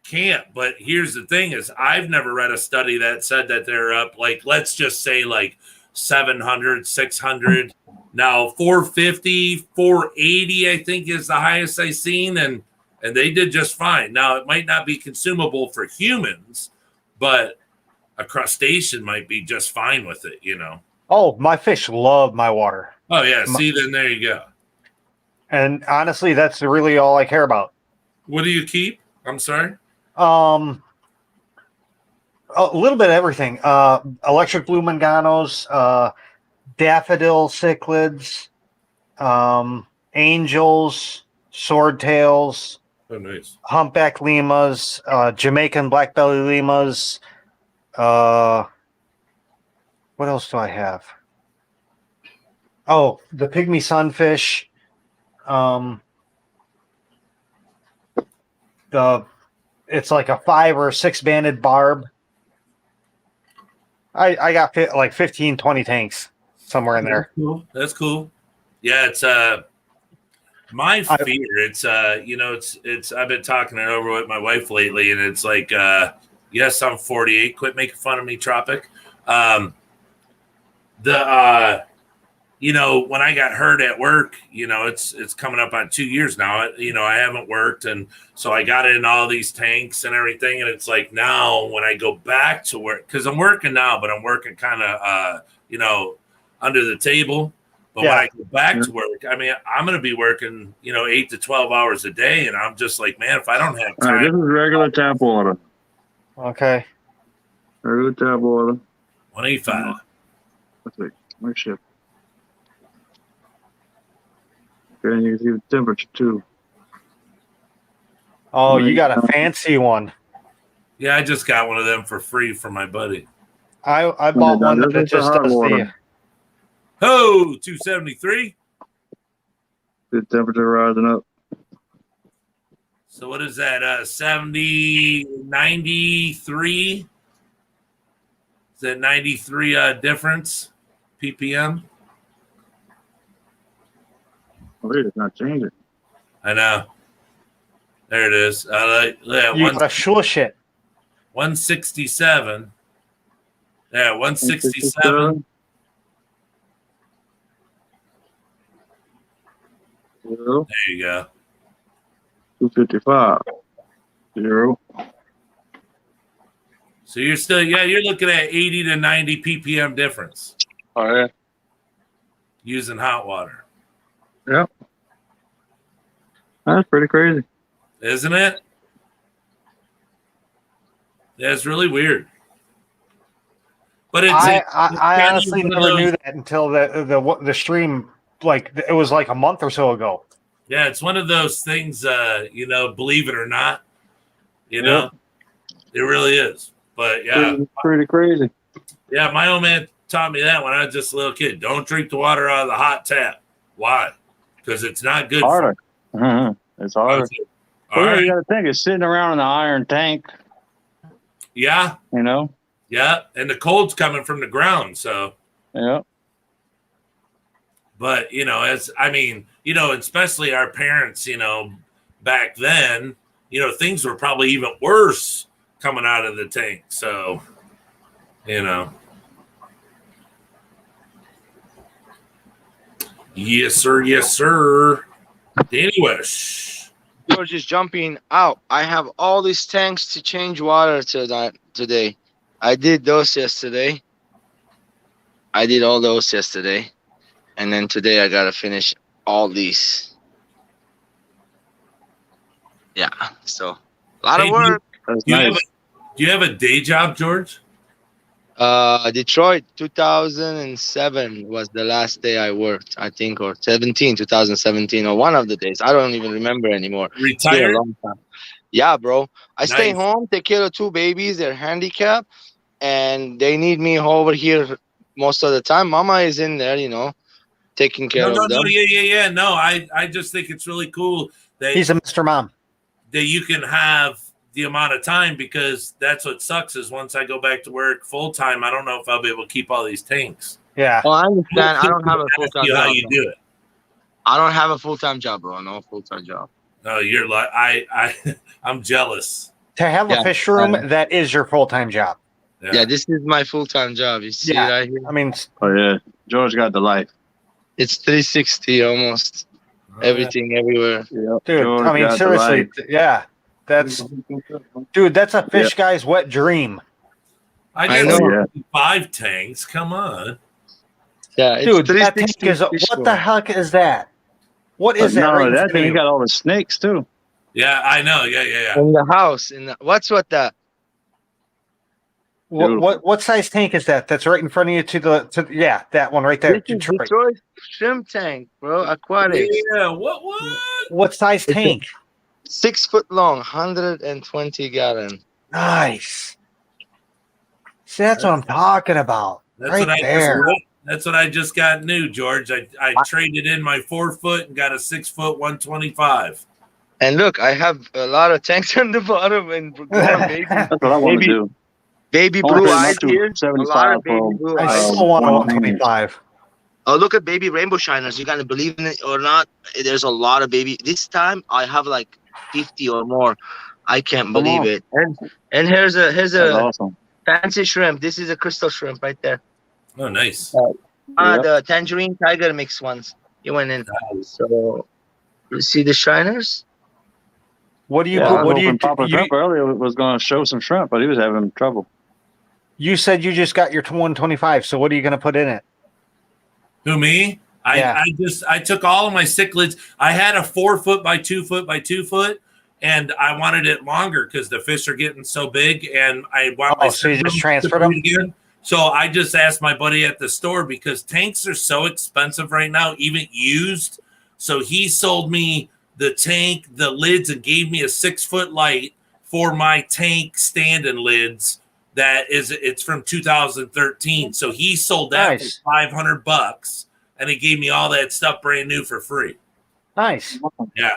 can't, but here's the thing is I've never read a study that said that they're up, like, let's just say like 700, 600. Now 450, 480, I think is the highest I've seen. And they did just fine. Now it might not be consumable for humans, but a crustacean might be just fine with it,
Oh, my fish love my water.
Oh yeah. See, then there you go.
And honestly, that's really all I care about.
What do you keep? I'm sorry.
A little bit of everything. Electric blue manganos, daffodil cichlids, angels, swordtails,
Oh, nice.
humpback lemurs, Jamaican black belly lemurs. What else do I have? Oh, the pygmy sunfish. It's like a 5 or 6 banded barb. I got like 15, 20 tanks somewhere in there.
That's cool. Yeah, it's my fear. It's it's I've been talking it over with my wife lately, and it's like yes, I'm 48. Quit making fun of me, Tropic. When I got hurt at work, it's coming up on 2 years now. I haven't worked, and so I got in all these tanks and everything, and it's like now when I go back to work, because I'm working now, but I'm working kind of under the table. But when I go back to work, I mean, I'm going to be working 8 to 12 hours a day, and I'm just like, man, if I don't have time.
All right, this is regular tap water.
Okay.
Regular tap water.
185.
Let's see. Where's ship? Okay, and you can see the temperature too.
Oh, you got a fancy one.
Yeah, I just got one of them for free from my buddy.
I bought one that
This is
just
hot
does
water.
Oh, 273.
The temperature rising up.
So what is that? 70, 93? Is that 93 difference? ppm?
Oh, wait, it's not changing.
I know. There it is.
You gotta shush it.
167. Yeah, 167.
Zero.
There you go.
255. Zero.
So you're still, you're looking at 80 to 90 ppm difference
Oh, yeah.
using hot water.
Yep. That's pretty crazy.
Isn't it? Yeah, it's really weird. But
I
kind of
honestly
one of
never
those-
knew that until the stream, like it was like a month or so ago.
Yeah, it's one of those things, believe it or not, it really is. But yeah,
Pretty crazy.
yeah, my old man taught me that when I was just a little kid. Don't drink the water out of the hot tap. Why? Because it's not good.
Harder. It's harder.
All
You
right.
got to think it's sitting around in the iron tank.
Yeah,
Yeah.
and the cold's coming from the ground, so.
Yeah.
But especially our parents, back then, things were probably even worse coming out of the tank. So, yes, sir. Yes, sir. Danny Wish.
George is jumping out. I have all these tanks to change water today. I did those yesterday. I did all those yesterday. And then today I gotta finish all these. Yeah, so a lot of work.
That's
Do you,
nice.
do you have a day job, George?
Detroit 2007 was the last day I worked, I think, or 2017, or one of the days. I don't even remember anymore. It's been a
Retired?
long time. Yeah, bro. I stay
Nice.
home, take care of 2 babies. They're handicapped, and they need me over here most of the time. Mama is in there, taking care of them.
Yeah. No, I just think it's really cool that
He's a Mr. Mom.
that you can have the amount of time, because that's what sucks is once I go back to work full time, I don't know if I'll be able to keep all these tanks.
Yeah.
Well, I understand. I don't have a
Ask
full-time
you how
job.
you
bro.
do it.
I don't have a full-time job, bro. No full-time job.
No, you're like I'm jealous.
To have
Yeah,
a fish room, that is your full-time job.
Yeah, this is my full-time job. You see
Yeah.
right here?
I mean,
Oh, yeah. George got the life.
It's 360 almost. Everything, everywhere.
Yep.
dude,
George
I mean,
got the
seriously,
life.
yeah. That's a fish guy's wet dream.
I
I
got
know.
5 tanks. Come on.
Yeah, it's
Dude, that tank
360
is
fish
what
room.
the heck is that? What is that?
Not
right
only
in
that,
front of
then he
you?
got all the snakes too.
Yeah, I know. Yeah.
In the house. What's with that?
What size tank is that? That's right in front of you yeah, that one right there.
This is
Detroit.
Detroit shrimp tank, bro. Aquatics.
Yeah. What?
What size
It's a-
tank?
6 foot long, 120 gallon.
Nice. See, that's what I'm talking about.
That's
Right
what I
there.
That's what I just got new, George. I traded in my 4 foot and got a 6 foot 125.
And look, I have a lot of tanks on the bottom and growing baby,
That's what I want to do.
baby
I want
blue
to
eyes
pay
here. A lot of
75
baby
for
blue
I
eyes.
still want a
120.
125.
Oh, look at baby rainbow shiners. You gotta believe in it or not. There's a lot of baby. This time I have like 50 or more. I can't believe
on.
it. And here's
That's
a
awesome.
fancy shrimp. This is a crystal shrimp right there.
Oh, nice.
Yep.
The tangerine tiger mix ones. You went in. So you see the shiners?
What do you
Yeah, I was
what do you
hoping Papa
you,
Shrimp earlier was going to show some shrimp, but he was having trouble.
you said you just got your 125, so what are you going to put in it?
Who, me?
Yeah.
I took all of my cichlids. I had a 4 foot by 2 foot by 2 foot, and I wanted it longer because the fish are getting so big, and I want my
so you just
to
transferred
breed
them?
again. So I just asked my buddy at the store because tanks are so expensive right now, even used. So he sold me the tank, the lids, and gave me a 6 foot light for my tank stand and lids. It's from 2013. So he sold that
Nice.
for $500, and he gave me all that stuff brand new for free.
Nice.
Yeah.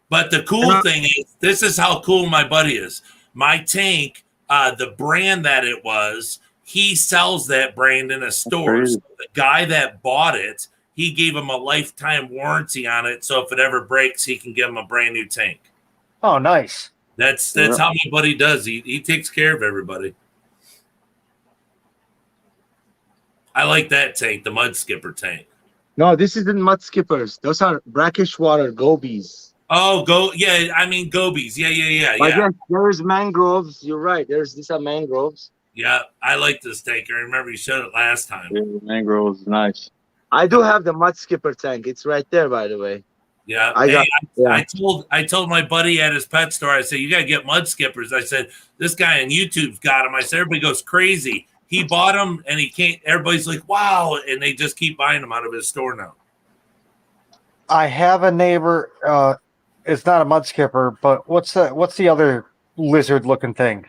But the cool thing is, this is how cool my buddy is. My tank, the brand that it was, he sells that brand in a store. So the guy that bought it, he gave him a lifetime warranty on it. So if it ever breaks, he can give him a brand new tank.
Oh, nice.
That's how my buddy does. He takes care of everybody. I like that tank, the Mud Skipper tank.
No, this isn't mud skippers. Those are brackish water gobies.
Oh, I mean gobies. Yeah.
But yes, there's mangroves. You're right. These are mangroves.
Yeah, I like this tank. I remember you showed it last time.
Yeah, the mangroves is nice.
I do have the mud skipper tank. It's right there, by the way.
Yeah,
I
told my buddy at his pet store. I said, "You gotta get mud skippers." I said, "This guy on YouTube's got them." I said, "Everybody goes crazy." He bought them, and he can't. Everybody's like, "Wow!" And they just keep buying them out of his store now.
I have a neighbor. It's not a mud skipper, but what's the other lizard looking thing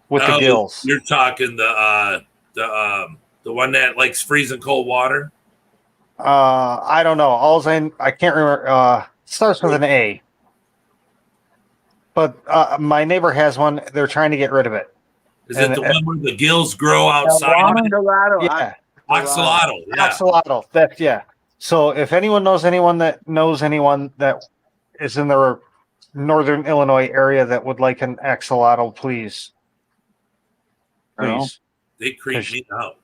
with the gills?
You're talking the one that likes freezing cold water.
I don't know. I can't remember. Starts with an A. But my neighbor has one. They're trying to get rid of it.
Is it the one where the gills grow outside?
Yeah.
Axolotl. Yeah.
Axolotl. Yeah. So if anyone knows anyone that is in the northern Illinois area that would like an axolotl, please.
They creep me out.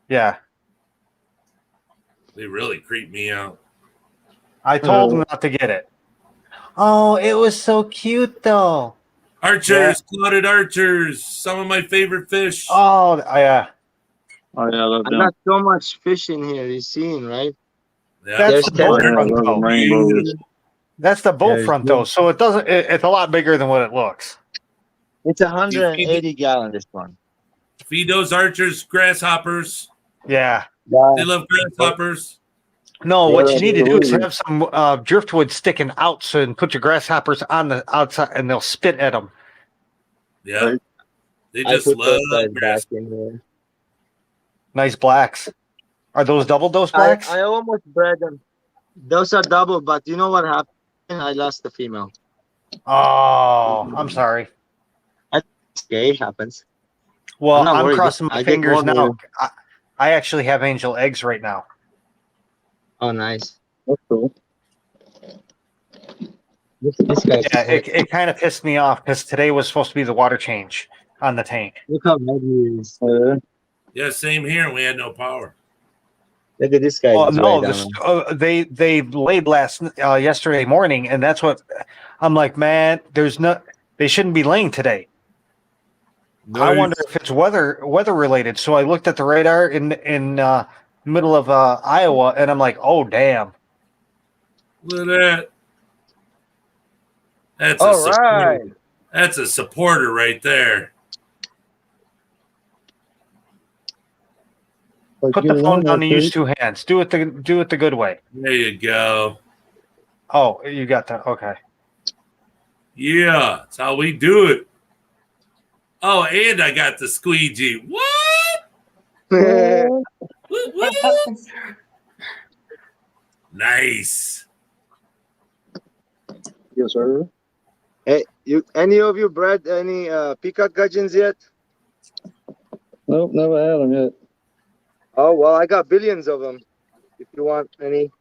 Yeah.
They really creep me out.
I told them not to get it. Oh, it was so cute though.
Archers, clouded archers, some of my favorite fish.
Oh, yeah.
Oh yeah, I love
I
them.
got so much fish in here. You seen, right?
Yeah.
That's the boat
I
front
love
though.
them rainbows.
That's the boat front though, so it doesn't. It's a lot bigger than what it looks.
It's 180 gallon. This one.
Feed those archers grasshoppers.
Yeah.
They love grasshoppers.
No, what you need to do is have some driftwood sticking out, so and put your grasshoppers on the outside, and they'll spit at them.
Yeah, they just love grass.
Nice blacks. Are those double dose blacks?
I almost bred them. Those are double, but you know what happened? I lost the female.
Oh, I'm sorry.
Okay, it happens.
Well,
I'm
I'm
worried.
crossing my
I get
fingers
more
now. I actually have angel eggs right now.
Oh, nice.
That's cool.
This guy.
Yeah, it kind of pissed me off because today was supposed to be the water change on the tank.
Look how red he is.
Yeah, same here. We had no power.
Look at this guy.
Well,
He's
no,
way down.
they laid yesterday morning, and that's what I'm like. Man, they shouldn't be laying today. I wonder if it's weather related. So I looked at the radar in middle of Iowa, and I'm like, oh damn.
Look at that. That's
All right.
That's a supporter right there.
But
Put
you
the phone
learn
down
to
and use 2 hands. Do it the good way.
There you go.
Oh, you got that. Okay.
Yeah, that's how we do it. Oh, and I got the squeegee. What? Woo, woo. Nice.
Yes, sir.
Hey, any of you bred any peacock gudgeons yet?
Nope, never had them yet.
Oh well, I got billions of them. If you want any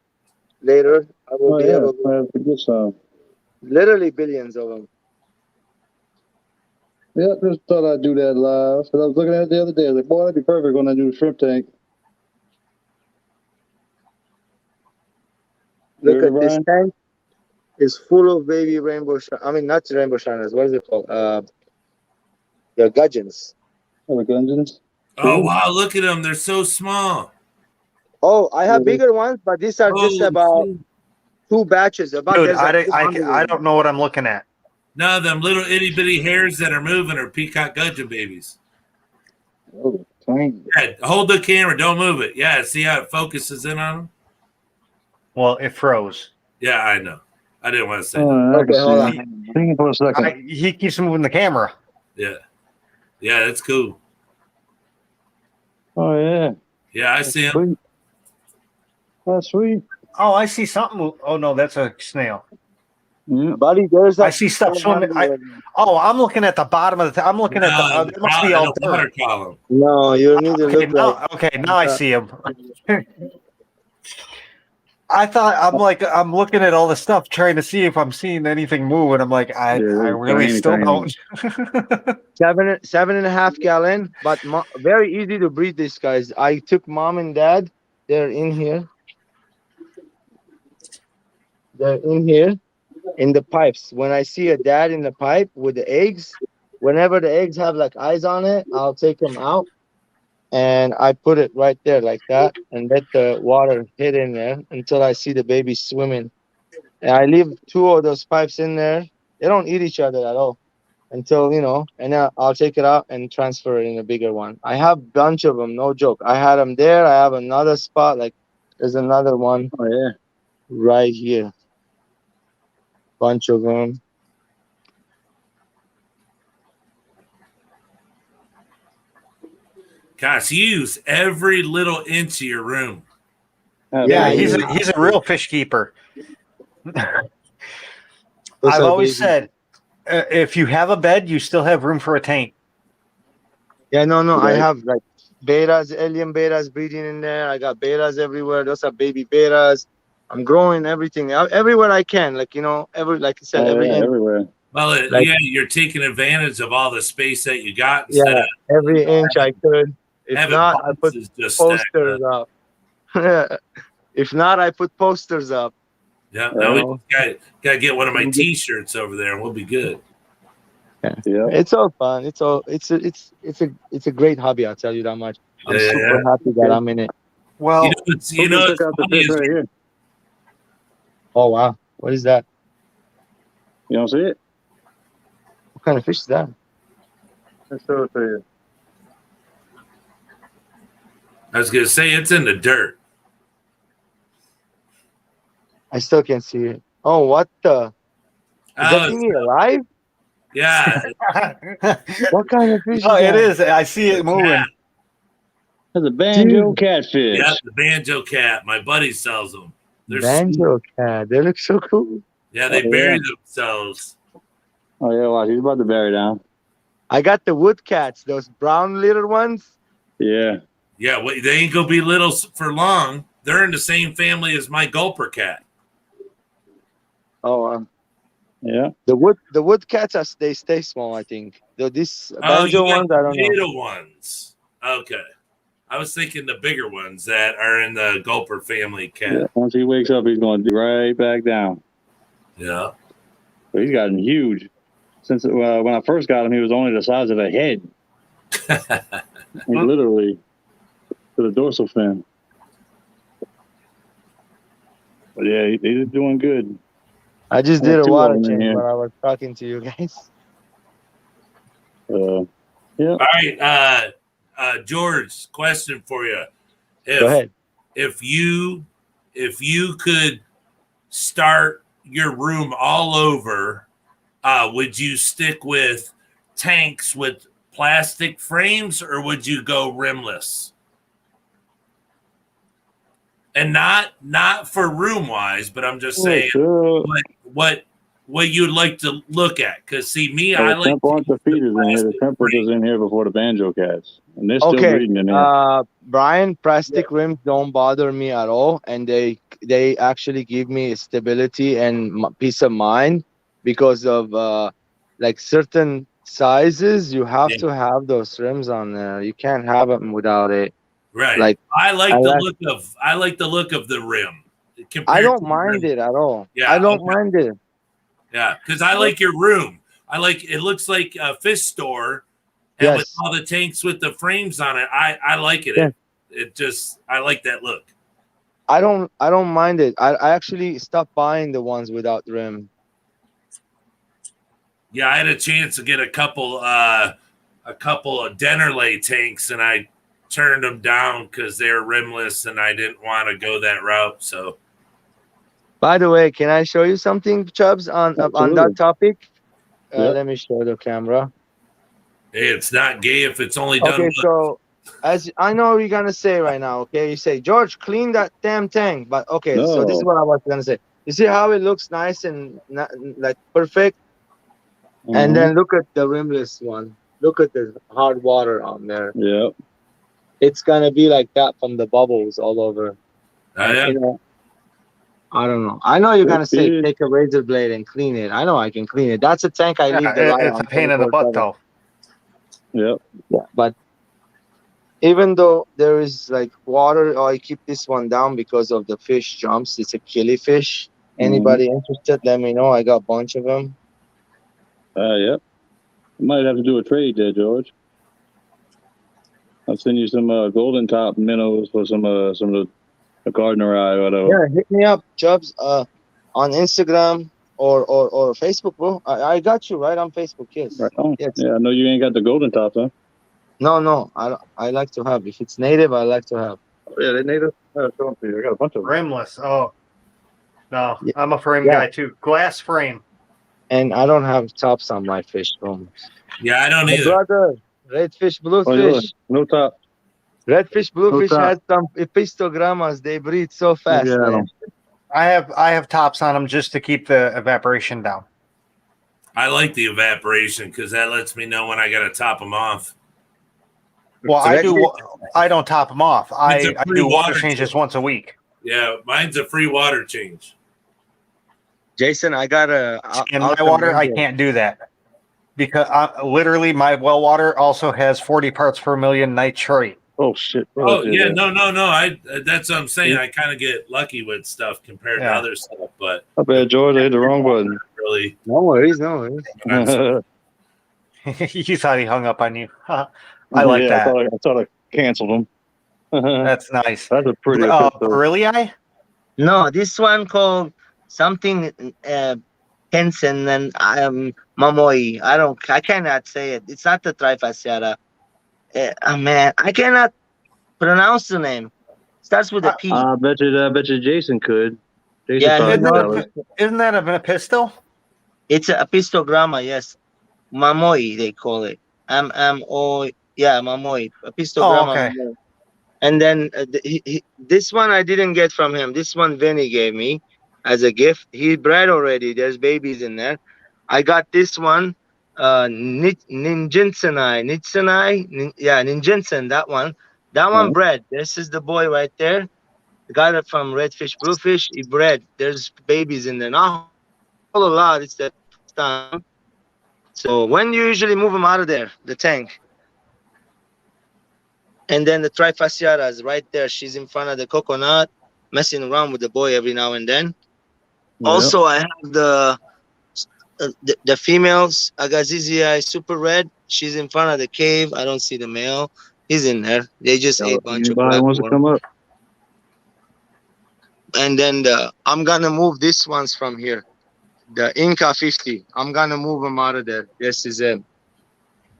later, I will be able to.
I have to get some.
Literally billions of them.
Yeah, just thought I'd do that live. Because I was looking at it the other day. I was like, boy, that'd be perfect when I do the shrimp tank.
Look
Heard
at
it,
this
Brian?
tank. Is full of baby rainbow. I mean, not rainbow shiners. What is it called? The gudgeons.
Oh, the Gungeons?
Oh, wow. Look at them. They're so small.
Oh, I have bigger ones, but these are just
Holy
about
shit.
2 batches.
Dude,
There's like
I don't know what I'm looking at.
No, them little itty bitty hairs that are moving are peacock gudgeon babies.
Oh, tiny.
Yeah, hold the camera. Don't move it. Yeah, see how it focuses in on them?
Well, it froze.
Yeah, I know. I didn't want to say that.
I
Okay,
can
hold
see.
on.
Thinking for a second.
He keeps moving the camera.
Yeah. Yeah, that's cool.
Oh, yeah.
Yeah, I see them.
Sweet. That's sweet.
Oh, I see something. Oh no, that's a snail.
Yeah.
Buddy, there's
I see stuff swimming. Oh, I'm looking at the bottom of the. I'm looking at the. There must be all
the water
dirt.
column.
No, you need to
Okay,
look like.
okay, now I see him. I thought I'm looking at all the stuff trying to see if I'm seeing anything move, and I'm like, I really
tiny,
still
tiny.
don't.
7.5 gallon, but very easy to breed these guys. I took mom and dad. They're in here. They're in here in the pipes. When I see a dad in the pipe with the eggs, whenever the eggs have like eyes on it, I'll take them out and I put it right there like that and let the water hit in there until I see the baby swimming. And I leave 2 of those pipes in there. They don't eat each other at all until, and then I'll take it out and transfer it in a bigger one. I have a bunch of them, no joke. I had them there. I have another spot. Like there's another one
Oh, yeah.
right here. Bunch of them.
Gosh, you use every little inch of your room.
Yeah, he's a real fish keeper. I've always said, if you have a bed, you still have room for a tank.
Yeah, no,
Right.
I have like betas, alien betas breeding in there. I got betas everywhere. Those are baby betas. I'm growing everything everywhere I can. Like like I said,
everywhere.
Well,
Like-
yeah, you're taking advantage of all the space that you got instead of
every inch I could. If
having
not, I put
boxes just stacked
posters
up.
up. If not, I put posters up.
Yeah, now
Well.
we gotta get one of my T-shirts over there, and we'll be good.
Yeah.
It's all fun. It's a great hobby. I'll tell you that much. I'm
Yeah,
super happy that I'm in it.
Well,
It's
Check out the
funny
fish
is
right here.
Oh wow, what is that?
You don't see it?
What kind of fish is that?
Let's show it to you.
I was gonna say it's in the dirt.
I still can't see it. Oh, what the? Is that thing alive?
Yeah,
What kind of fish?
oh,
is
it
that?
is. I see it moving.
cat.
That's a banjo
Dude.
catfish.
Yeah, the banjo cat. My buddy sells them. They're
Banjo cat. They look so cool.
Yeah, they
Oh,
bury
yeah.
themselves.
Oh, yeah, watch. He's about to bury down.
I got the wood cats, those brown little ones.
Yeah.
Yeah, well, they ain't gonna be little for long. They're in the same family as my gulper cat.
Oh,
Yeah.
the wood cats they stay small. I think. These
Oh,
banjo
you got
ones, I don't know.
little ones. Okay, I was thinking the bigger ones that are in the gulper family cat.
Yeah. Once he wakes up, he's going to right back down.
Yeah.
But he's gotten huge. Since when I first got him, he was only the size of a head. He literally to the dorsal fin. But yeah, he's doing good.
I just
I got
did a
2 of
water
them in
change
here.
when I was talking to you guys.
All right, George, question for you.
Go ahead.
If you could start your room all over, would you stick with tanks with plastic frames, or would you go rimless? And not for room wise, but I'm just saying what you'd like to look at. Because see, me, I like
the feeders in here. The temper was in here before the banjo cats, and they're still breeding in here.
Brian, plastic rims don't bother me at all, and they actually give me stability and peace of mind because of like certain sizes. You have to have those rims on there. You can't have them without it.
Right.
Like
I like the look of the rim.
I don't mind it at all.
Yeah,
I don't mind it.
Yeah, because I like your room. I like it. Looks like a fish store, and with all the tanks with the frames on it, I like it.
Yeah.
It just I like that look.
I don't mind it. I actually stopped buying the ones without rim.
Yeah, I had a chance to get a couple of Dennerley tanks, and I turned them down because they were rimless, and I didn't want to go that route. So,
by the way, can I show you something, Chubbs, on that topic? Let me show the camera.
Hey, it's not gay if it's only done.
Okay, so as I know you're gonna say right now, okay, you say, George, clean that damn tank. But okay, so this is what I was gonna say. You see how it looks nice and like perfect, and then look at the rimless one. Look at the hard water on there.
Yeah.
It's gonna be like that from the bubbles all over. You know, I don't know. I know you're gonna say take a razor blade and clean it. I know I can clean it. That's a tank I leave the light on.
It's a pain in the butt though.
Yep.
Yeah, but even though is like water, I keep this one down because of the fish jumps. It's a killifish. Anybody interested? Let me know. I got a bunch of them.
Yep. You might have to do a trade there, George. I'll send you some golden top minnows for some of the gardener eye or whatever.
Yeah, hit me up, Chubbs, on Instagram or Facebook, bro. I got you right on Facebook. Yes.
Right on.
Yes.
Yeah, I know you ain't got the golden tops, huh?
No. I like to have. If it's native, I like to have.
Oh, yeah, they're native. I got a bunch of them.
Rimless. Oh, no. Yeah. I'm a frame guy too. Glass frame.
And I don't have tops on my fish rooms.
Yeah, I don't either.
Brother, redfish, bluefish.
No top.
Redfish, bluefish has some epistogrammas. They breed so fast.
Yeah,
man.
I have tops on them just to keep the evaporation down.
I like the evaporation because that lets me know when I got to top them off.
Well, I don't top them off. I do water changes once a week.
Yeah, mine's a free water change.
Jason, I got
in my water. I can't do that because literally my well water also has 40 parts per million nitrate.
Oh shit!
Oh yeah, no. That's what I'm saying. I kind of get lucky with stuff compared to other stuff, but
I bet George, I hit the wrong button.
Really?
No worries.
You thought he hung up on you. I like that.
I thought I canceled him.
That's nice.
That's a pretty.
Really?
No, this one called something Tensen and Mamoi. I cannot say it. It's not the Trifasciata. Man, I cannot pronounce the name. Starts with a P.
I bet you Jason could.
Isn't that an epistle?
It's an epistogramma, yes. Mamoi, they call it. M-M-O, yeah, Mamoi. Epistogramma.
Oh, okay.
Mamoi. And then this one I didn't get from him. This one Vinny gave me as a gift. He bred already. There's babies in there. I got this one. Ninjinsen, that one bred. This is the boy right there. Got it from Redfish Bluefish. He bred. There's babies in there. Not a lot. It's the time. So when you usually move them out of there, the tank. And then the Trifasciata is right there. She's in front of the coconut, messing around with the boy every now and then. Yep. Also, I have the females, Agazizii super red. She's in front of the cave. I don't see the male. He's in there. They just ate a bunch of black
wants to come up.
And then I'm gonna move these ones from here. The Inca 50. I'm gonna move them out of there. This is him.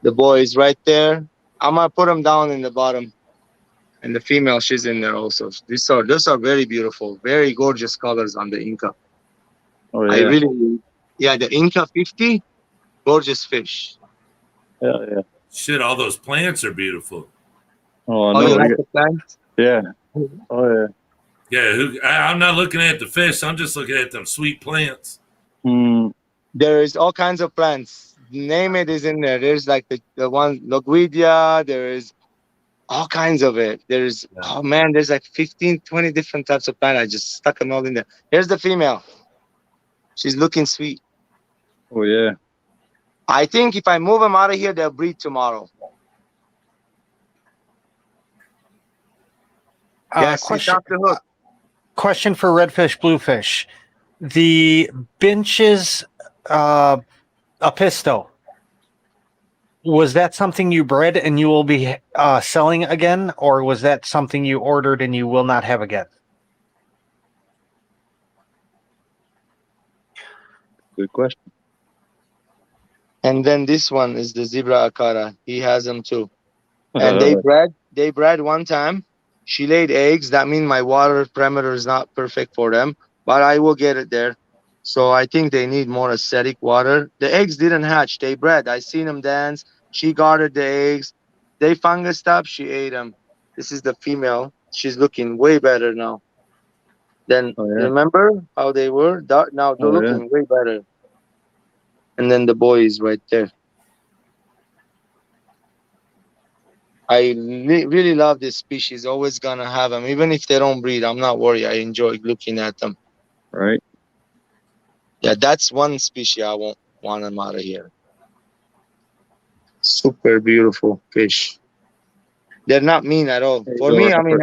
The boy is right there. I'm gonna put him down in the bottom. And the female, she's in there also. Those are very beautiful, very gorgeous colors on the Inca.
Oh
I
yeah.
really, yeah, the Inca 50, gorgeous fish.
Yeah.
Shit, all those plants are beautiful.
Oh, I
Oh,
know.
you like the plants?
Yeah. Oh yeah.
Yeah, I'm not looking at the fish. I'm just looking at them sweet plants.
Hmm.
There is all kinds of plants. Name it is in there. There's like the one Loguidia. There is all kinds of it. There's,
Yeah.
oh man, there's like 15, 20 different types of plant. I just stuck them all in there. Here's the female. She's looking sweet.
Oh yeah.
I think if I move them out of here, they'll breed tomorrow. Yes, it's
question,
off the hook.
question for redfish, bluefish. The Binch's Apisto, was that something you bred and you will be selling again, or was that something you ordered and you will not have again?
Good question.
And then this one is the zebra akara. He has them too. And they bred one time. She laid eggs. That means my water parameter is not perfect for them, but I will get it there. So I think they need more acidic water. The eggs didn't hatch. They bred. I seen them dance. She guarded the eggs. They fungused up. She ate them. This is the female. She's looking way better now. Then
Oh, yeah.
remember how they were? Now they're
Oh, yeah.
looking way better. And then the boy is right there. I really love this species. Always gonna have them, even if they don't breed. I'm not worried. I enjoy looking at them.
Right.
Yeah, that's one species I won't want them out of here. Super beautiful fish. They're not mean at all. For me, I mean,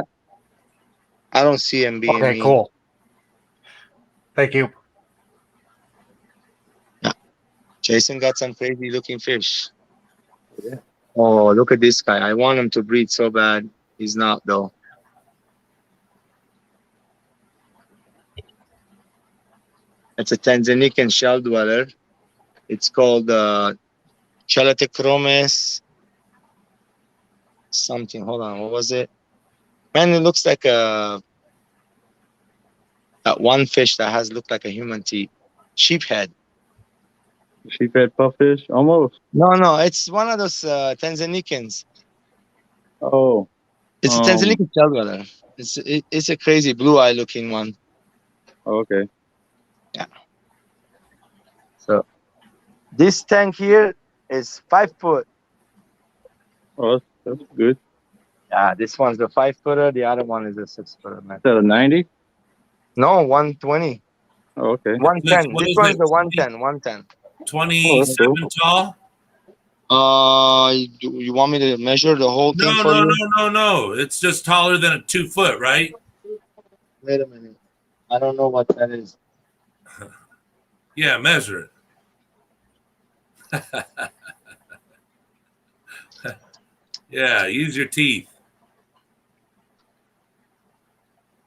I don't see them being
Okay,
mean.
cool. Thank you.
Jason got some crazy looking fish. Yeah. Oh, look at this guy. I want him to breed so bad. He's not though. It's a Tanzanian shell dweller. It's called Chalotechromes something. Hold on, what was it? Man, it looks like that one fish that has looked like a human teeth. Sheephead.
Sheephead puffish, almost.
No, it's one of those Tanzanians.
Oh.
It's a Tanzanian shell dweller. It's a crazy blue eye looking one.
Okay.
Yeah. So this tank here is 5 foot.
Oh, that's good.
Yeah, this one's the 5 footer. The other one is a 6 footer, man.
Is that a 90?
No, 120.
Oh, okay.
110.
What
This
is
one's
it?
the 110. 110.
27 tall?
You want me to measure the whole thing for you?
No. It's just taller than a 2 foot, right?
Wait a minute. I don't know what that is.
Yeah, measure it. Yeah, use your teeth.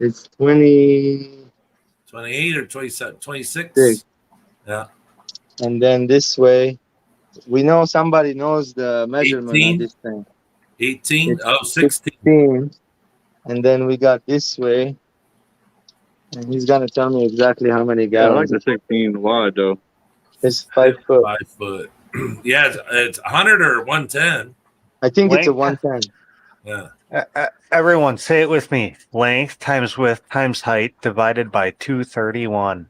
It's 20.
28 or 27, 26?
Six.
Yeah.
And then this way, we know somebody knows the measurement
18?
of this thing.
18?
It's
Oh, 16.
16. And then we got this way. And he's going to tell me exactly how many
Yeah, I like
gallons.
the 16 wide, though.
It's 5 foot.
5 foot. Yeah, it's 100 or 110.
I think it's a
Length?
110.
Yeah.
Everyone, say it with me. Length times width times height divided by 231.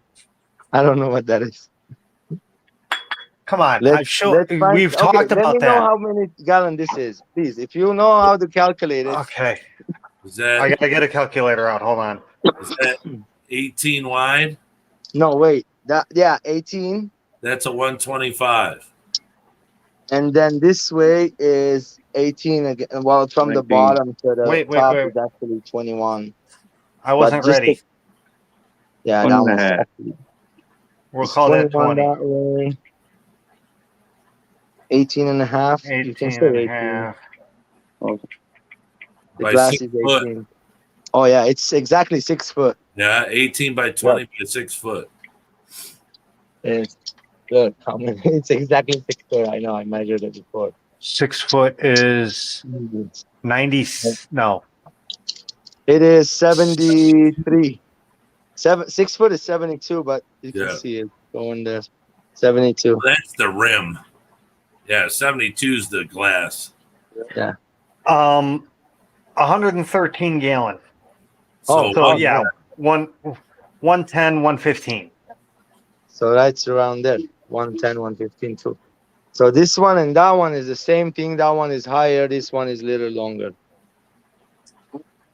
I don't know what that is.
Come on, we've talked
Let
about
me know
that.
how many gallon this is, please. If you know how to calculate it.
Okay,
Is that,
I gotta get a calculator out. Hold on.
is that 18 wide?
No, wait. 18.
That's a 125.
And then this way is 18 again. Well, from
19.
the bottom to the
Wait.
top is actually 21.
I wasn't
just
ready.
Yeah,
1
that
and a
one's
half.
actually
We'll call that
21
20.
that way. 18 and a half. You
18
can say
and
18.
a half.
The
By
glass
6
is
foot.
18. Oh, yeah, it's exactly 6 foot.
Yeah, 18 by 20 by 6 foot.
It's good. It's exactly 6 foot. I know. I measured it before.
6 foot is 90. No,
It is 73. 6 foot is 72, but you can
Yeah.
see it going there. 72.
That's the rim. Yeah, 72 is the glass.
Yeah.
113 gallon.
So,
So
wow,
yeah,
nice.
110, 115.
So that's around there. 110, 115 too. So this one and that one is the same thing. That one is higher. This one is a little longer.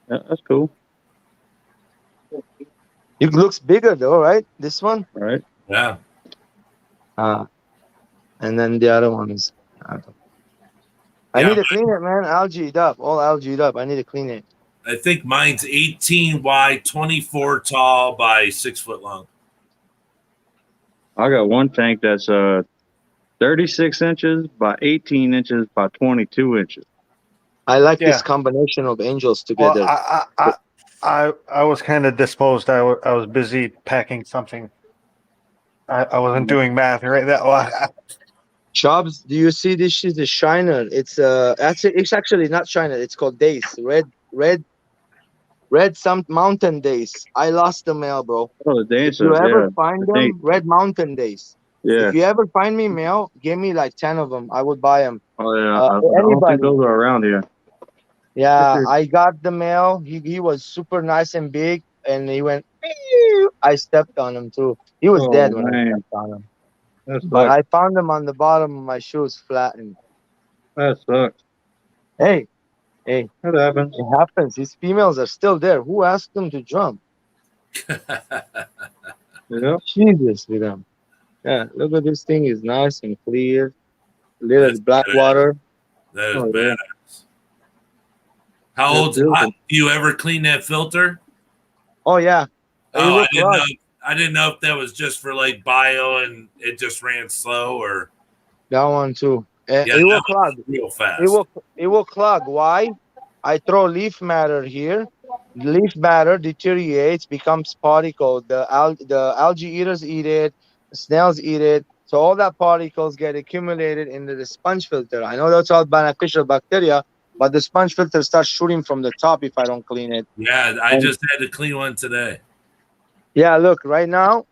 Yeah, that's cool.
It looks bigger though, right? This one.
Right.
yeah.
And then the other one is. I
Yeah,
need to clean it, man. Algaed up, all algaed up. I need to clean it.
I think mine's 18 wide, 24 tall by 6 foot long.
I got one tank that's 36 inches by 18 inches by 22 inches.
I like this
Yeah.
combination of angels
Well,
together.
I was kind of disposed. I was busy packing something. I wasn't doing math right that.
Chubbs, do you see this is a shiner? It's actually not shiner. It's called dace. Red some mountain dace. I lost the mail, bro.
Oh, the
If
dancer.
you ever
Yeah.
find
the
them,
date.
red mountain dace.
Yeah.
If you ever find me mail, give me like 10 of them. I would buy them.
Oh, yeah. I don't
Anybody.
think those are around here.
Yeah,
Okay.
I got the mail. He was super nice and big, and he went. "Meow." I stepped on him too. He was
Oh,
dead when I
man.
stepped on him.
That
But
sucks.
I found him on the bottom of my shoes, flattened.
That sucks.
Hey,
That happens.
it happens. His females are still there. Who asked them to jump?
Yeah.
Jesus, with them. Yeah, look at this thing. Is nice and clear. Little
That's
black
badass.
water.
That is
Oh, yeah.
badass. How
That's
old?
beautiful.
Do you ever clean that filter?
Oh yeah. It
Oh,
will clog.
I didn't know if that was just for like Bayou and it just ran slow or
That one too.
yeah,
It will
that
clog.
was real fast.
It will clog. Why? I throw leaf matter here. Leaf matter deteriorates, becomes particle. The algae eaters eat it. The snails eat it. So all that particles get accumulated into the sponge filter. I know that's all beneficial bacteria, but the sponge filter starts shooting from the top if I don't clean it.
Yeah, I
And-
just had to clean one today.
Yeah, look, right now,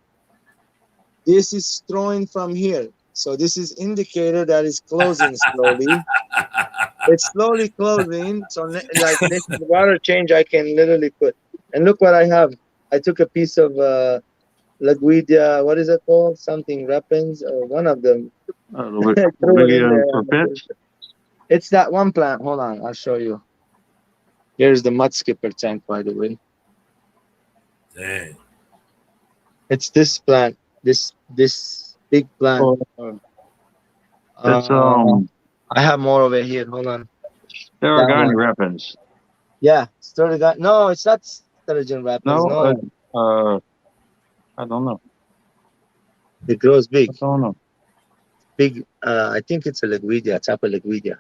this is throwing from here. So this is indicator that is closing slowly. It's slowly closing. So like next to the water change, I can literally put. And look what I have. I took a piece of Laguidia. What is it called? Something repens or one of them. Threw it in there on the filter. It's that one plant. Hold on, I'll show you. Here's the mud skipper tank, by the way.
Dang.
It's this plant. This big plant.
It's
I have more over here. Hold on.
there are Gani weapons.
Yeah, sturgeon. No, it's not sturgeon wrappers. No,
I don't know.
it grows big.
I don't know.
Big. I think it's a Laguidia, type of Laguidia,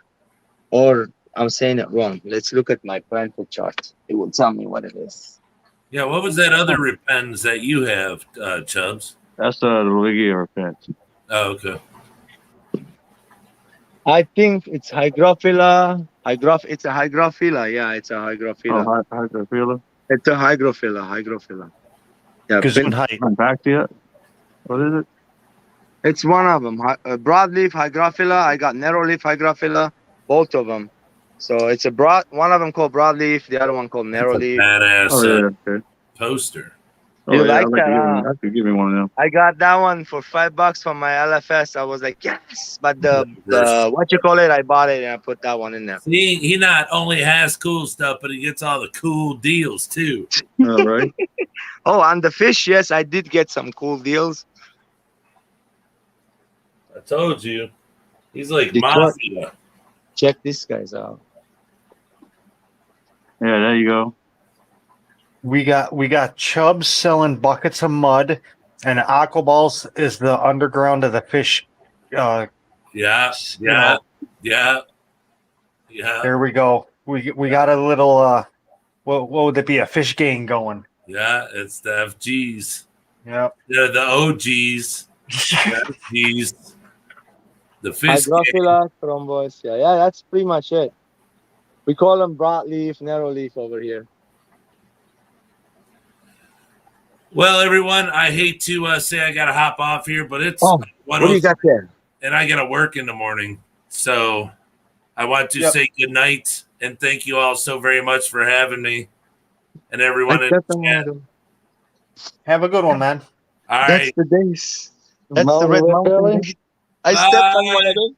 or I'm saying it wrong. Let's look at my planter chart. It will tell me what it is.
Yeah, what was that other repens that you have, Chubbs?
That's the Luigi repent.
Oh, okay.
I think it's Hygrophila. It's a Hygrophila. Yeah, it's a Hygrophila.
Oh, hydrophila.
It's a Hygrophila. Yeah,
Gesundheit.
Back to it. What is it?
it's one of them. Broadleaf Hygrophila. I got narrowleaf Hygrophila. Both of them. So it's a broad. One of them called broadleaf. The other one called narrowleaf.
Badass
Oh, yeah. Okay.
poster.
Oh,
You
yeah,
like
I'd
that,
to give
huh?
me, I could give me one of them.
I got that one for $5 from my LFS. I was like, yes. But the what you call it, I bought it and I put that one in there.
He not only has cool stuff, but he gets all the cool deals too.
All right.
Oh, on the fish, yes, I did get some cool deals.
I told you. He's like
Detroit.
mafia.
Check these guys out.
Yeah, there you go.
We got Chubbs selling buckets of mud, and Aquaballs is the underground of the fish.
Yeah.
There we go. We got a little what would it be, a fish gang going?
Yeah, it's the FGs.
Yep.
They're the OGs. The FGs. The fish gang.
Hygrophila, Thrombois. Yeah, that's pretty much it. We call them broadleaf, narrowleaf over here.
Well, everyone, I hate to say I got to hop off here, but it's
Oh, what do you got there?
and I got to work in the morning. So I want to say good night and thank you all so very much for having me and everyone in the chat.
Have a good one, man.
All
That's
right.
the days. That's
Ball
the Red
Red
Mountain
Belly.
days. I stepped on one of those.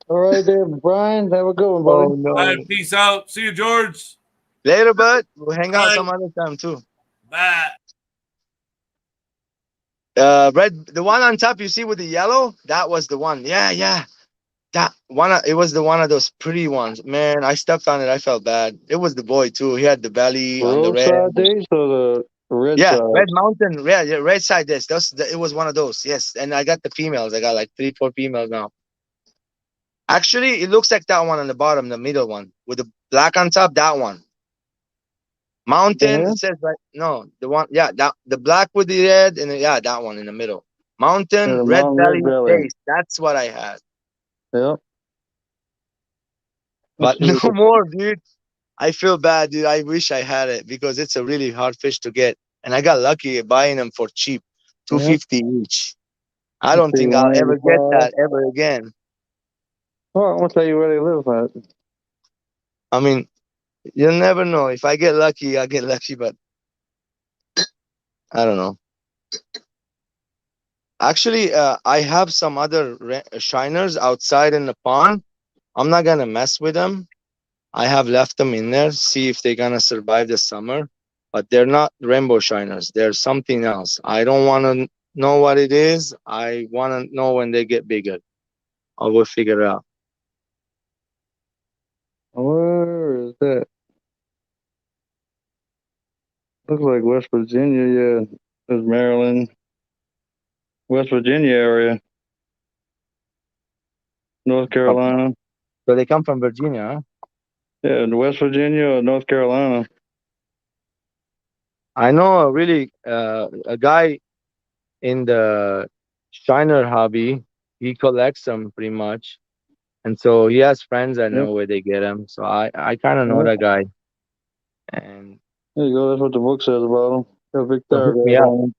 All right, there, Brian. Have a good one,
Oh
buddy.
All right.
no.
Peace out. See you, George.
Later, bud. We'll hang out
Bye.
some other time too.
Bye.
Red, the one on top you see with the yellow, that was the one. Yeah. That one, it was the one of those pretty ones. Man, I stepped on it. I felt bad. It was the boy too. He had the belly on the red.
Roadside days or the red
Yeah,
side?
Red Mountain. Yeah, red side this. It was one of those. Yes, and I got the females. I got like 3-4 females now. Actually, it looks like that one on the bottom, the middle one with the black on top. That one. Mountain.
Yeah.
It says right. No, the one. Yeah, that the black with the red and yeah, that one in the middle. Mountain,
The
red
Mountain
belly,
Red Belly.
base. That's what I had.
Yep.
But no more, dude. I feel bad, dude. I wish I had it because it's a really hard fish to get, and I got lucky buying them for cheap, $250 each. I don't think I'll ever get that ever again.
Well, I'm gonna tell you where they live at.
I mean, you'll never know. If I get lucky, I get lucky, but I don't know. Actually, I have some other shiners outside in the pond. I'm not gonna mess with them. I have left them in there, see if they're gonna survive the summer. But they're not rainbow shiners. They're something else. I don't want to know what it is. I want to know when they get bigger. I will figure it out.
Where is that? Looks like West Virginia. Yeah, there's Maryland, West Virginia area, North Carolina.
So they come from Virginia, huh?
Yeah, in West Virginia or North Carolina.
I know a guy in the shiner hobby. He collects them pretty much, and so he has friends that know
Yep.
where they get them. So I kind of know
Yep.
that guy, and
There you go. That's what the book says about them. Got a big
so hook me
paragraph
up.
on them.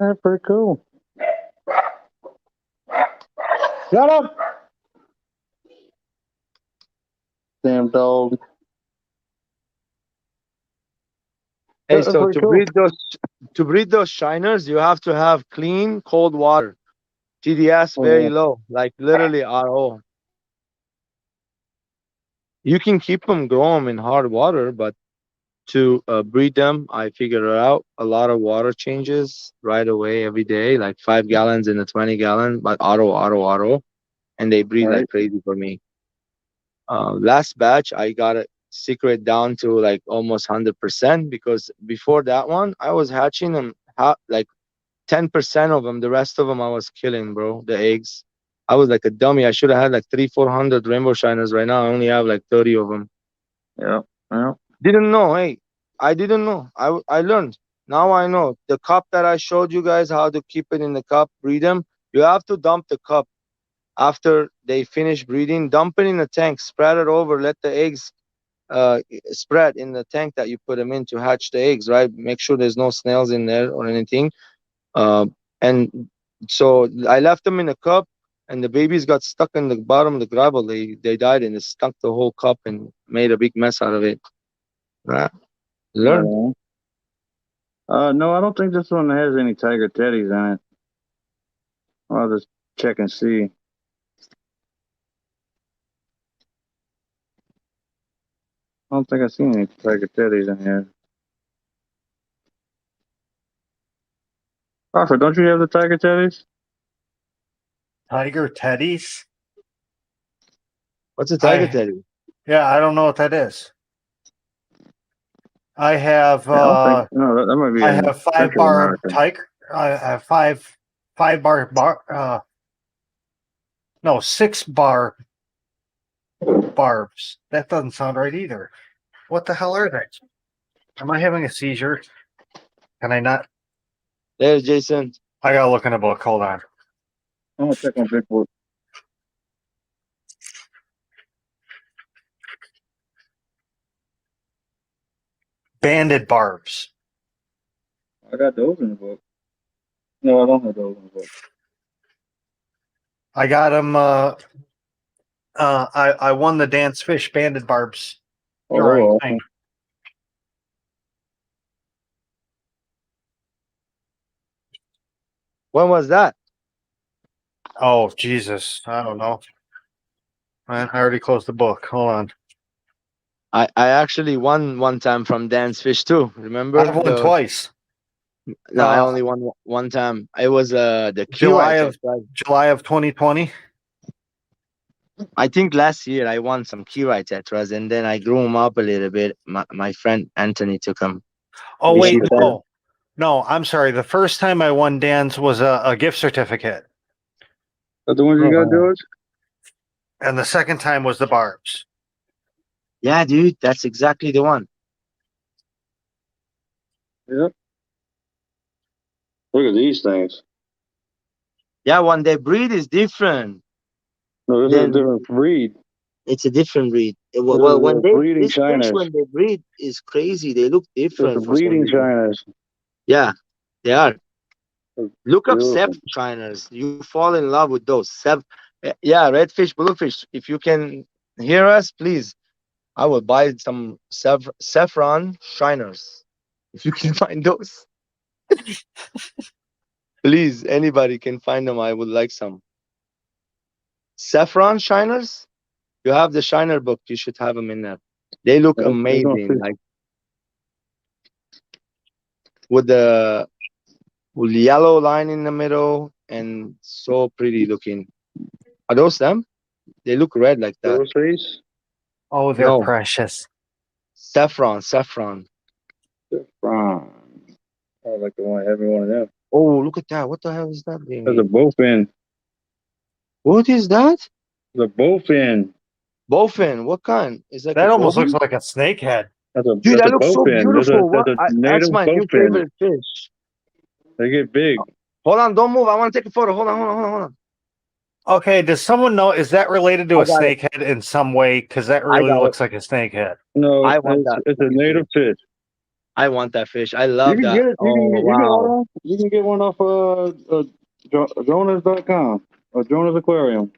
That's pretty cool. Shut up! Damn dog.
Hey,
That's
so
pretty cool.
to breed those shiners, you have to have clean, cold water. TDS
Oh,
very
yeah.
low, like literally RO. You can keep them, grow them in hard water, but to breed them, I figured it out. A lot of water changes right away every day, like 5 gallons in a 20-gallon, but auto, and they breed like
Right.
crazy for me. Last batch, I got it secret down to like almost 100% because before that one, I was hatching them like 10% of them. The rest of them I was killing, bro. The eggs. I was like a dummy. I should have had like 300-400 rainbow shiners right now. I only have like 30 of them.
Yeah. Yeah.
Didn't know. Hey, I didn't know. I learned. Now I know. The cup that I showed you guys how to keep it in the cup, breed them. You have to dump the cup after they finish breeding. Dump it in the tank. Spread it over. Let the eggs spread in the tank that you put them in to hatch the eggs. Right. Make sure there's no snails in there or anything. And so I left them in a cup, and the babies got stuck in the bottom of the gravel. They died, and it stunk the whole cup and made a big mess out of it. Right. Learn.
No, I don't think this one has any tiger teddies in it. I'll just check and see. I don't think I've seen any tiger teddies in here. Arthur, don't you have the tiger teddies?
Tiger teddies?
What's a tiger teddy?
Yeah, I don't know what that is. I have
I don't think. No, that might be.
I
in
have 5
Central
bar
America.
tiger. I have 5 bar. No, 6 bar barbs. That doesn't sound right either. What the hell are they? Am I having a seizure? Can I not?
There's Jason.
I gotta look in a book. Hold on.
I'm gonna check on Bigfoot.
banded barbs.
I got those in the book. No, I don't have those in the book.
I got them. I won the dance fish banded barbs drawing
Oh,
thing.
When was that?
Oh Jesus, I don't know. I already closed the book. Hold on.
I actually won one time from Dance Fish too. Remember?
I've won twice.
No, I only won one time. It was the
July
Keyright
of
Tetra.
July of 2020.
I think last year I won some Keyright Tetras, and then I grew them up a little bit. My friend Anthony took them.
Oh
You
wait,
should have-
no, I'm sorry. The first time I won Dan's was a gift certificate,
That's the ones you got, George?
and the second time was the barbs.
Yeah, dude, that's exactly the one.
Yep. Look at these things.
Yeah, when they breed is different.
No, this is a
Then
different breed.
it's a different breed.
Well,
Well, when they
breeding
this fish
Chinas.
when they breed is crazy. They look
It's
different
the
for some
breeding
reason.
Chinas.
Yeah, they are. Look up
Beautiful.
Shiners. You fall in love with those. Yeah, redfish, bluefish. If you can hear us, please, I will buy some saffron Shiners. If you can find those, please, anybody can find them. I would like some saffron Shiners. You have the Shiner book. You should have them in there. They look
They're gonna
amazing,
fit.
like with the yellow line in the middle and so pretty looking. Are those them? They look red like that.
Those face?
Oh, they're
No.
precious.
Saffron.
Saffron. I like the one having one of them.
Oh, look at that. What the hell is that being
That's a
made?
bowfin.
What is that?
The bowfin.
Bowfin. What kind? Is that
That almost
goby?
looks like a snakehead.
Dude,
That's
that
a
looks so
bowfin.
beautiful.
That's a
That's
native
my new
bowfin.
favorite fish.
They get big.
Hold on, don't move. I want to take a photo. Hold on.
Okay, does someone know? Is that related to
I
a
got it.
snakehead in some way? Because that
I
really
got
looks like a snakehead.
No,
I want that.
it's a native fish.
I want that fish. I
You
love
can
that.
get it.
Oh,
You can
wow.
order 'em. You can get one off Jonas.com or Jonas Aquarium.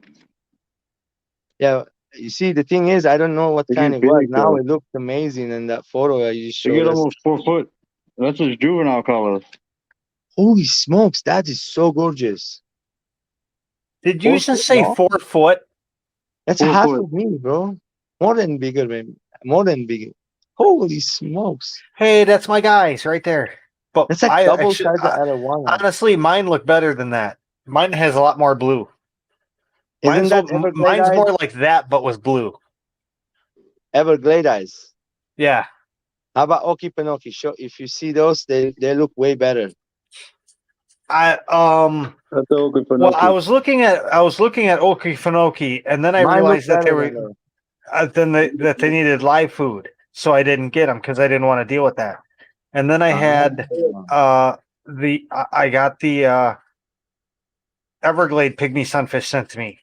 Yeah, you see, the thing is, I don't know what
They
kind
get
it was.
big,
Now
though.
it looks amazing in that photo that you
They
showed
get
us.
almost 4 foot. That's just juvenile colors.
Holy smokes, that is so gorgeous.
Did you
4
just
foot
say
long?
4 foot?
That's
4
half
foot.
of me, bro. More than bigger, man. More than bigger. Holy smokes.
Hey, that's my guys right there. But
That's like
I
double
actually,
size of arowana.
honestly, mine look better than that. Mine has a lot more blue.
Isn't that Everglade
Mine's
eyes?
more like that, but with blue.
Everglade eyes.
Yeah.
How about Okefenokee? Show if you see those, they look way better.
I
That's the Okefenokee.
Well, I was looking at Okefenokee, and then I
Mine
realized
look
that they
better
were
than those.
that they needed live food, so I didn't get them because I didn't want to deal with that. And then I had I got the Everglade pygmy sunfish sent to me.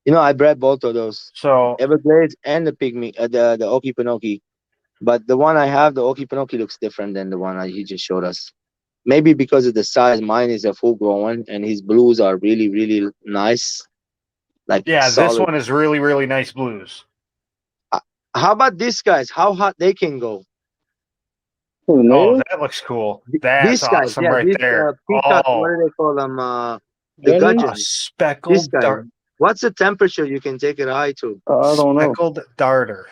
You know, I bred both of those.
So
Everglades and the pygmy, the Okefenokee. But the one I have, the Okefenokee, looks different than the one he just showed us. Maybe because of the size. Mine is a full grown, and his blues are really, really nice. Like
yeah,
solid.
this one is really, really nice blues.
How about these guys? How hot they can go?
Oh, that looks cool. That's
These guys,
awesome
yeah,
right
these
there.
peacock,
Oh,
what do they call them? The
Really?
a
gudgeons. This
speckled
guy. What's the temperature you can take it high to?
I don't know.
speckled darter.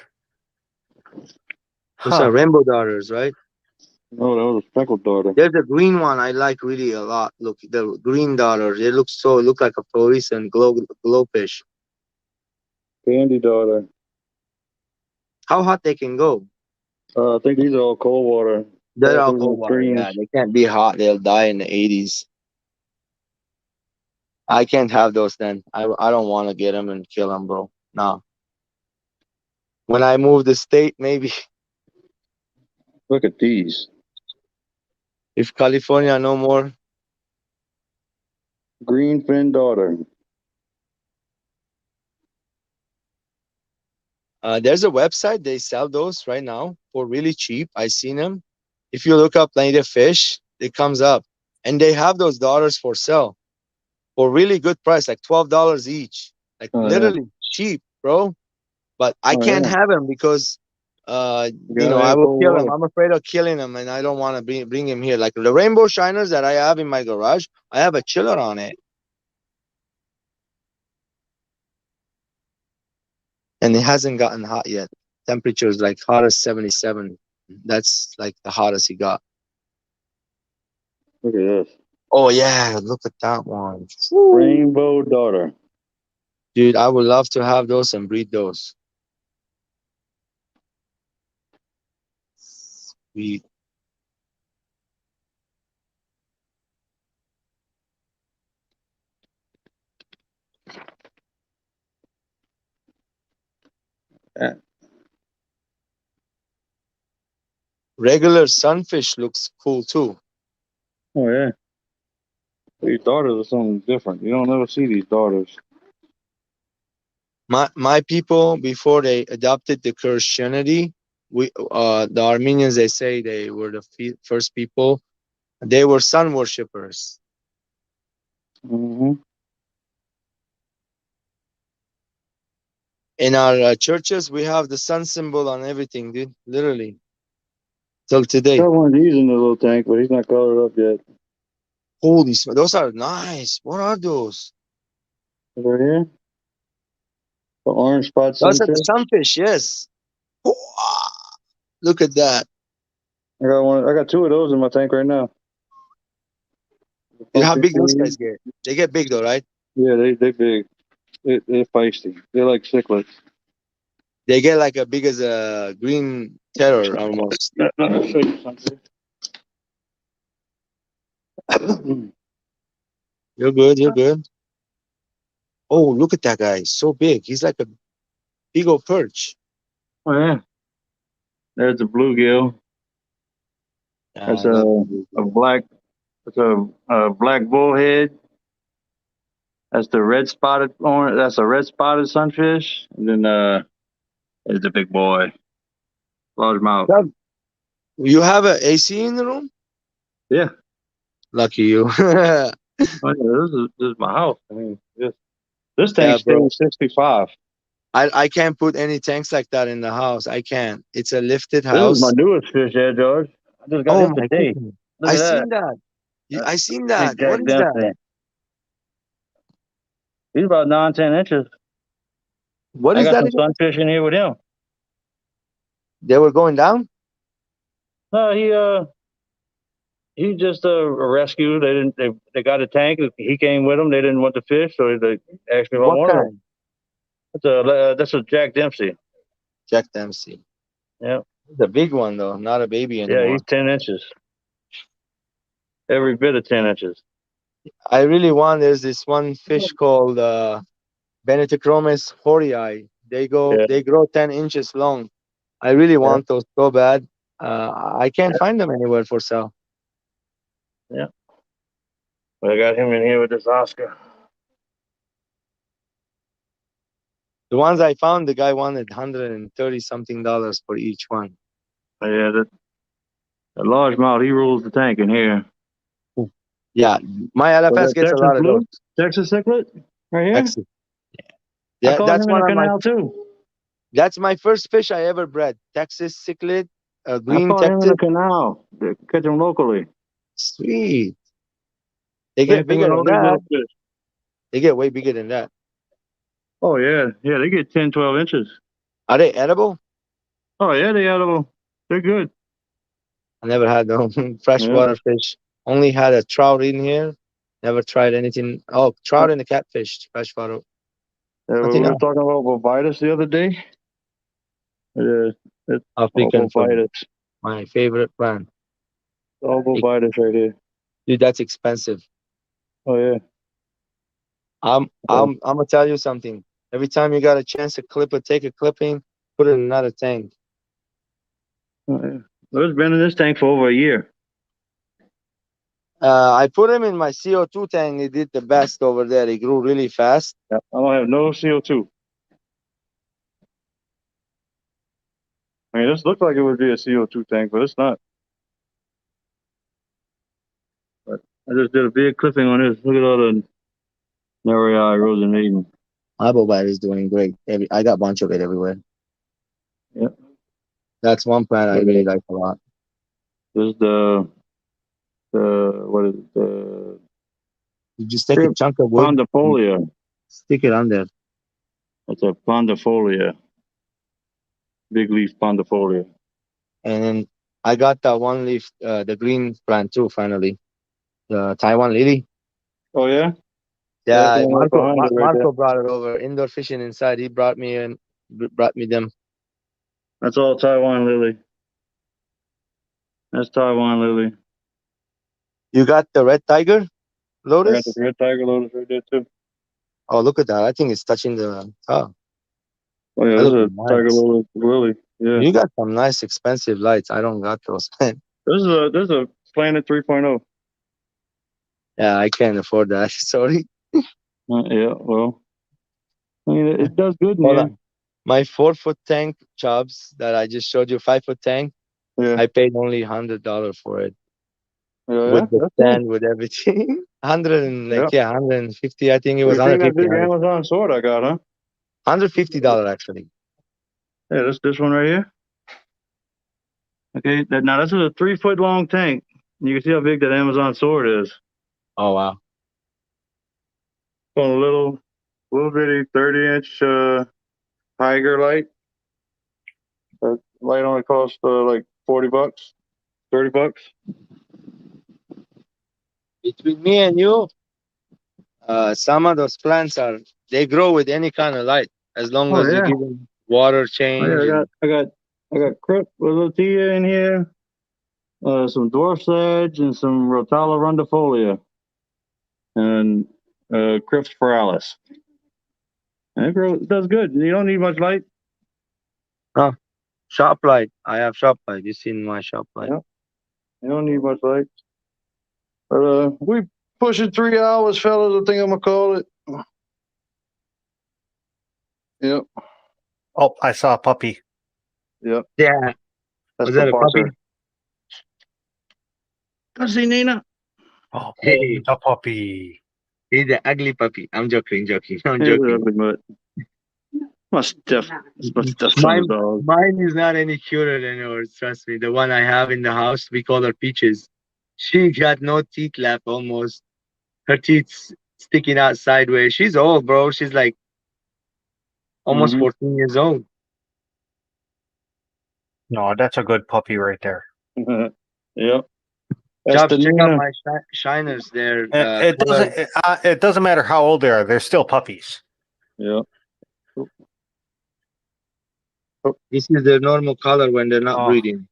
Those
Huh.
are rainbow darters, right?
No, that was a speckled daughter.
There's a green one I like really a lot. Look, the green darter. They look like a fluorescent glowfish.
Candy daughter.
How hot they can go?
I think these are all cold water.
They're all
Bathrooms
cold
and
water.
streams.
Yeah, they can't be hot. They'll die in the 80s. I can't have those then. I don't want to get them and kill them, bro. No. When I move the state, maybe.
Look at these.
If California no more.
Green fin daughter.
There's a website, they sell those right now for really cheap. I seen them. If you look up native fish, it comes up, and they have those daughters for sale for really good price, like $12 each, like
Oh yeah.
literally cheap, bro. But I
Oh
can't
yeah.
have them because,
Go
I
ahead,
will
pull
kill him.
away.
I'm afraid of killing him, and I don't want to bring him here. Like the rainbow shiners that I have in my garage, I have a chiller on it, and it hasn't gotten hot yet. Temperature is like hot as 77. That's like the hottest he got.
Look at this.
Oh yeah, look at that one. Woo.
Rainbow daughter.
Dude, I would love to have those and breed those. Sweet.
Yeah.
Regular sunfish looks cool too.
Oh yeah. These daughters are something different. You don't ever see these daughters.
My people, before they adopted the Christianity, the Armenians, they say they were the first people. They were sun worshippers.
Mm-hmm.
In our churches, we have the sun symbol on everything, dude. Literally, till today.
Got one of these in the little tank, but he's not colored up yet.
Holy smokes, those are nice. What are those?
Over here, the orange spot
Those are the
sunfish.
sunfish, yes. Wow. Look at that.
I got one. I got two of those in my tank right now.
Dude, how
Pumpkin
big those
seed.
guys get? They get big though, right?
Yeah, they big. They're feisty. They're like cichlids.
They get like as big as a green terror almost.
Let me show you something.
You're good, you're good. Oh, look at that guy. So big. He's like a big old perch.
Oh yeah. There's the bluegill. That's
I love
a black. That's a black bullhead. That's the red spotted orange. That's a red spotted sunfish. And then there's the big boy, largemouth.
Doug, you have an AC in the room?
Yeah.
Lucky you.
Oh, yeah, this is my house. I mean, this tank
Yeah, bro.
stays 65.
I can't put any tanks like that in the house. I can't. It's a lifted
This is my
house.
newest fish there, George. I just got
Oh
him
my
today.
goodness.
Look
I
at that.
seen that. I seen
Big
that. What
Jack
is that?
Dempsey. He's about 9, 10 inches.
What
I
is
got
that
some
again?
sunfish in here with him.
They were going down?
No, he just a rescue. They got a tank. He came with them. They didn't want the fish, so they asked me if I
What
wanted them.
kind?
That's a Jack Dempsey.
Jack Dempsey.
Yeah.
The big one though, not a baby
Yeah,
anymore.
he's 10 inches. Every bit of 10 inches.
I really want. There's this one fish called Benetichromis horii.
Yeah.
They grow 10 inches long. I really
Yeah.
want those so bad. I can't find them anywhere for sale.
Yeah. But I got him in here with this Oscar.
The ones I found, the guy wanted $130 something for each one.
Yeah, the largemouth, he rules the tank in here.
Yeah, my
Was
LFS
that
gets a
Texas
lot of
blue?
those.
Texas cichlid? Right here?
Texas.
I
Yeah,
caught
that's
him in
one
the
of my.
canal too.
That's my first fish I ever bred. Texas cichlid,
I
green
caught him in
Texas.
the canal. They catch him locally.
Sweet. They
Same
get
thing
bigger
with all
than
these
that.
little fish.
They get way bigger than that.
Oh yeah, yeah, they get 10, 12 inches.
Are they edible?
Oh yeah, they edible. They're good.
I never had no
Yeah.
freshwater fish. Only had a trout in here. Never tried anything. Oh, trout and a catfish, freshwater.
We
Nothing
were
else.
talking about bovitis the other day. It's all
African food.
bovitis.
My favorite brand.
All bovitis right here.
Dude, that's expensive.
Oh yeah.
I'm gonna tell you something. Every time you got a chance to take a clipping, put it in another tank.
Oh, yeah. It's been in this tank for over a year.
I put him in my CO2 tank. He did the best over there. He grew really fast.
Yeah. I don't have no CO2. I mean, this looks like it would be a CO2 tank, but it's not. But I just did a big clipping on this. Look at all the narrow eye erosion maiden.
My bovine is doing great. I got a bunch of it everywhere.
Yep.
That's one plant I really like a lot.
This is the what is it? The
You just take a chunk of wood,
pondifolia.
stick it on there.
It's a pondifolia. Big leaf pondifolia.
And then I got that one leaf, the green plant too, finally. The Taiwan lily.
Oh yeah.
Yeah,
That's the one right behind it right there.
Marco brought it over. Indoor fishing inside. He brought me them.
That's all Taiwan lily. That's Taiwan lily.
You got the red tiger
I got
lotus?
the red tiger lotus right there too.
Oh, look at that. I think it's touching the top.
Oh yeah,
That
this is
looks
a
nice.
tiger lotus lily. Yeah.
You got some nice expensive lights. I don't got those.
This is a Planet 3.0.
Yeah, I can't afford that. Sorry.
Yeah, well, I mean, it does good in
Hold
here.
on. My 4-foot tank Chubbs that I just showed you, 5-foot tank.
Yeah.
I paid only $100 for it.
Yeah,
With the
that's
stand, with everything. 150. I think it was
You're seeing that
150.
big Amazon sword I got, huh?
$150 actually.
Yeah, this one right here. Okay, now this is a 3-foot long tank. You can see how big that Amazon sword is.
Oh wow.
On a little bitty 30-inch Tiger light. That light only costs like $40, $30.
Between me and you, some of those plants they grow with any kind of light as long
Oh
as you
yeah.
give them water
Oh,
change.
yeah, I got Crip with Lutea in here. Some dwarf sedge and some Rotala rundifolia. And Crips paralis. And it does good. You don't need much light.
Oh, shop light. I have shop light. You seen my shop light?
Yeah. You don't need much light. But we pushing 3 hours, fellas. I think I'm gonna call it. Yep.
Oh, I saw a puppy.
Yep.
Yeah.
That's
Was that a puppy?
Go see Nina.
Oh,
Hey.
the puppy.
He's an ugly puppy. I'm joking. I'm
Here's
joking.
ugly mutt. Must stuff
Mine,
some dog.
mine is not any cuter than yours. Trust me. The one I have in the house, we call her Peaches. She got no teeth left almost. Her teeth sticking out sideways. She's old, bro. She's like almost
Mhm.
14 years old.
No, that's a good puppy right there.
Yep. That's
Jobs,
the
check out
Nina.
my shiners there.
It doesn't matter how old they are. They're still puppies.
Yep.
This is their normal color when they're not
Oh.
breeding.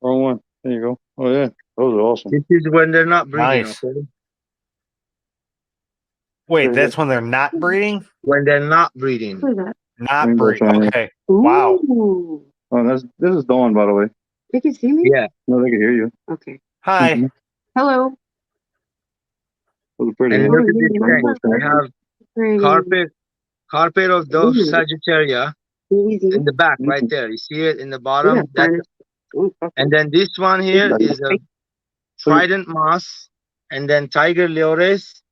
Wrong one. There you go. Oh yeah, those are awesome.
This is when they're not breeding.
Nice.
Okay?
Wait, that's when they're not breeding?
When they're not breeding.
Not
Rainbow
breeding.
shiner.
Okay. Wow.
Ooh.
Oh, this is Dawn, by the way.
They can see me?
Yeah.
No, they can hear you.
Okay.
Hi.
Mhm.
Hello.
Those are pretty.
And
huh?
look at this
Rainbow
tank. I
shiner.
have
Pretty.
carpet of Dove
Ooh.
Sagittaria
Easy.
in the back right
Mhm.
there. You see it in the
Yeah,
bottom?
fine. Ooh, okay.
And then this one here is a trident moss, and then tiger leores.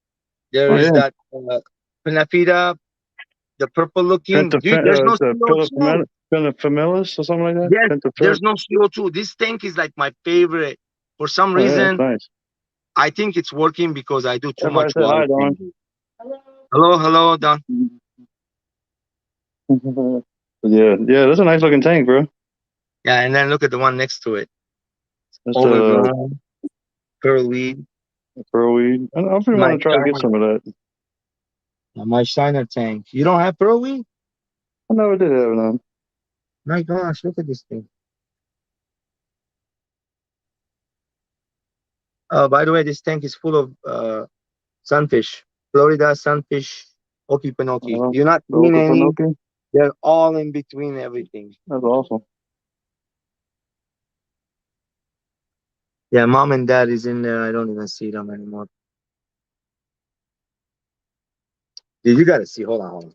There
Oh
is
yeah.
that pinafida, the purple looking. Dude, there's no CO2.
Pentaphymilis or something like that.
Yes, there's no CO2. This tank is like my favorite. For some
Oh, yeah,
reason,
that's nice.
I think it's working because I do too
Everybody
much
say
water
hi, Dawn.
changing. Hello, Don.
Yeah, that's a nice looking tank, bro.
Yeah, and then look at the one next to it.
That's
Overgrown, pearlweed.
pearlweed. I pretty
My
want to try to get some of that.
my shiner tank. You don't have pearlweed?
I never did have none.
My gosh, look at this thing. Oh, by the way, this tank is full of sunfish. Florida sunfish, okefenokee. You're not
The
seeing any.
Okefenokee?
They're all in between everything.
That's awesome.
Yeah, mom and dad is in there. I don't even see them anymore. Dude, you gotta see. Hold on.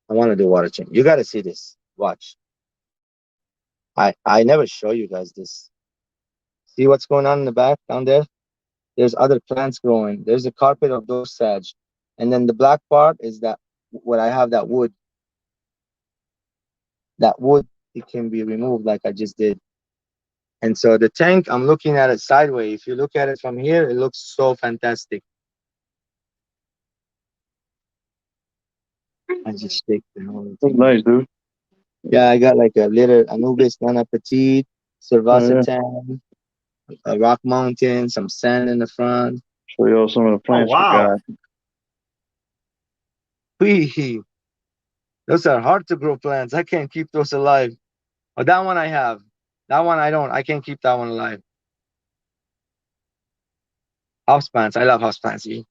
I want to do water change. You gotta see this. Watch. I never show you guys this. See what's going on in the back down there? There's other plants growing. There's a carpet of those sage. And then the black part is that what I have that wood. That wood, it can be removed like I just did. And so the tank, I'm looking at it sideways. If you look at it from here, it looks so fantastic. I just shake the whole thing.
Nice, dude.
Yeah, I got like a little Anubis Nana Petite, Cervacatan, a rock mountain, some sand in the front.
Show you all some of the plants we
wow.
got.
Whee! Those are hard to grow plants. I can't keep those alive. But that one I have. That one I don't. I can't keep that one alive. Houseplants. I love houseplants. See?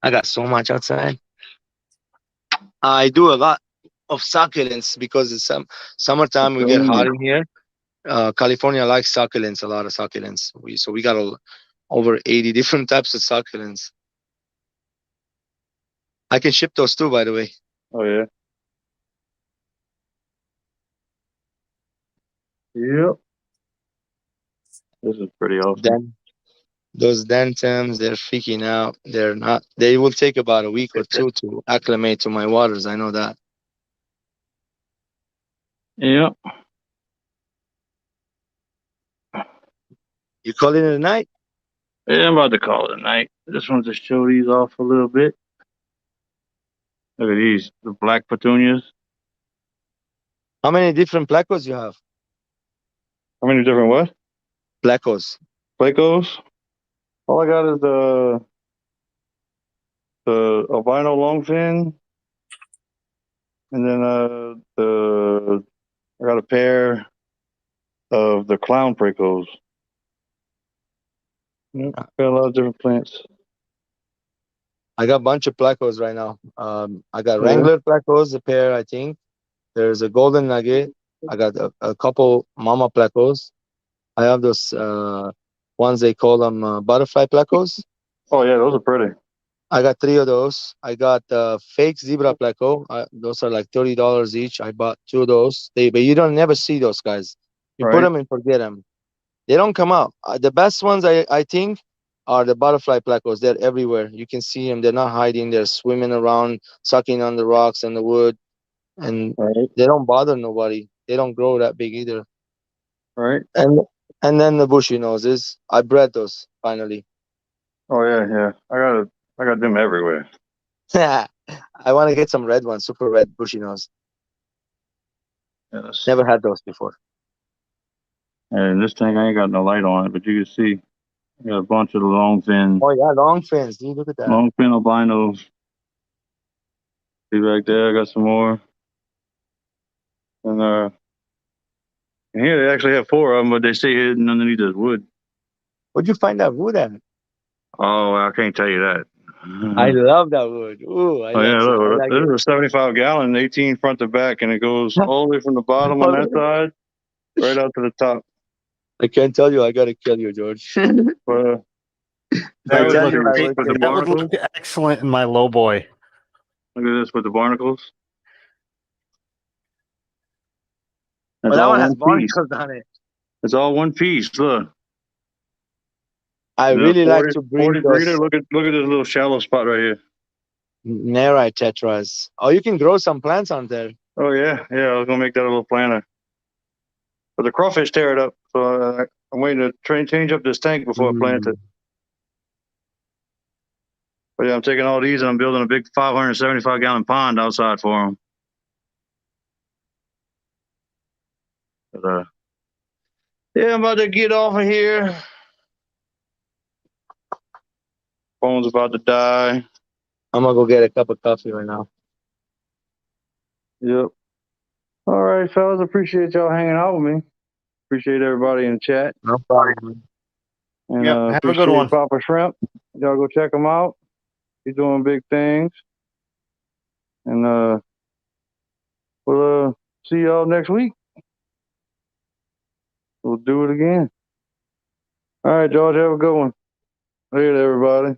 I got so much outside. I do a lot of succulents because it's summertime. We get hot in here. California likes succulents, a lot of succulents. We got over 80 different types of succulents. I can ship those too, by the way.
Oh yeah. Yep. This is pretty awesome.
Then those dentums, they're freaking out. They're not. They will take about a week or two to acclimate to my waters. I know that.
Yep.
You call it a night?
Yeah, I'm about to call it a night. I just wanted to show these off a little bit. Look at these, the black petunias.
How many different placos you have?
How many different what?
Placos.
Placos? All I got is the albino longfin, and then I got a pair of the clown placos. Yep, got a lot of different plants.
I got a bunch of placos right now. I got
Yeah.
Wrangler placos, a pair, I think. There's a golden nugget. I got a couple mama placos. I have those ones they call them butterfly placos.
Oh yeah, those are pretty.
I got 3 of those. I got fake zebra placo. Those are like $30 each. I bought 2 of those. But you don't never see those guys. You put
Right.
them and forget them. They don't come out. The best ones I think are the butterfly placos. They're everywhere. You can see them. They're not hiding. They're swimming around, sucking on the rocks and the wood, and
Right.
they don't bother nobody. They don't grow that big either.
Right.
And then the bushy noses. I bred those finally.
Oh yeah. I got them everywhere.
I want to get some red ones, super red bushy nose.
Yes.
Never had those before.
And this tank, I ain't got no light on it, but you can see I got a bunch of the longfin,
Oh yeah, long fins. Dude, look at that.
longfin albinos. See back there, I got some more. And here they actually have 4 of them, but they stay hidden underneath this wood.
Where'd you find that wood at?
Oh, I can't tell you that.
I love that wood. Ooh, I
Oh yeah,
like it. I
look,
like
this
it.
is a 75-gallon, 18 front to back, and it goes all the way from the bottom on that side right out to the top.
I can't tell you. I gotta kill you, George.
But
That would
tell
look
you I
great.
worked
with the
That would
barnacles.
look excellent in my low boy.
Look at this with the barnacles. That's
Well, that
all
one has
one piece.
barnacles on it.
It's all one piece. Look.
I
The
really like
40
to breed
40
those
breeder. Look at this little shallow spot right here.
Nerite tetras. Oh, you can grow some plants on there.
Oh yeah. I was gonna make that a little planter, but the crawfish tear it up. So I'm waiting to change up this tank before I plant it. But yeah, I'm taking all these and I'm building a big 575-gallon pond outside for them. But, yeah, I'm about to get off of here. Phone's about to die.
I'm gonna go get a cup of coffee right now.
Yep. All right, fellas. Appreciate y'all hanging out with me. Appreciate everybody in the chat.
No problem.
And
Yep, have a good
appreciate
one.
Papa Shrimp. Y'all go check him out. He's doing big things. And we'll see y'all next week. We'll do it again. All right, George. Have a good one. Later, everybody.